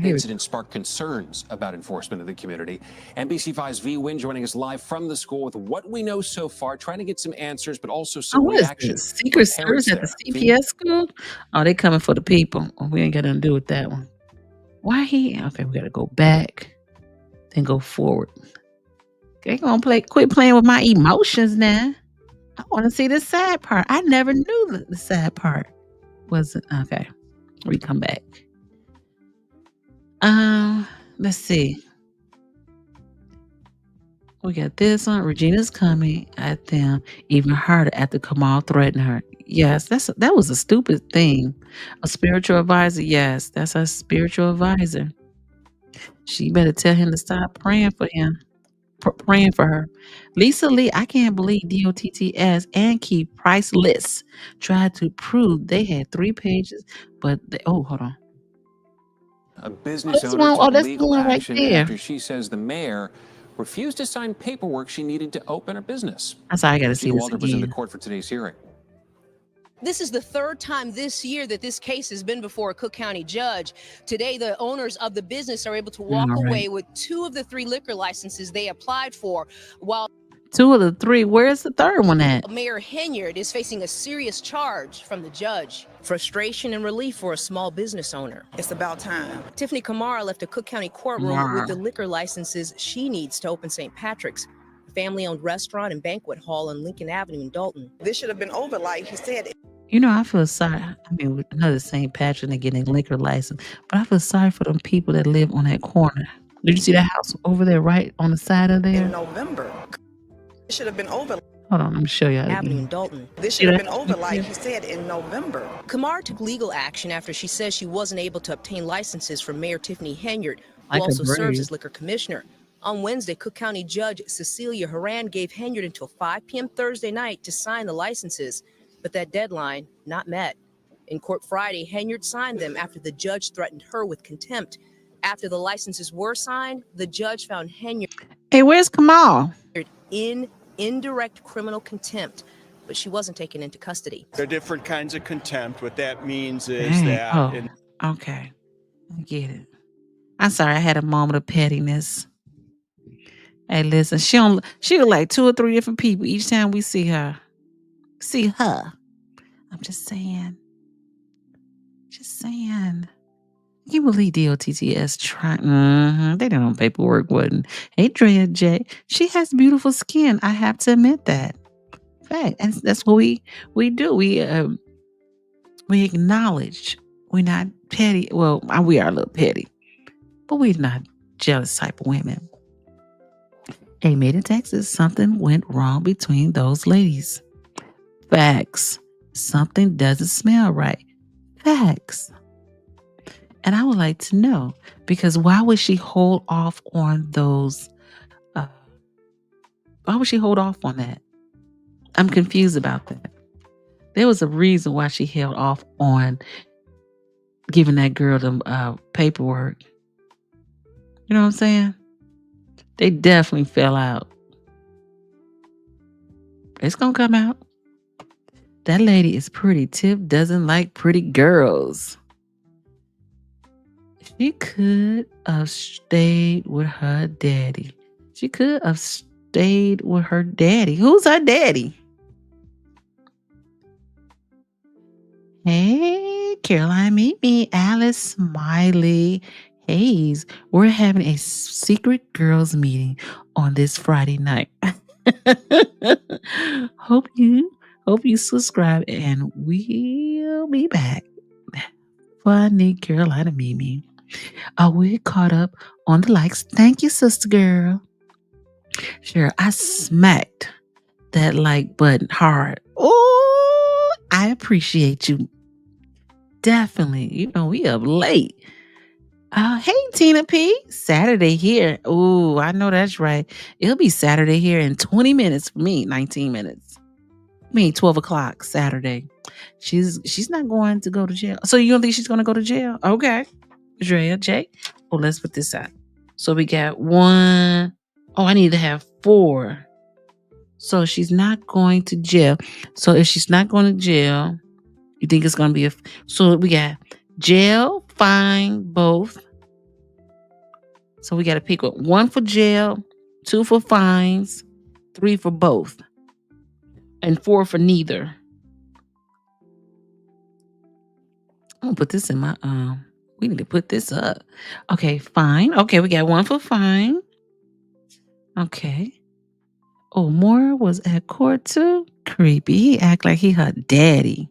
Speaker 7: Incident sparked concerns about enforcement of the community. NBC5's V Win joining us live from the school with what we know so far, trying to get some answers, but also some reaction.
Speaker 1: Secret Service at the CPS school? Oh, they coming for the people. Oh, we ain't got nothing to do with that one. Why he? Okay, we got to go back, then go forward. They gonna quit playing with my emotions now. I want to see the sad part. I never knew the sad part wasn't okay. We come back. Let's see. We got this one. Regina's coming at them even harder after Kamal threatened her. Yes, that was a stupid thing. A spiritual advisor, yes, that's a spiritual advisor. She better tell him to stop praying for him, praying for her. Lisa Lee, I can't believe DOTTS and Keep Priceless tried to prove they had 3 pages, but hold on.
Speaker 7: A business
Speaker 1: This
Speaker 7: owner
Speaker 1: one,
Speaker 7: took
Speaker 1: that's the
Speaker 7: legal
Speaker 1: one right
Speaker 7: action
Speaker 1: there.
Speaker 7: after she says the mayor refused to sign paperwork she needed to open her business.
Speaker 1: I'm sorry, I gotta see
Speaker 7: Gina
Speaker 1: this
Speaker 7: Walter was in the
Speaker 1: again.
Speaker 7: court for today's hearing.
Speaker 8: This is the third time this year that this case has been before a Cook County judge. Today, the owners of the business are able to walk away with 2 of the 3 liquor licenses they applied for, while
Speaker 1: 2 of the 3, where's the third one at?
Speaker 8: Mayor Henyard is facing a serious charge from the judge. Frustration and relief for a small business owner.
Speaker 9: It's about time.
Speaker 8: Tiffany Kamara left a Cook County courtroom with the liquor licenses she needs to open St. Patrick's, a family-owned restaurant and banquet hall on Lincoln Avenue in Dolton.
Speaker 9: This should have been over, like he said.
Speaker 1: You know, I feel sorry. I mean, with another St. Patrick and getting a liquor license, but I feel sorry for them people that live on that corner. Did you see that house over there, right on the side of there?
Speaker 9: In November. It should have been over.
Speaker 1: Hold on, let me show y'all
Speaker 8: Avenue in
Speaker 1: again.
Speaker 8: Dolton.
Speaker 9: This should have been over, like he said, in November.
Speaker 8: Kamara took legal action after she says she wasn't able to obtain licenses from Mayor Tiffany Henyard, who
Speaker 1: Like a
Speaker 8: also serves
Speaker 1: brave.
Speaker 8: as liquor commissioner. On Wednesday, Cook County Judge Cecilia Haran gave Henyard until 5 p.m. Thursday night to sign the licenses, but that deadline not met. In court Friday, Henyard signed them after the judge threatened her with contempt. After the licenses were signed, the judge found Henyard
Speaker 1: Hey, where's Kamal?
Speaker 8: in indirect criminal contempt, but she wasn't taken into custody.
Speaker 10: There are different kinds of contempt. What that means is
Speaker 1: Dang.
Speaker 10: that
Speaker 1: Oh, okay. I get it. I'm sorry, I had a moment of pettiness. Hey, listen, she look like 2 or 3 different people each time we see her. I'm just saying. Can you believe DOTTS trying? They didn't know paperwork wasn't. Hey, Drea J. She has beautiful skin. I have to admit that. Fact. And that's what we do. We acknowledge. We're not petty. Well, we are a little petty, but we're not jealous type of women. Hey, made in Texas, something went wrong between those ladies. Facts. Something doesn't smell right. Facts. And I would like to know, because why would she hold off on those? Why would she hold off on that? I'm confused about that. There was a reason why she held off on giving that girl the paperwork. You know what I'm saying? They definitely fell out. It's going to come out. That lady is pretty. Tiff doesn't like pretty girls. She could have stayed with her daddy. Who's her daddy? Hey, Caroline, meet me, Alice Smiley Hayes. We're having a secret girls meeting on this Friday night. Hope you subscribe, and we'll be back. Funny Carolina Mimi. We're caught up on the likes. Thank you, sister girl. Sure, I smacked that like button hard. Oh, I appreciate you. Definitely. You know, we up late. Hey, Tina P. Saturday here. Oh, I know that's right. It'll be Saturday here in 20 minutes for me. 19 minutes. 12 o'clock Saturday. She's not going to go to jail. So you don't think she's going to go to jail? Okay. Drea J. Oh, let's put this out. So we got 1. Oh, I need to have 4. So she's not going to jail. So if she's not going to jail, you think it's going to be so we got jail, fine, both. So we got to pick 1 for jail, 2 for fines, 3 for both, and 4 for neither. I'm going to put this in my, we need to put this up. Okay, fine. Okay, we got 1 for fine. Okay. Oh, Moore was at court too? Creepy. He act like he her daddy.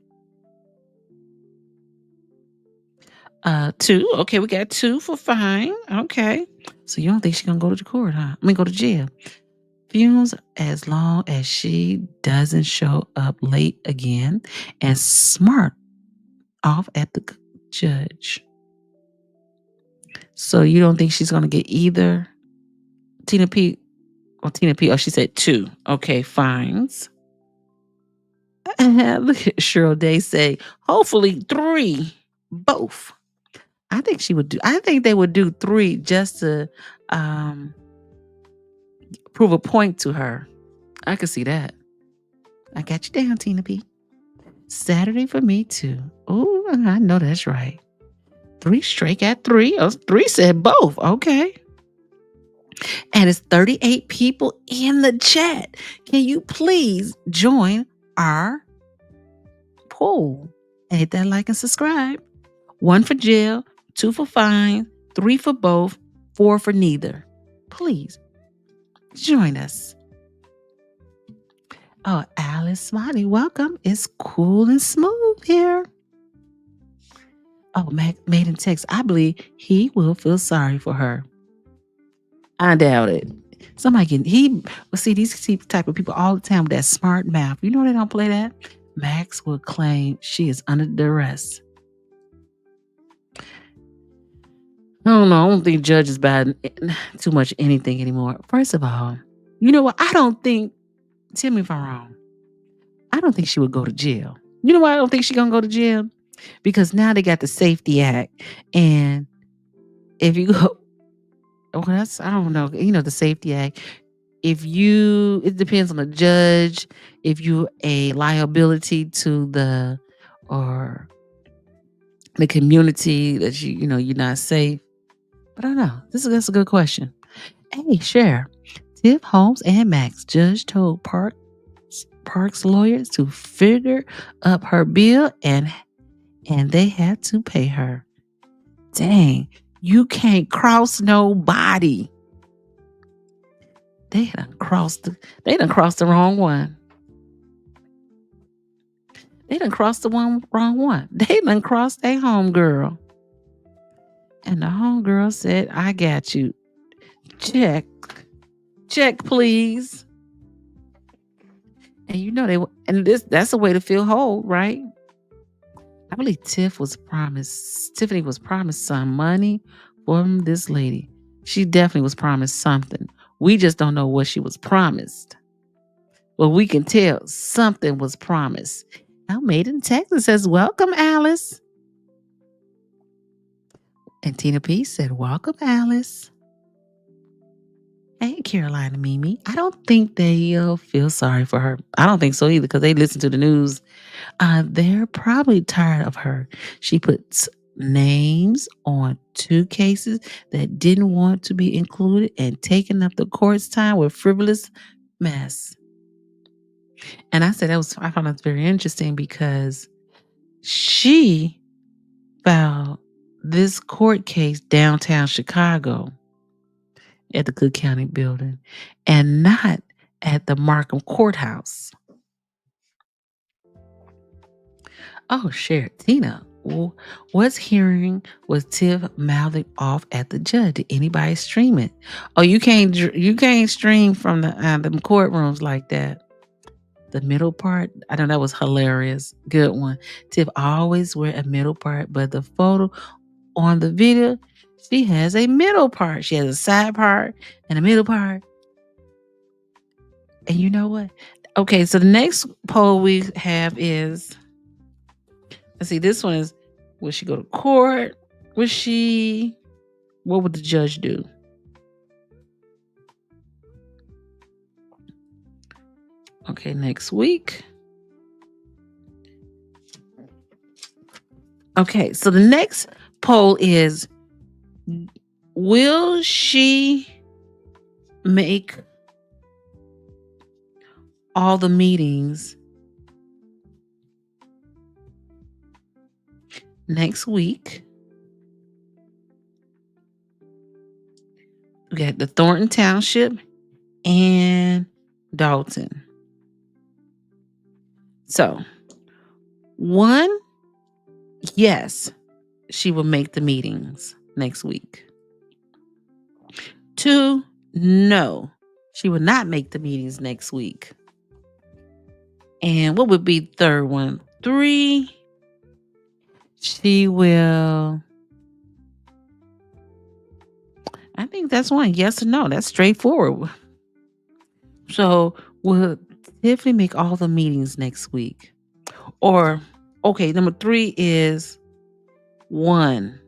Speaker 1: 2. Okay, we got 2 for fine. Okay. So you don't think she's gonna go to court, huh? Go to jail. fumes as long as she doesn't show up late again and smart off at the judge. So you don't think she's going to get either Tina P? Oh, she said 2. Okay, fines. Look at Cheryl Day say, hopefully 3, both. I think they would do 3 just to prove a point to her. I could see that. I got you down, Tina P. Saturday for me too. Oh, I know that's right. 3 straight at 3. 3 said both. Okay. And it's 38 people in the chat. Can you please join our poll? And hit that like and subscribe. 1 for jail, 2 for fine, 3 for both, 4 for neither. Please join us. Oh, Alice Smiley, welcome. It's cool and smooth here. Oh, made in text. I believe he will feel sorry for her. I doubt it. Will see these type of people all the time with that smart mouth. You know they don't play that? Max will claim she is under duress. I don't know. I don't think judges buy too much anything anymore. First of all, you know what? Tell me if I'm wrong. I don't think she would go to jail. You know why I don't think she's going to go to jail? Because now they got the Safety Act. And if you go, I don't know. You know, the Safety Act. It depends on the judge. If you're a liability to the community that you're not safe. But I don't know. That's a good question. Hey, Cher. Tiff Holmes and Max judge told Park's lawyers to figure up her bill and they had to pay her. Dang, you can't cross nobody. They done crossed the wrong one. They done crossed the wrong one. They done crossed their homegirl. And the homegirl said, I got you. Check, please. And that's a way to feel whole, right? I believe Tiffany was promised some money from this lady. She definitely was promised something. We just don't know what she was promised. Well, we can tell something was promised. Now, Made in Texas says, welcome, Alice. And Tina P said, welcome, Alice. Hey, Carolina Mimi. I don't think they'll feel sorry for her. I don't think so either because they listen to the news. They're probably tired of her. She puts names on 2 cases that didn't want to be included and taking up the court's time with frivolous mess. And I found that very interesting because she filed this court case downtown Chicago at the Cook County building and not at the Markham Courthouse. Oh, Cher, Tina, what's hearing was Tiff mouthing off at the judge? Did anybody stream it? Oh, you can't stream from the courtrooms like that. The middle part, I know that was hilarious. Good one. Tiff always wear a middle part, but the photo on the video, she has a middle part. She has a side part and a middle part. And you know what? Okay, so the next poll we have is, let's see, this one is, will she go to court? What would the judge do? Okay, next week. Okay, so the next poll is, will she make all the meetings next week? We got the Thornton Township and Dolton. So, 1, yes, she will make the meetings next week. 2, no, She will not make the meetings next week. And what would be the third one? 3, she will. I think that's one. Yes or no. That's straightforward. So will Tiffany make all the meetings next week? Or, okay, number 3 is one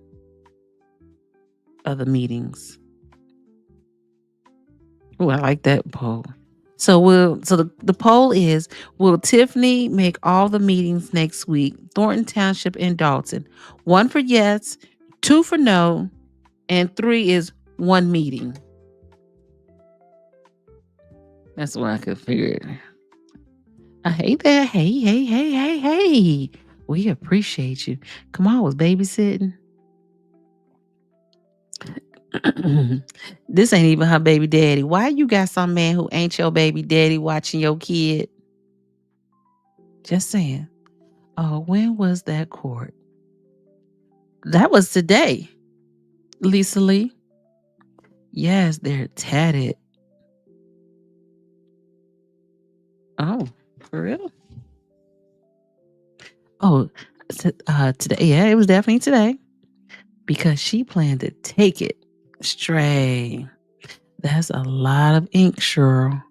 Speaker 1: of the meetings. Oh, I like that poll. So the poll is, will Tiffany make all the meetings next week? Thornton Township and Dolton. 1 for yes, 2 for no, and 3 is 1 meeting. That's what I could figure. I hate that. Hey. We appreciate you. Come on, I was babysitting. This ain't even her baby daddy. Why you got some man who ain't your baby daddy watching your kid? Just saying. Oh, when was that court? That was today. Lisa Lee. Yes, they're tatted. Oh, for real? Oh, today. Yeah, it was definitely today. Because she planned to take it straight. That's a lot of ink, Cheryl.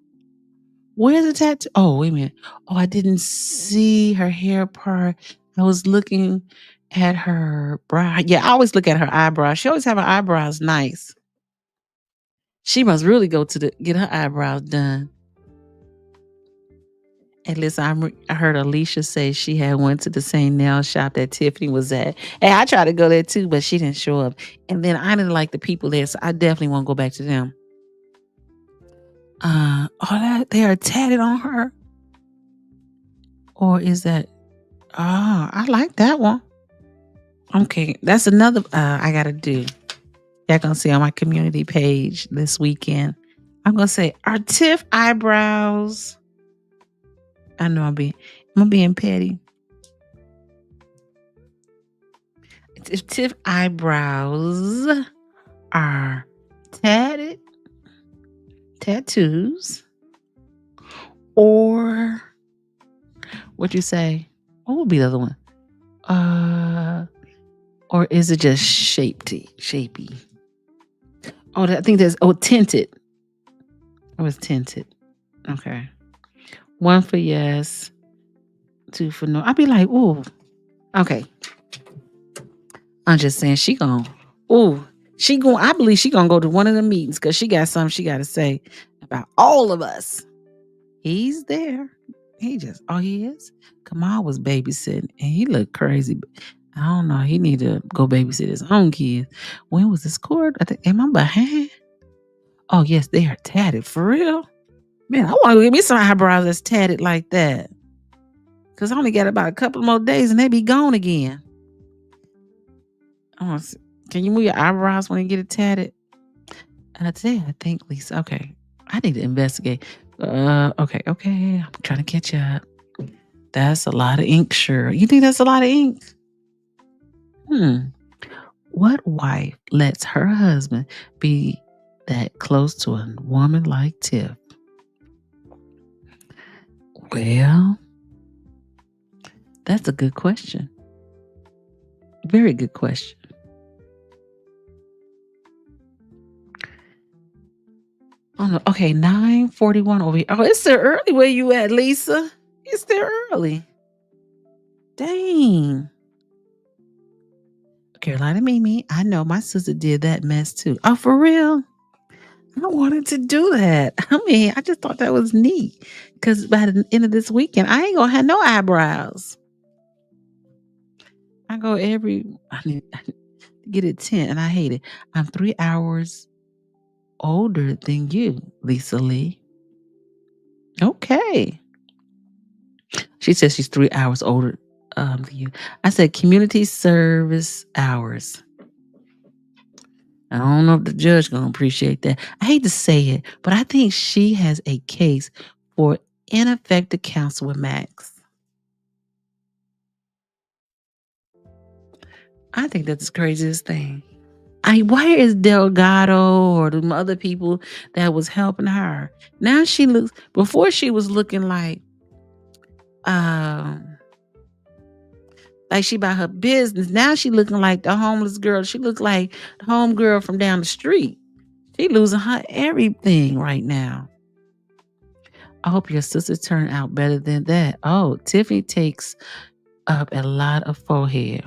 Speaker 1: Where's the tattoo? Oh, wait a minute. Oh, I didn't see her hair part. I was looking at her brow. Yeah, I always look at her eyebrows. She always have her eyebrows nice. She must really go to get her eyebrows done. And listen, I heard Alicia say she had went to the same nail shop that Tiffany was at. And I tried to go there too, but she didn't show up. And then I didn't like the people there, so I definitely won't go back to them. They are tatted on her. Or is that? I like that one. Okay, that's another I gotta do. Y'all gonna see on my community page this weekend. I'm gonna say, are Tiff eyebrows? I know I'm being petty. If Tiff eyebrows are tattoos, or what'd you say? What would be the other one? Or is it just shapy? Oh, I think there's tinted. It was tinted. Okay. 1 for yes, 2 for no. I'd be like, ooh. Okay. I'm just saying I believe she gonna go to one of the meetings because she got something she gotta say about all of us. He's there. He is? Kamal was babysitting and he looked crazy. I don't know. He need to go babysit his own kids. When was this court? Am I behind? Oh, yes, they are tatted. For real? Man, I want to get me some eyebrows that's tatted like that. Because I only got about a couple more days and they be gone again. Can you move your eyebrows when you get it tatted? Today, I think, Lisa. Okay. I need to investigate. Okay. I'm trying to catch up. That's a lot of ink, sure. You think that's a lot of ink? What wife lets her husband be that close to a woman like Tiff? Well, that's a good question. Very good question. Oh, no. Okay, 9:41 over here. Oh, it's still early where you at, Lisa. It's still early. Dang. Carolina Mimi, I know my sister did that mess too. Oh, for real? I wanted to do that. I mean, I just thought that was neat. Because by the end of this weekend, I ain't going to have no eyebrows. I need to get it 10, and I hate it. I'm 3 hours older than you, Lisa Lee. Okay. She says she's 3 hours older than you. I said community service hours. I don't know if the judge gonna appreciate that. I hate to say it, but I think she has a case for ineffective counsel with Max. I think that's the craziest thing. Where is Delgado or the other people that was helping her? Now she looks, before she was looking like she about her business. Now she looking like the homeless girl. She look like the home girl from down the street. She losing her everything right now. I hope your sister turned out better than that. Oh, Tiffany takes up a lot of forehead.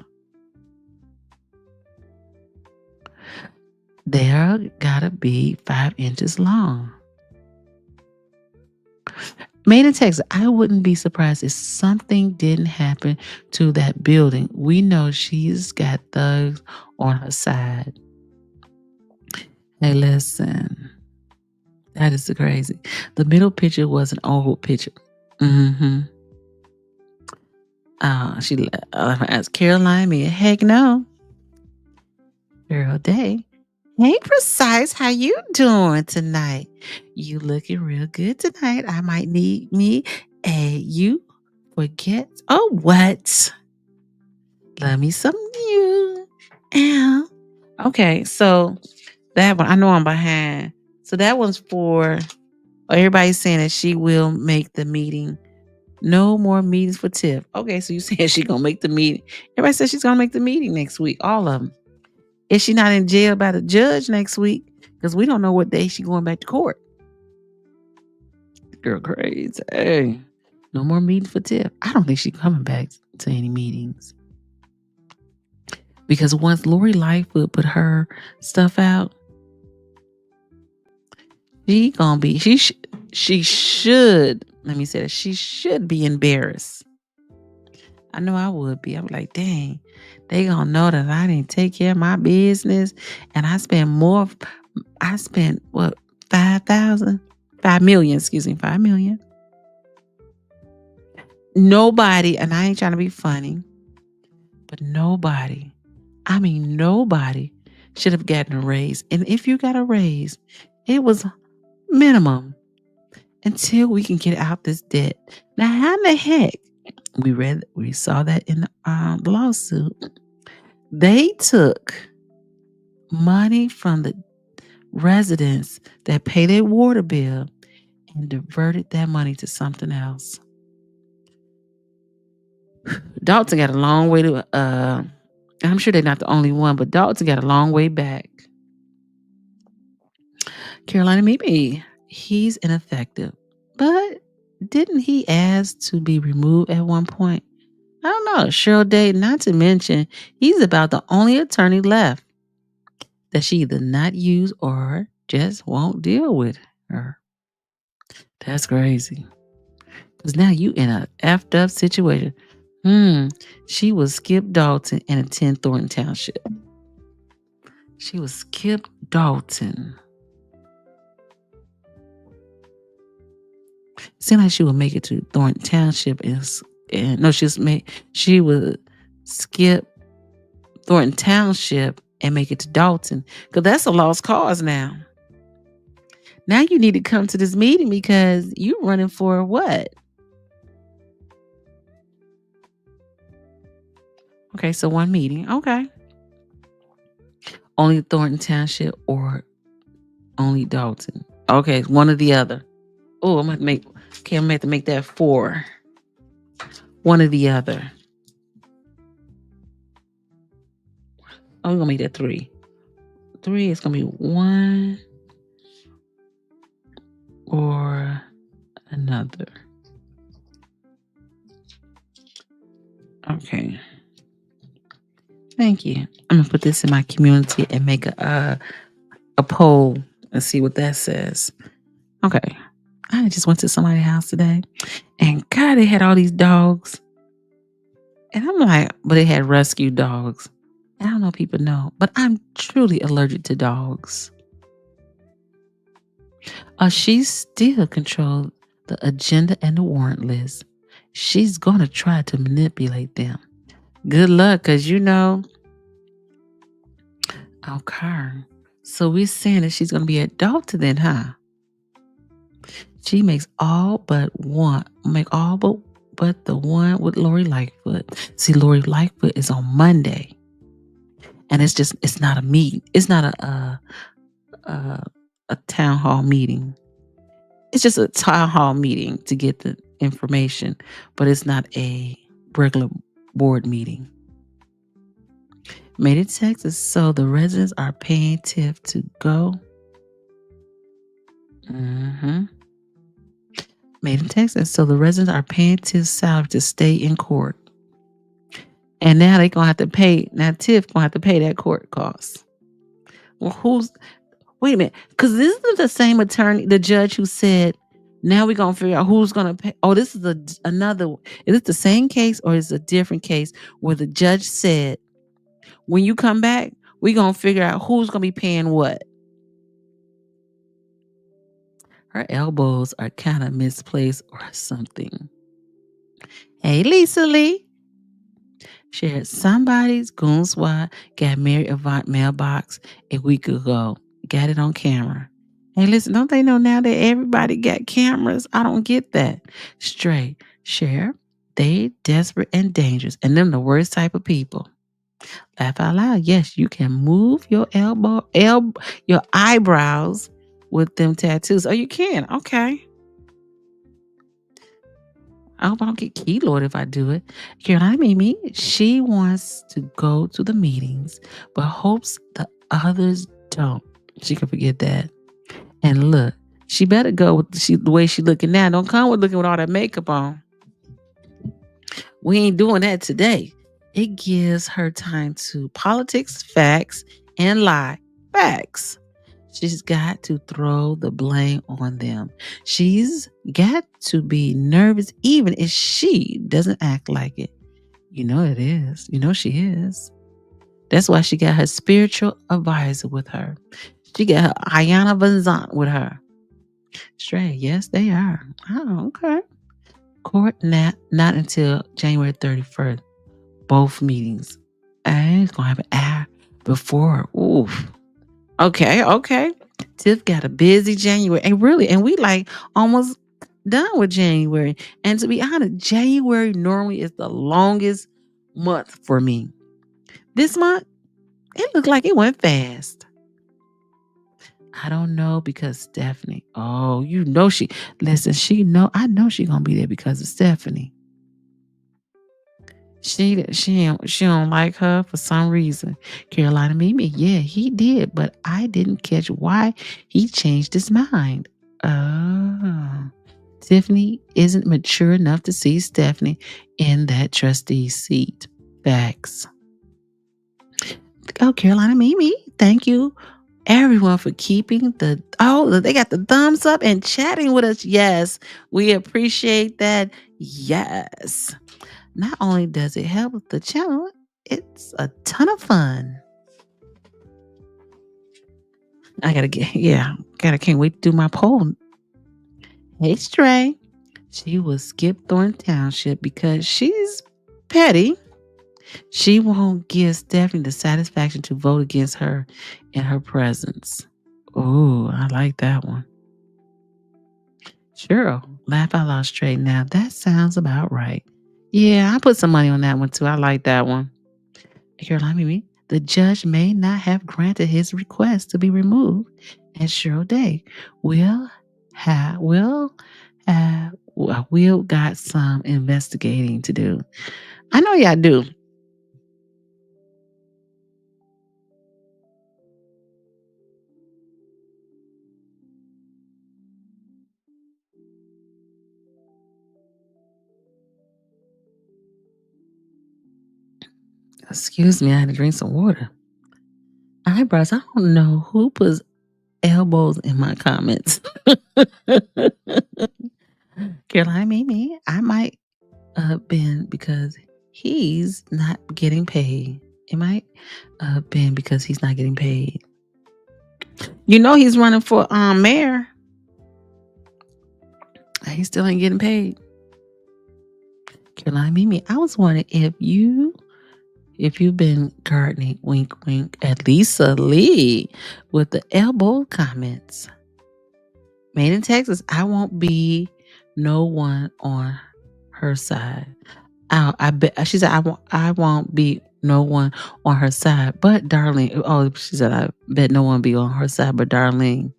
Speaker 1: They're gotta be 5 inches long. Made in Texas, I wouldn't be surprised if something didn't happen to that building. We know she's got thugs on her side. Hey, listen. That is crazy. The middle picture was an old picture. Mm-hmm. She asked Caroline me. Heck no. Girl Day. Hey, Precise, how you doing tonight? You looking real good tonight. I might need me a you forget. Oh, what? Love me some you. Ow. Okay, so that one, I know I'm behind. So that one's for everybody's saying that she will make the meeting. No more meetings for Tiff. Okay, so you saying she's going to make the meeting. Everybody says she's going to make the meeting next week. All of them. Is she not in jail by the judge next week? Because we don't know what day she's going back to court. Girl, crazy. Hey, no more meetings for Tiff. I don't think she's coming back to any meetings. Because once Lori Lightfoot put her stuff out, she gonna be, she should, let me say that, she should be embarrassed. I know I would be. I'm like, dang, they gonna know that I didn't take care of my business and I spent what, 5 million. Nobody, and I ain't trying to be funny, but nobody should have gotten a raise. And if you got a raise, it was minimum until we can get out this debt. Now, how in the heck? We saw that in the lawsuit. They took money from the residents that pay their water bill and diverted that money to something else. Dolton got a long way to, I'm sure they're not the only one, but Dolton got a long way back. Carolina, maybe he's ineffective, but didn't he ask to be removed at one point? I don't know. Cheryl Day, not to mention, he's about the only attorney left that she either not use or just won't deal with her. That's crazy. Because now you in a effed up situation. She was Skip Dolton and attend Thornton Township. She was Skip Dolton. Seemed like she would make it to Thornton Township and no, she would skip Thornton Township and make it to Dolton. Because that's a lost cause now. Now you need to come to this meeting because you're running for what? Okay, so one meeting. Okay. Only Thornton Township or only Dolton. Okay, one or the other. Oh, I'm gonna have to make that 4. One or the other. I'm gonna make that 3. 3 is gonna be one or another. Okay. Thank you. I'm gonna put this in my community and make a poll and see what that says. Okay. I just went to somebody's house today and God, they had all these dogs. And I'm like, but they had rescue dogs. I don't know if people know, but I'm truly allergic to dogs. She still controls the agenda and the warrant list. She's going to try to manipulate them. Good luck, because okay. So we're saying that she's going to be at Dolton then, huh? She makes all but the one with Lori Lightfoot. See, Lori Lightfoot is on Monday. And it's not a meet. It's not a town hall meeting. It's just a town hall meeting to get the information, but it's not a regular board meeting. Made in Texas, so the residents are paying TIF to go. Made in Texas, so the residents are paying TIF salary to stay in court. And now they're going to have to pay, now TIF going to have to pay that court costs. Well, wait a minute, because this is the same attorney, the judge who said, now we're going to figure out who's going to pay. Oh, this is another, is it the same case or is it a different case where the judge said, when you come back, we're going to figure out who's going to be paying what? Her elbows are kind of misplaced or something. Hey, Lisa Lee. Shared somebody's goon squad got Mary Avant mailbox a week ago. Got it on camera. Hey, listen, don't they know now that everybody got cameras? I don't get that. Straight. Sheriff, they desperate and dangerous. And them the worst type of people. Laugh out loud. Yes, you can move your your eyebrows with them tattoos. Oh, you can. Okay. I hope I don't get keylord if I do it. Caroline Mimi, she wants to go to the meetings, but hopes the others don't. She can forget that. And look, she better go with the way she looking now. Don't come with looking with all that makeup on. We ain't doing that today. It gives her time to politics, facts, and lie. Facts. She's got to throw the blame on them. She's got to be nervous even if she doesn't act like it. You know it is. You know she is. That's why she got her spiritual advisor with her. She got her Ayana Vanzant with her. Straight, yes, they are. Oh, okay. Court not until January 31st. Both meetings. And it's going to have an hour before. Oof. Okay. Tiff got a busy January. And we like almost done with January. And to be honest, January normally is the longest month for me. This month, it looked like it went fast. I don't know because Stephanie. Oh, you know I know she gonna be there because of Stephanie. She don't like her for some reason. Carolina Mimi, yeah, he did, but I didn't catch why he changed his mind. Oh. Tiffany isn't mature enough to see Stephanie in that trustee seat. Facts. Oh, Carolina Mimi, thank you everyone for keeping they got the thumbs up and chatting with us. Yes, we appreciate that. Yes. Not only does it help the channel, it's a ton of fun. Can't wait to do my poll. Hey, Stray. She will skip Thornton Township because she's petty. She won't give Stephanie the satisfaction to vote against her in her presence. Oh, I like that one. Sure, laugh out loud straight now. That sounds about right. Yeah, I put some money on that one too. I like that one. Caroline Mimi, the judge may not have granted his request to be removed, and Cheryl Day will got some investigating to do. I know y'all do. Excuse me, I had to drink some water. Eyebrows, I don't know who puts elbows in my comments. Caroline Mimi, I might have been because he's not getting paid. It might have been because he's not getting paid. You know he's running for mayor. He still ain't getting paid. Caroline Mimi, I was wondering if you've been gardening, wink, wink, at Lisa Lee with the elbow comments. Made in Texas, I won't be no one on her side. I bet she said I won't be no one on her side but Darlene. Oh, she said, I bet no one be on her side but Darlene.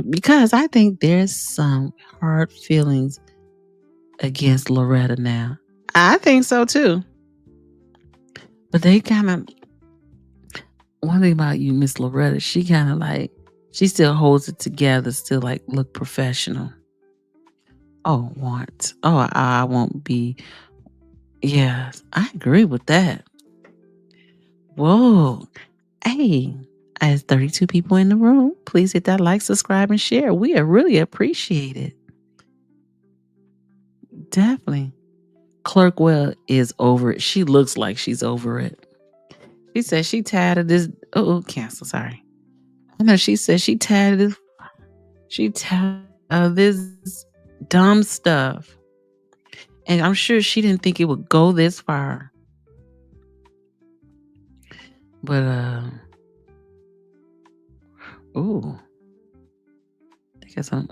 Speaker 1: Because I think there's some hard feelings against Loretta now. I think so too. But they kind of, one thing about you, Miss Loretta, she kind of like, she still holds it together, still like look professional. Oh, want. Oh, I won't be. Yes, I agree with that. Whoa. Hey, as 32 people in the room, please hit that like, subscribe, and share. We really appreciate it. Definitely. Clerkwell is over it. She looks like she's over it. She says she tired of this. Oh, cancel. Sorry. I know she said she tired of this. She tired of this dumb stuff. And I'm sure she didn't think it would go this far. But, ooh. I guess I'm.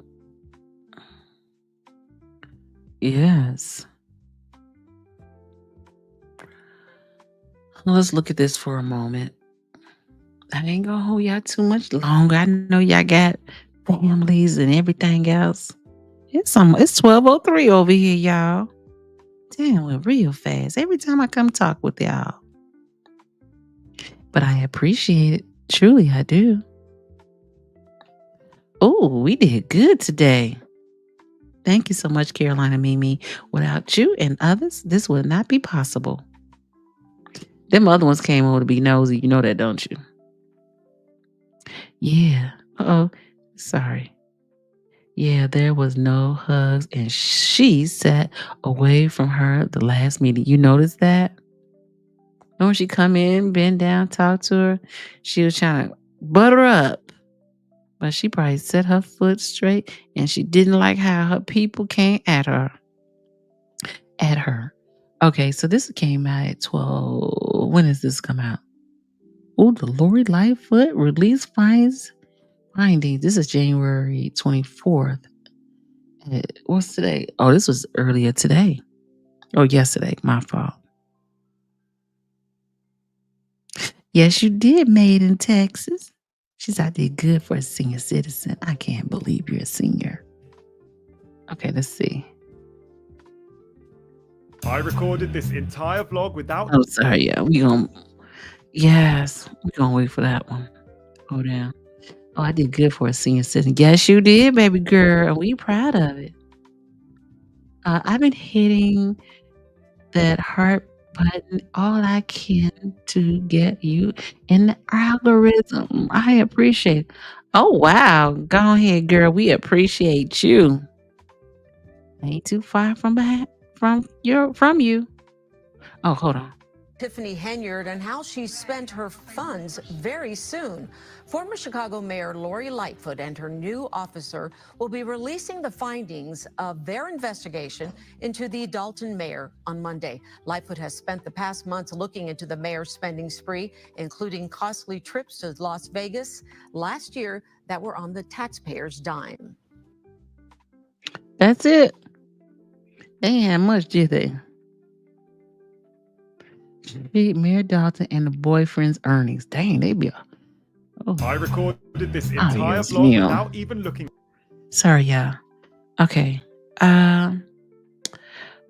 Speaker 1: Yes. Let's look at this for a moment. I ain't gonna hold y'all too much longer. I know y'all got families and everything else. It's 12:03 over here, y'all. Damn, we're real fast. Every time I come talk with y'all. But I appreciate it. Truly, I do. Oh, we did good today. Thank you so much, Carolina Mimi. Without you and others, this would not be possible. Them other ones came over to be nosy. You know that, don't you? Yeah. Uh-oh. Sorry. Yeah, there was no hugs, and she sat away from her the last meeting. You noticed that? When she come in, bend down, talk to her, she was trying to butter her up. But she probably set her foot straight, and she didn't like how her people came at her. Okay, so this came out at 12. When does this come out? Oh, the Lori Lightfoot release findings. This is January 24th. What's today? Oh, this was earlier today. Oh, yesterday. My fault. Yes, you did. Made in Texas. She said I did good for a senior citizen. I can't believe you're a senior. Okay, let's see.
Speaker 12: I recorded this entire vlog without.
Speaker 1: Oh, sorry. Yeah, we're going to wait for that one. Hold down. Oh, I did good for a senior citizen. Yes, you did, baby girl. We proud of it. I've been hitting that heart button all I can to get you in the algorithm. I appreciate it. Oh, wow. Go ahead, girl. We appreciate you. Ain't too far from you. Oh, hold on.
Speaker 13: Tiffany Henyard and how she spent her funds very soon. Former Chicago Mayor Lori Lightfoot and her new officer will be releasing the findings of their investigation into the Dolton mayor on Monday. Lightfoot has spent the past months looking into the mayor's spending spree, including costly trips to Las Vegas last year that were on the taxpayers' dime.
Speaker 1: That's it. They ain't had much, did they? Mayor Dolton and the boyfriend's earnings. Dang, they be. Oh.
Speaker 12: I recorded this entire vlog without even looking.
Speaker 1: Sorry, y'all. Okay.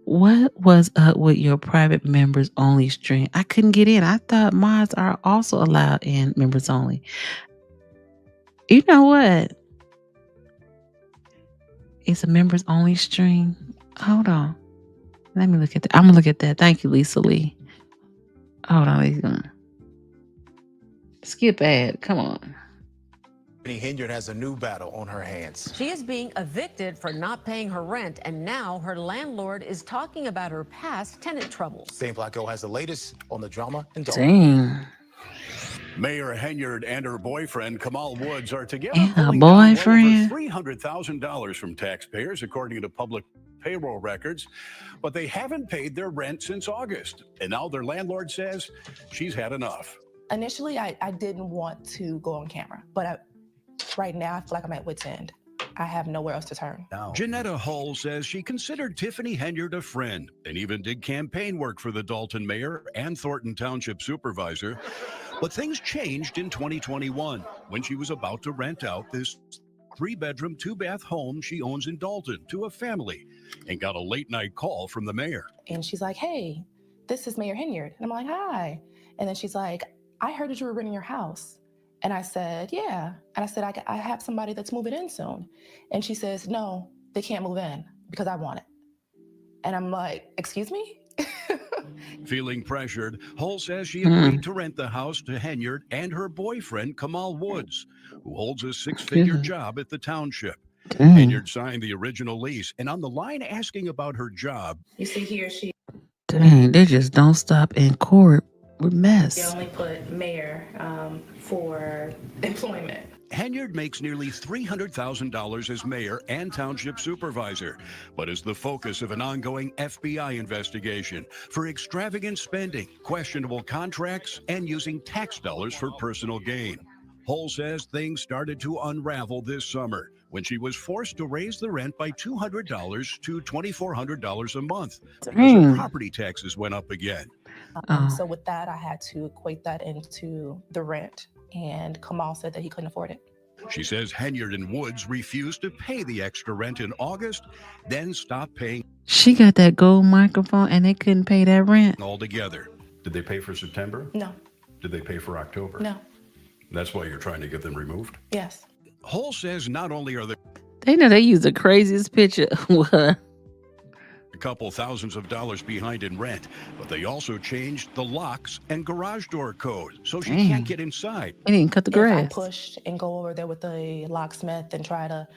Speaker 1: What was up with your private members only stream? I couldn't get in. I thought mods are also allowed in members only. You know what? It's a members only stream. Hold on. Let me look at that. I'm gonna look at that. Thank you, Lisa Lee. Hold on, he's gonna skip ad. Come on.
Speaker 14: Henyard has a new battle on her hands.
Speaker 13: She is being evicted for not paying her rent, and now her landlord is talking about her past tenant troubles.
Speaker 14: St. Placo has the latest on the drama in Dolton.
Speaker 1: Dang.
Speaker 15: Mayor Henyard and her boyfriend, Kamal Woods, are together
Speaker 1: pulling down well over
Speaker 15: $300,000 from taxpayers, according to public payroll records. But they haven't paid their rent since August. And now their landlord says she's had enough.
Speaker 16: Initially, I didn't want to go on camera, but right now I feel like I'm at wit's end. I have nowhere else to turn.
Speaker 15: Janetta Hull says she considered Tiffany Henyard a friend and even did campaign work for the Dolton mayor and Thornton Township supervisor. But things changed in 2021 when she was about to rent out this 3-bedroom, 2-bath home she owns in Dolton to a family and got a late-night call from the mayor.
Speaker 16: And she's like, hey, this is Mayor Henyard. And I'm like, hi. And then she's like, I heard that you were renting your house. And I said, yeah. And I said, I have somebody that's moving in soon. And she says, no, they can't move in because I want it. And I'm like, excuse me?
Speaker 15: Feeling pressured, Hull says she agreed to rent the house to Henyard and her boyfriend, Kamal Woods, who holds a 6-figure job at the township. Henyard signed the original lease, and on the line asking about her job.
Speaker 16: You see here, she
Speaker 1: Dang, they just don't stop in court with mess.
Speaker 16: only put mayor for employment.
Speaker 15: Henyard makes nearly $300,000 as mayor and township supervisor, but is the focus of an ongoing FBI investigation for extravagant spending, questionable contracts, and using tax dollars for personal gain. Hull says things started to unravel this summer when she was forced to raise the rent by $200 to $2,400 a month because her property taxes went up again.
Speaker 16: So with that, I had to equate that into the rent. And Kamal said that he couldn't afford it.
Speaker 15: She says Henyard and Woods refused to pay the extra rent in August, then stopped paying
Speaker 1: She got that gold microphone and they couldn't pay that rent.
Speaker 15: altogether. Did they pay for September?
Speaker 16: No.
Speaker 15: Did they pay for October?
Speaker 16: No.
Speaker 15: That's why you're trying to get them removed?
Speaker 16: Yes.
Speaker 15: Hull says not only are
Speaker 1: They know they use the craziest picture. What?
Speaker 15: a couple thousands of dollars behind in rent, but they also changed the locks and garage door code so she can't get inside.
Speaker 1: They didn't cut the
Speaker 16: If I
Speaker 1: grass.
Speaker 16: push and go over there with the locksmith and try to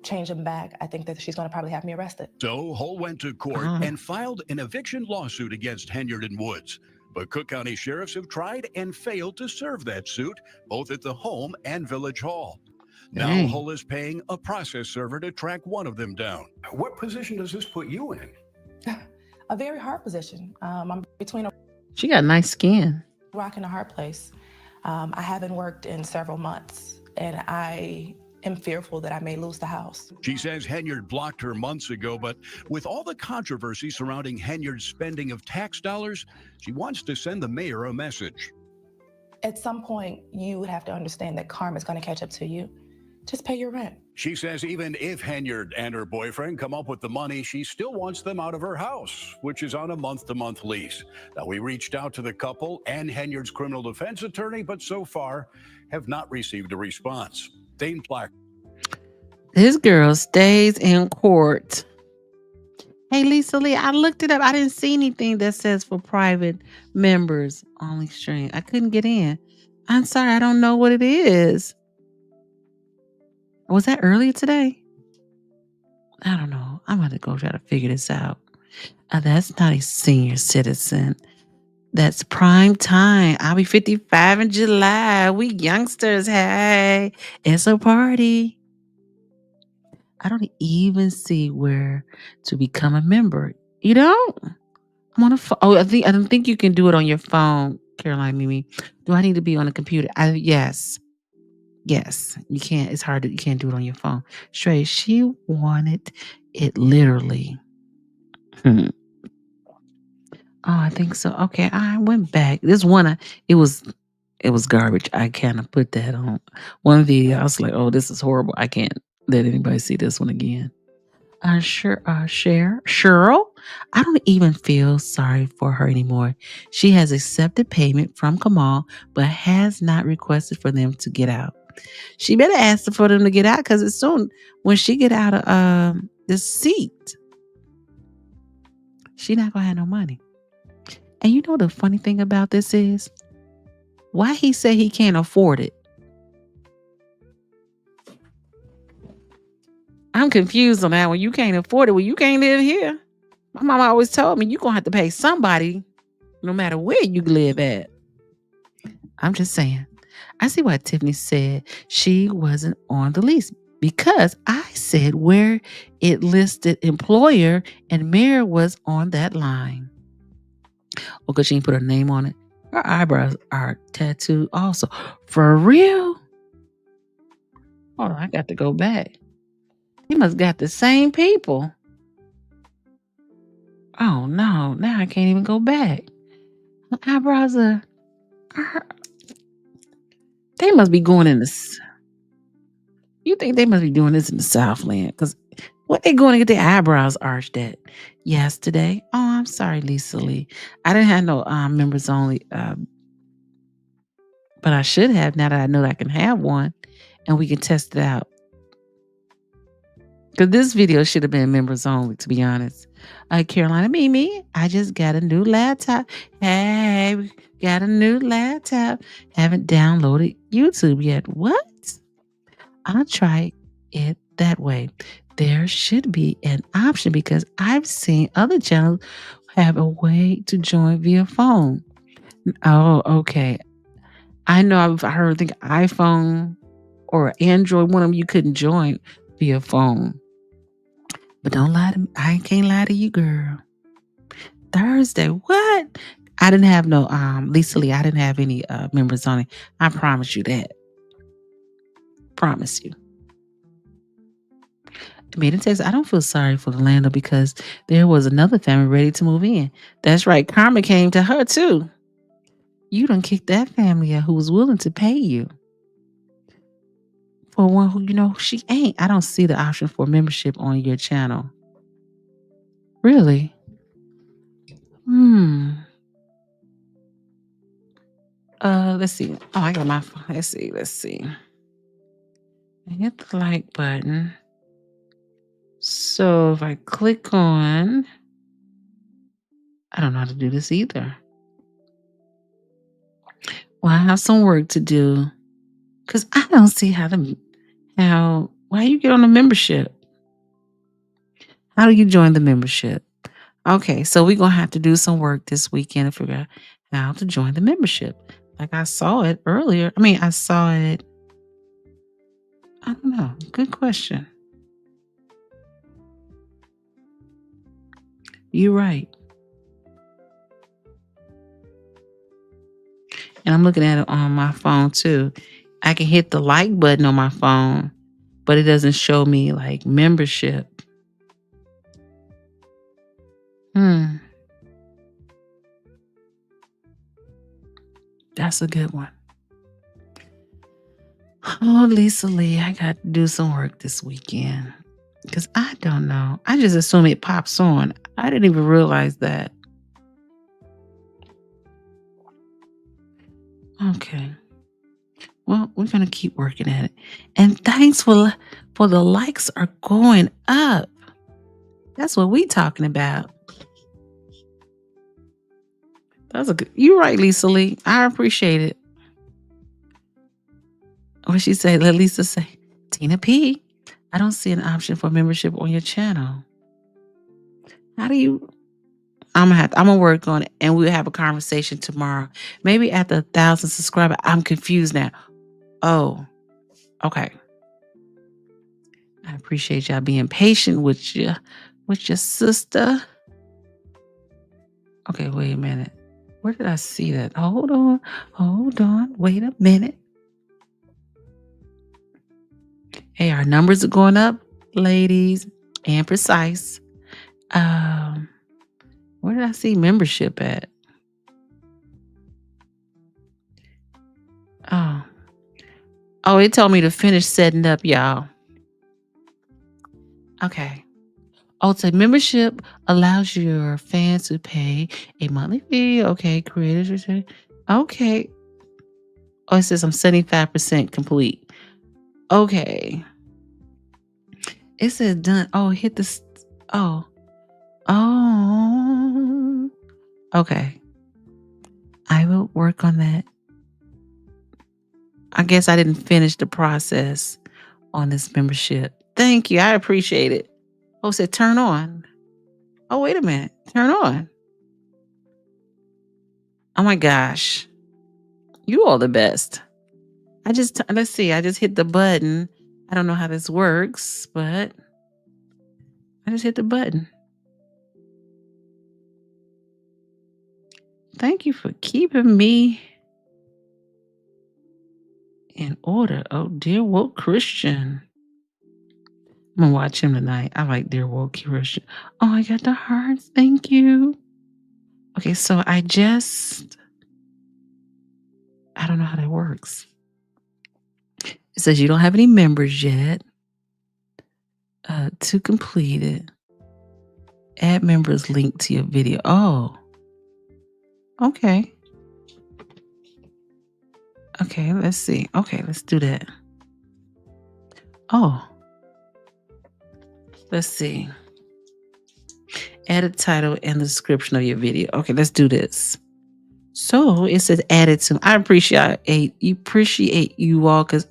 Speaker 16: change them back, I think that she's going to probably have me arrested.
Speaker 15: So Hull went to court and filed an eviction lawsuit against Henyard and Woods. But Cook County sheriffs have tried and failed to serve that suit, both at the home and Village Hall. Now Hull is paying a process server to track one of them down. What position does this put you in?
Speaker 16: A very hard position. I'm between a
Speaker 1: She got nice skin.
Speaker 16: rock and a hard place. I haven't worked in several months, and I am fearful that I may lose the house.
Speaker 15: She says Henyard blocked her months ago, but with all the controversy surrounding Henyard's spending of tax dollars, she wants to send the mayor a message.
Speaker 16: At some point, you would have to understand that karma is going to catch up to you. Just pay your rent.
Speaker 15: She says even if Henyard and her boyfriend come up with the money, she still wants them out of her house, which is on a month-to-month lease. Now, we reached out to the couple and Henyard's criminal defense attorney, but so far have not received a response. Dane Black.
Speaker 1: This girl stays in court. Hey, Lisa Lee, I looked it up. I didn't see anything that says for private members only stream. I couldn't get in. I'm sorry. I don't know what it is. Was that earlier today? I don't know. I'm going to go try to figure this out. That's not a senior citizen. That's prime time. I'll be 55 in July. We youngsters. Hey, it's a party. I don't even see where to become a member. You don't? I'm on a phone. Oh, I don't think you can do it on your phone, Caroline Mimi. Do I need to be on a computer? Yes. Yes, you can't. It's hard. You can't do it on your phone. Shrey, she wanted it literally. Oh, I think so. Okay, I went back. This one, it was garbage. I kind of put that on one video. I was like, oh, this is horrible. I can't let anybody see this one again. Cheryl, I don't even feel sorry for her anymore. She has accepted payment from Kamal, but has not requested for them to get out. She better ask for them to get out because it's soon when she get out of the seat, she not gonna have no money. And you know the funny thing about this is why he said he can't afford it. I'm confused on that one. You can't afford it. Well, you can't live here. My mama always told me you're gonna have to pay somebody no matter where you live at. I'm just saying. I see why Tiffany said she wasn't on the lease because I said where it listed employer and mayor was on that line. Well, because she didn't put her name on it. Her eyebrows are tattooed also. For real? Hold on, I got to go back. He must got the same people. Oh no, now I can't even go back. My eyebrows are they must be going in the. You think they must be doing this in the Southland? Because what they going to get their eyebrows arched at yesterday? Oh, I'm sorry, Lisa Lee. I didn't have no members only, but I should have now that I know that I can have one, and we can test it out. Because this video should have been members only, to be honest. Carolina Mimi, I just got a new laptop. Hey, we got a new laptop. Haven't downloaded YouTube yet. What? I'll try it that way. There should be an option because I've seen other channels have a way to join via phone. Oh, okay. I know I've heard the iPhone or Android, one of them you couldn't join via phone. But don't lie to me. I can't lie to you, girl. Thursday, what? I didn't have no Lisa Lee, I didn't have any members on it. I promise you that. Promise you. Made in Texas, I don't feel sorry for the landlord because there was another family ready to move in. That's right. Karma came to her too. You done kicked that family out who was willing to pay you. For one who, she ain't. I don't see the option for membership on your channel. Really? Let's see. Oh, I got my phone. Let's see. I hit the like button. So if I click on, I don't know how to do this either. Well, I have some work to do because I don't see why you get on the membership. How do you join the membership? Okay, so we're going to have to do some work this weekend to figure out how to join the membership. Like I saw it earlier. I saw it. I don't know. Good question. You're right. And I'm looking at it on my phone too. I can hit the like button on my phone, but it doesn't show me like membership. That's a good one. Oh, Lisa Lee, I got to do some work this weekend because I don't know. I just assume it pops on. I didn't even realize that. Okay. Well, we're going to keep working at it. And thanks for the likes are going up. That's what we talking about. That's you're right, Lisa Lee. I appreciate it. What she say? Let Lisa say, Tina P, I don't see an option for membership on your channel. How do you? I'm gonna work on it, and we'll have a conversation tomorrow. Maybe after 1,000 subscribers. I'm confused now. Oh, okay. I appreciate y'all being patient with your sister. Okay, wait a minute. Where did I see that? Hold on. Wait a minute. Hey, our numbers are going up, ladies, and precise. Where did I see membership at? Oh, it told me to finish setting up, y'all. Okay. Oh, so membership allows your fans to pay a monthly fee. Okay, creators. Okay. Oh, it says I'm 75% complete. Okay. It says done. Oh, hit this. Oh. Okay. I will work on that. I guess I didn't finish the process on this membership. Thank you. I appreciate it. Oh, it said turn on. Oh, wait a minute. Turn on. Oh my gosh. You all the best. Let's see. I just hit the button. I don't know how this works, but I just hit the button. Thank you for keeping me in order. Oh, Dear Woke Christian. I'm gonna watch him tonight. I like Dear Woke Christian. Oh, I got the hearts. Thank you. Okay, so I don't know how that works. It says you don't have any members yet. To complete it, add members link to your video. Oh, okay. Okay, let's see. Okay, let's do that. Oh, let's see. Add a title and the description of your video. Okay, let's do this. So it says added to. I appreciate you all because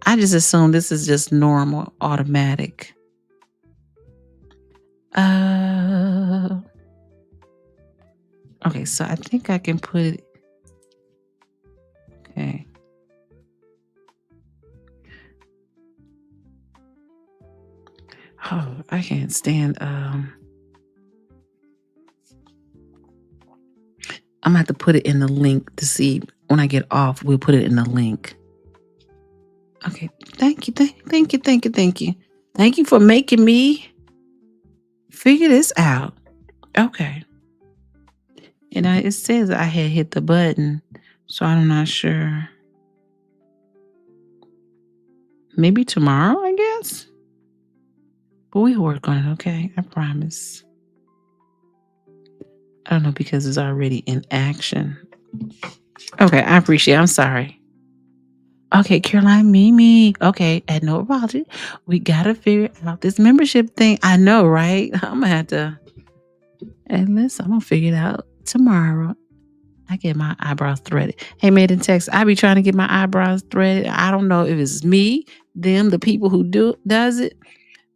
Speaker 1: I just assume this is just normal, automatic. Okay, so I think I can put it. Okay. Oh, I can't stand. I'm gonna have to put it in the link to see when I get off. We'll put it in the link. Okay, thank you. Thank you for making me figure this out. Okay. And it says I had hit the button, so I'm not sure. Maybe tomorrow, I guess. But we work on it, okay? I promise. I don't know because it's already in action. Okay, I appreciate it. I'm sorry. Okay, Caroline, Mimi. Okay, at no apology. We gotta figure out this membership thing. I know, right? I'm gonna have to. And listen, I'm gonna figure it out tomorrow. I get my eyebrows threaded. Hey, made in Texas, I be trying to get my eyebrows threaded. I don't know if it's me, them, the people who does it.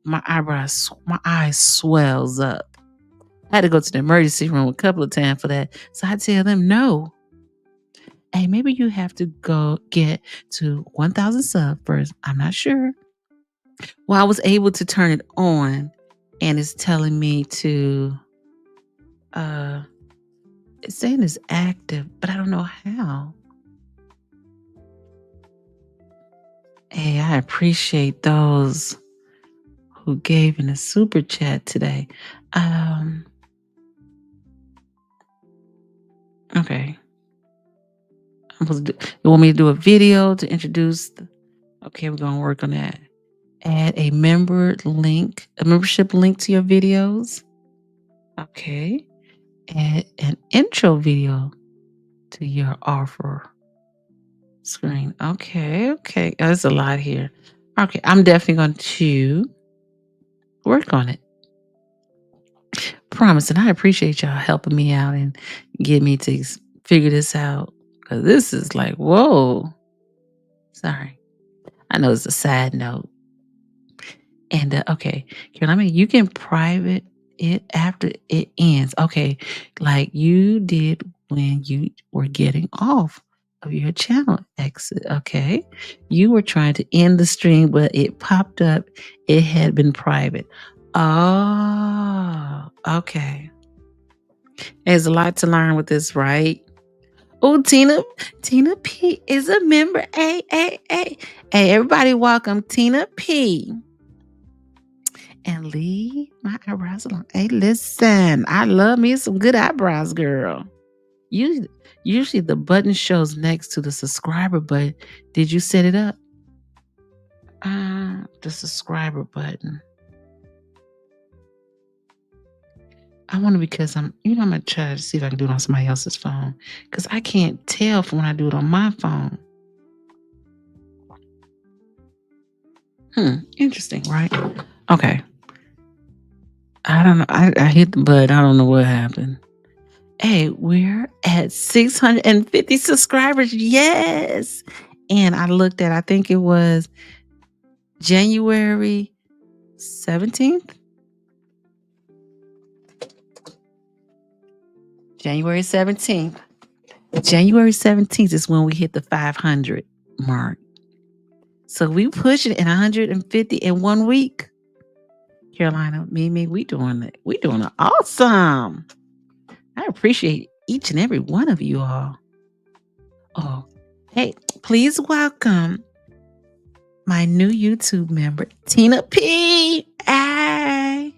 Speaker 1: My eyes swells up. I had to go to the emergency room a couple of times for that. So I tell them no. Hey, maybe you have to go get to 1,000 subs first. I'm not sure. Well, I was able to turn it on, and it's telling me to. It's saying it's active, but I don't know how. Hey, I appreciate those who gave in a super chat today. Okay. You want me to do a video to introduce? Okay, we're gonna work on that. Add a membership link to your videos. Okay. Add an intro video to your offer screen. Okay. There's a lot here. Okay, I'm definitely going to work on it. Promise, and I appreciate y'all helping me out and get me to figure this out. Because this is like, whoa. Sorry. I know it's a side note. And okay, Caroline, you can private it after it ends. Okay, like you did when you were getting off of your channel exit. Okay, you were trying to end the stream, but it popped up. It had been private. Oh, okay. There's a lot to learn with this, right? Oh, Tina P is a member. Hey, everybody welcome Tina P. And leave my eyebrows alone. Hey, listen, I love me some good eyebrows, girl. Usually the button shows next to the subscriber button. Did you set it up? The subscriber button. I wonder because I'm gonna try to see if I can do it on somebody else's phone. Because I can't tell from when I do it on my phone. Interesting, right? Okay. I don't know. I hit the button. I don't know what happened. Hey, we're at 650 subscribers. Yes. And I looked at, I think it was January 17th. January 17th. January 17th is when we hit the 500 mark. So we pushing it in 150 in 1 week. Carolina, Mimi, we doing it. We doing it awesome. I appreciate each and every one of you all. Oh, hey, Please welcome my new YouTube member, Tina P. Hey.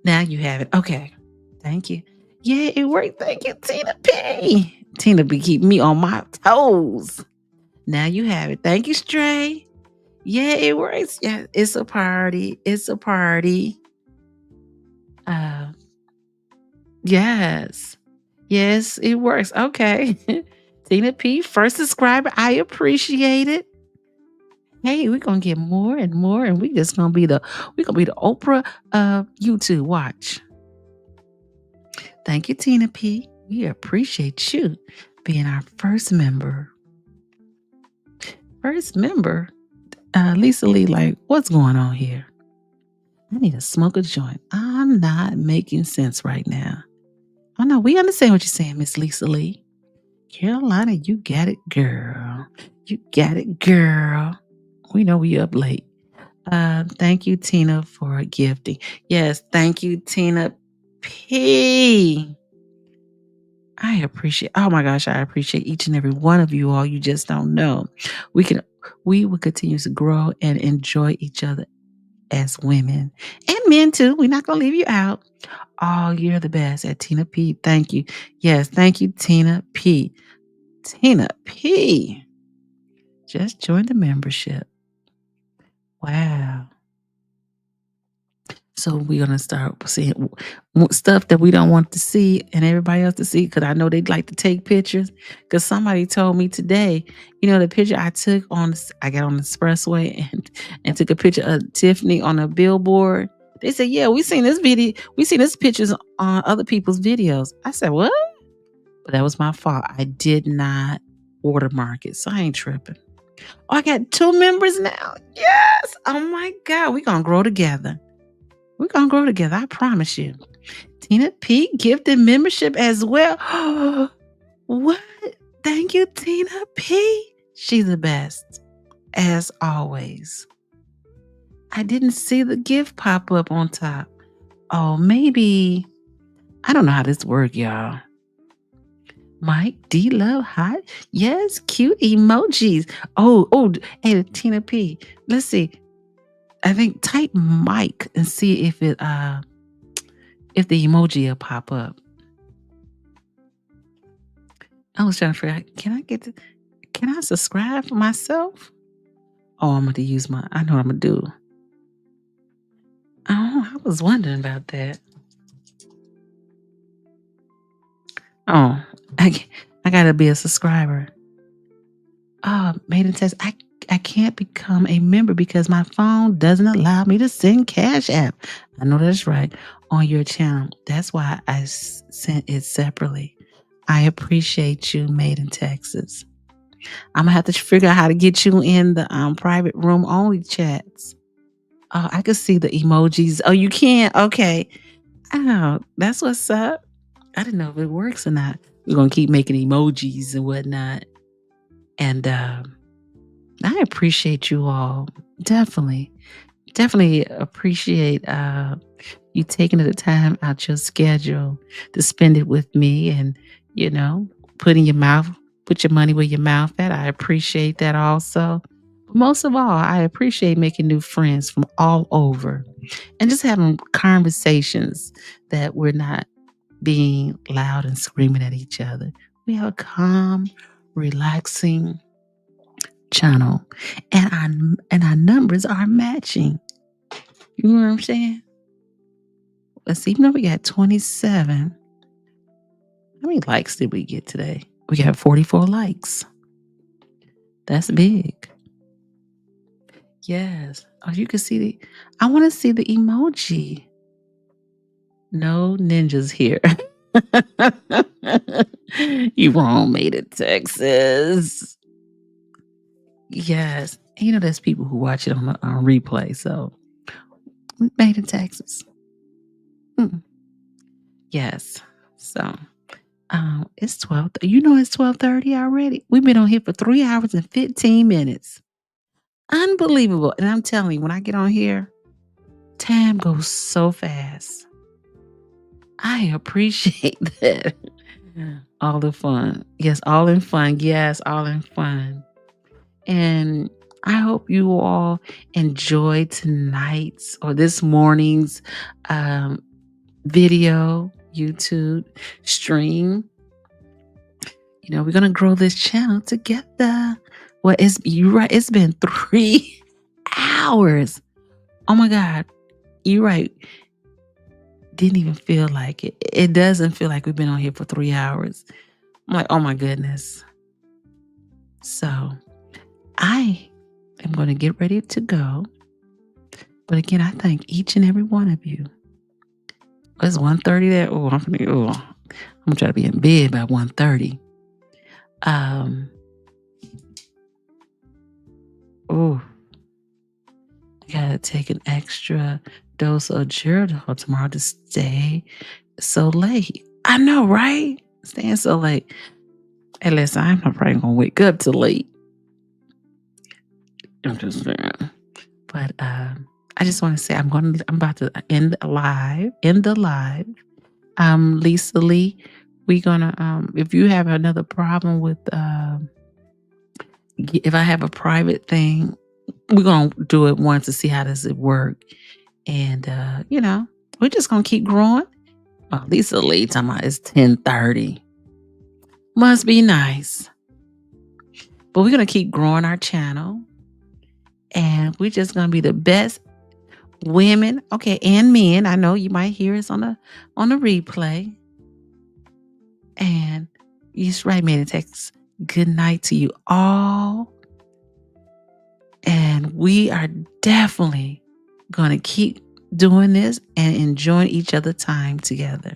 Speaker 1: Now you have it. Okay. Thank you. Yeah, it worked. Thank you, Tina P. Tina be keeping me on my toes. Now you have it. Thank you, Stray. Yeah, it works. Yeah, it's a party. It's a party. Yes. Yes, it works. Okay. Tina P, first subscriber. I appreciate it. Hey, we're gonna get more and more, and we just gonna be the Oprah of YouTube. Watch. Thank you, Tina P. We appreciate you being our first member. First member? Lisa Lee, like, what's going on here? I need to smoke a joint. I'm not making sense right now. Oh no, we understand what you're saying, Miss Lisa Lee. Carolina, you got it, girl. You got it, girl. We know we up late. Thank you, Tina, for gifting. Yes, thank you, Tina P. I appreciate, oh my gosh, I appreciate each and every one of you all. You just don't know. We will continue to grow and enjoy each other as women and men too. We're not going to leave you out. Oh, you're the best at Tina P. Thank you. Yes, thank you, Tina P. Tina P. Just joined the membership. Wow. So we're going to start seeing stuff that we don't want to see and everybody else to see, because I know they'd like to take pictures. Because somebody told me today, the picture I took I got on the expressway and took a picture of Tiffany on a billboard. They said, yeah, we seen this pictures on other people's videos. I said, what? But that was my fault. I did not watermark it, so I ain't tripping. Oh, I got 2 members now. Yes. Oh my God. We're going to grow together. We're going to grow together. I promise you. Tina P gifted membership as well. What? Thank you, Tina P. She's the best, as always. I didn't see the gift pop up on top. Oh, maybe. I don't know how this works, y'all. Mike D Love Hot. Yes, cute emojis. Oh, hey, Tina P. Let's see. I think type Mike and see if the emoji will pop up. I was trying to figure out, can I subscribe for myself? Oh, I'm going to use I know what I'm going to do. Oh, I was wondering about that. Oh, I got to be a subscriber. Made in text. I can't become a member because my phone doesn't allow me to send Cash App. I know that's right. On your channel. That's why I sent it separately. I appreciate you, Made in Texas. I'm going to have to figure out how to get you in the private room only chats. Oh, I can see the emojis. Oh, you can? Okay. Oh, that's what's up. I didn't know if it works or not. We're going to keep making emojis and whatnot. And I appreciate you all. Definitely appreciate you taking the time out your schedule to spend it with me and, put your money where your mouth at. I appreciate that also. But most of all, I appreciate making new friends from all over and just having conversations that we're not being loud and screaming at each other. We have a calm, relaxing channel, and our numbers are matching. You know what I'm saying? Let's see. Even though we got 27, how many likes did we get today? We got 44 likes. That's big. Yes. Oh, you can see I want to see the emoji. No ninjas here. You wrong, Made in Texas. Yes. And there's people who watch it on replay. So, Made in Texas. Yes. So, it's 12. It's 12:30 already. We've been on here for 3 hours and 15 minutes. Unbelievable. And I'm telling you, when I get on here, time goes so fast. I appreciate that. All in fun. Yes, all in fun. Yes, all in fun. And I hope you all enjoyed tonight's or this morning's video, YouTube stream. We're going to grow this channel together. Well, you're right. It's been 3 hours. Oh my God. You're right. Didn't even feel like it. It doesn't feel like we've been on here for 3 hours. I'm like, oh my goodness. So I am going to get ready to go. But again, I thank each and every one of you. It's 1:30 there. I'm going to try to be in bed by 1:30. I gotta take an extra dose of Geritol tomorrow to stay so late. I know, right? Staying so late. Hey, listen, I'm not probably gonna wake up too late. I'm just saying. But I just want to say I'm about to end the live. Lisa Lee, we're gonna if you have another problem with if I have a private thing, we're gonna do it once to see how does it work. And we're just gonna keep growing. Lisa Lee talking about it's 10:30. Must be nice. But we're gonna keep growing our channel. And we're just gonna be the best women, okay, and men. I know you might hear us on the replay. And you just write me a text. Good night to you all. And we are definitely gonna keep doing this and enjoying each other's time together.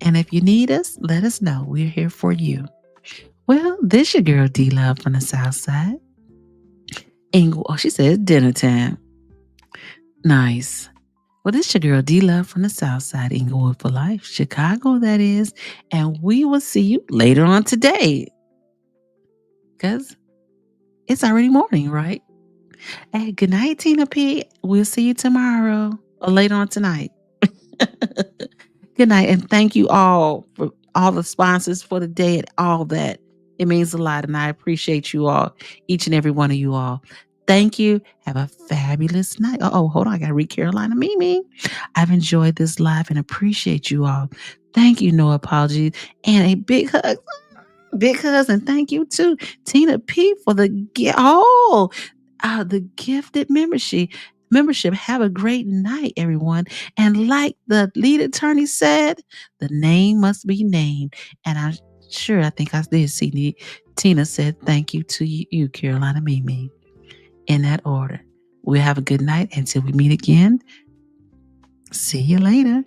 Speaker 1: And if you need us, let us know. We're here for you. Well, this your girl D-Love from the South Side. She says dinner time. Nice. Well, this your girl D-Love from the South Side, Inglewood for life, Chicago, that is. And we will see you later on today. Because it's already morning, right? Hey, good night, Tina P. We'll see you tomorrow or later on tonight. Good night. And thank you all for all the sponsors for the day and all that. It means a lot. And I appreciate you all, each and every one of you all. Thank you. Have a fabulous night. Oh, hold on. I got to read Carolina Mimi. I've enjoyed this live and appreciate you all. Thank you. No apologies. And a big hug. Big cousin. Thank you too. Tina P for the gifted membership. Have a great night, everyone. And like the lead attorney said, the name must be named. And I think I did see Tina said thank you to you, Carolina Mimi. In that order. We'll have a good night until we meet again. See you later.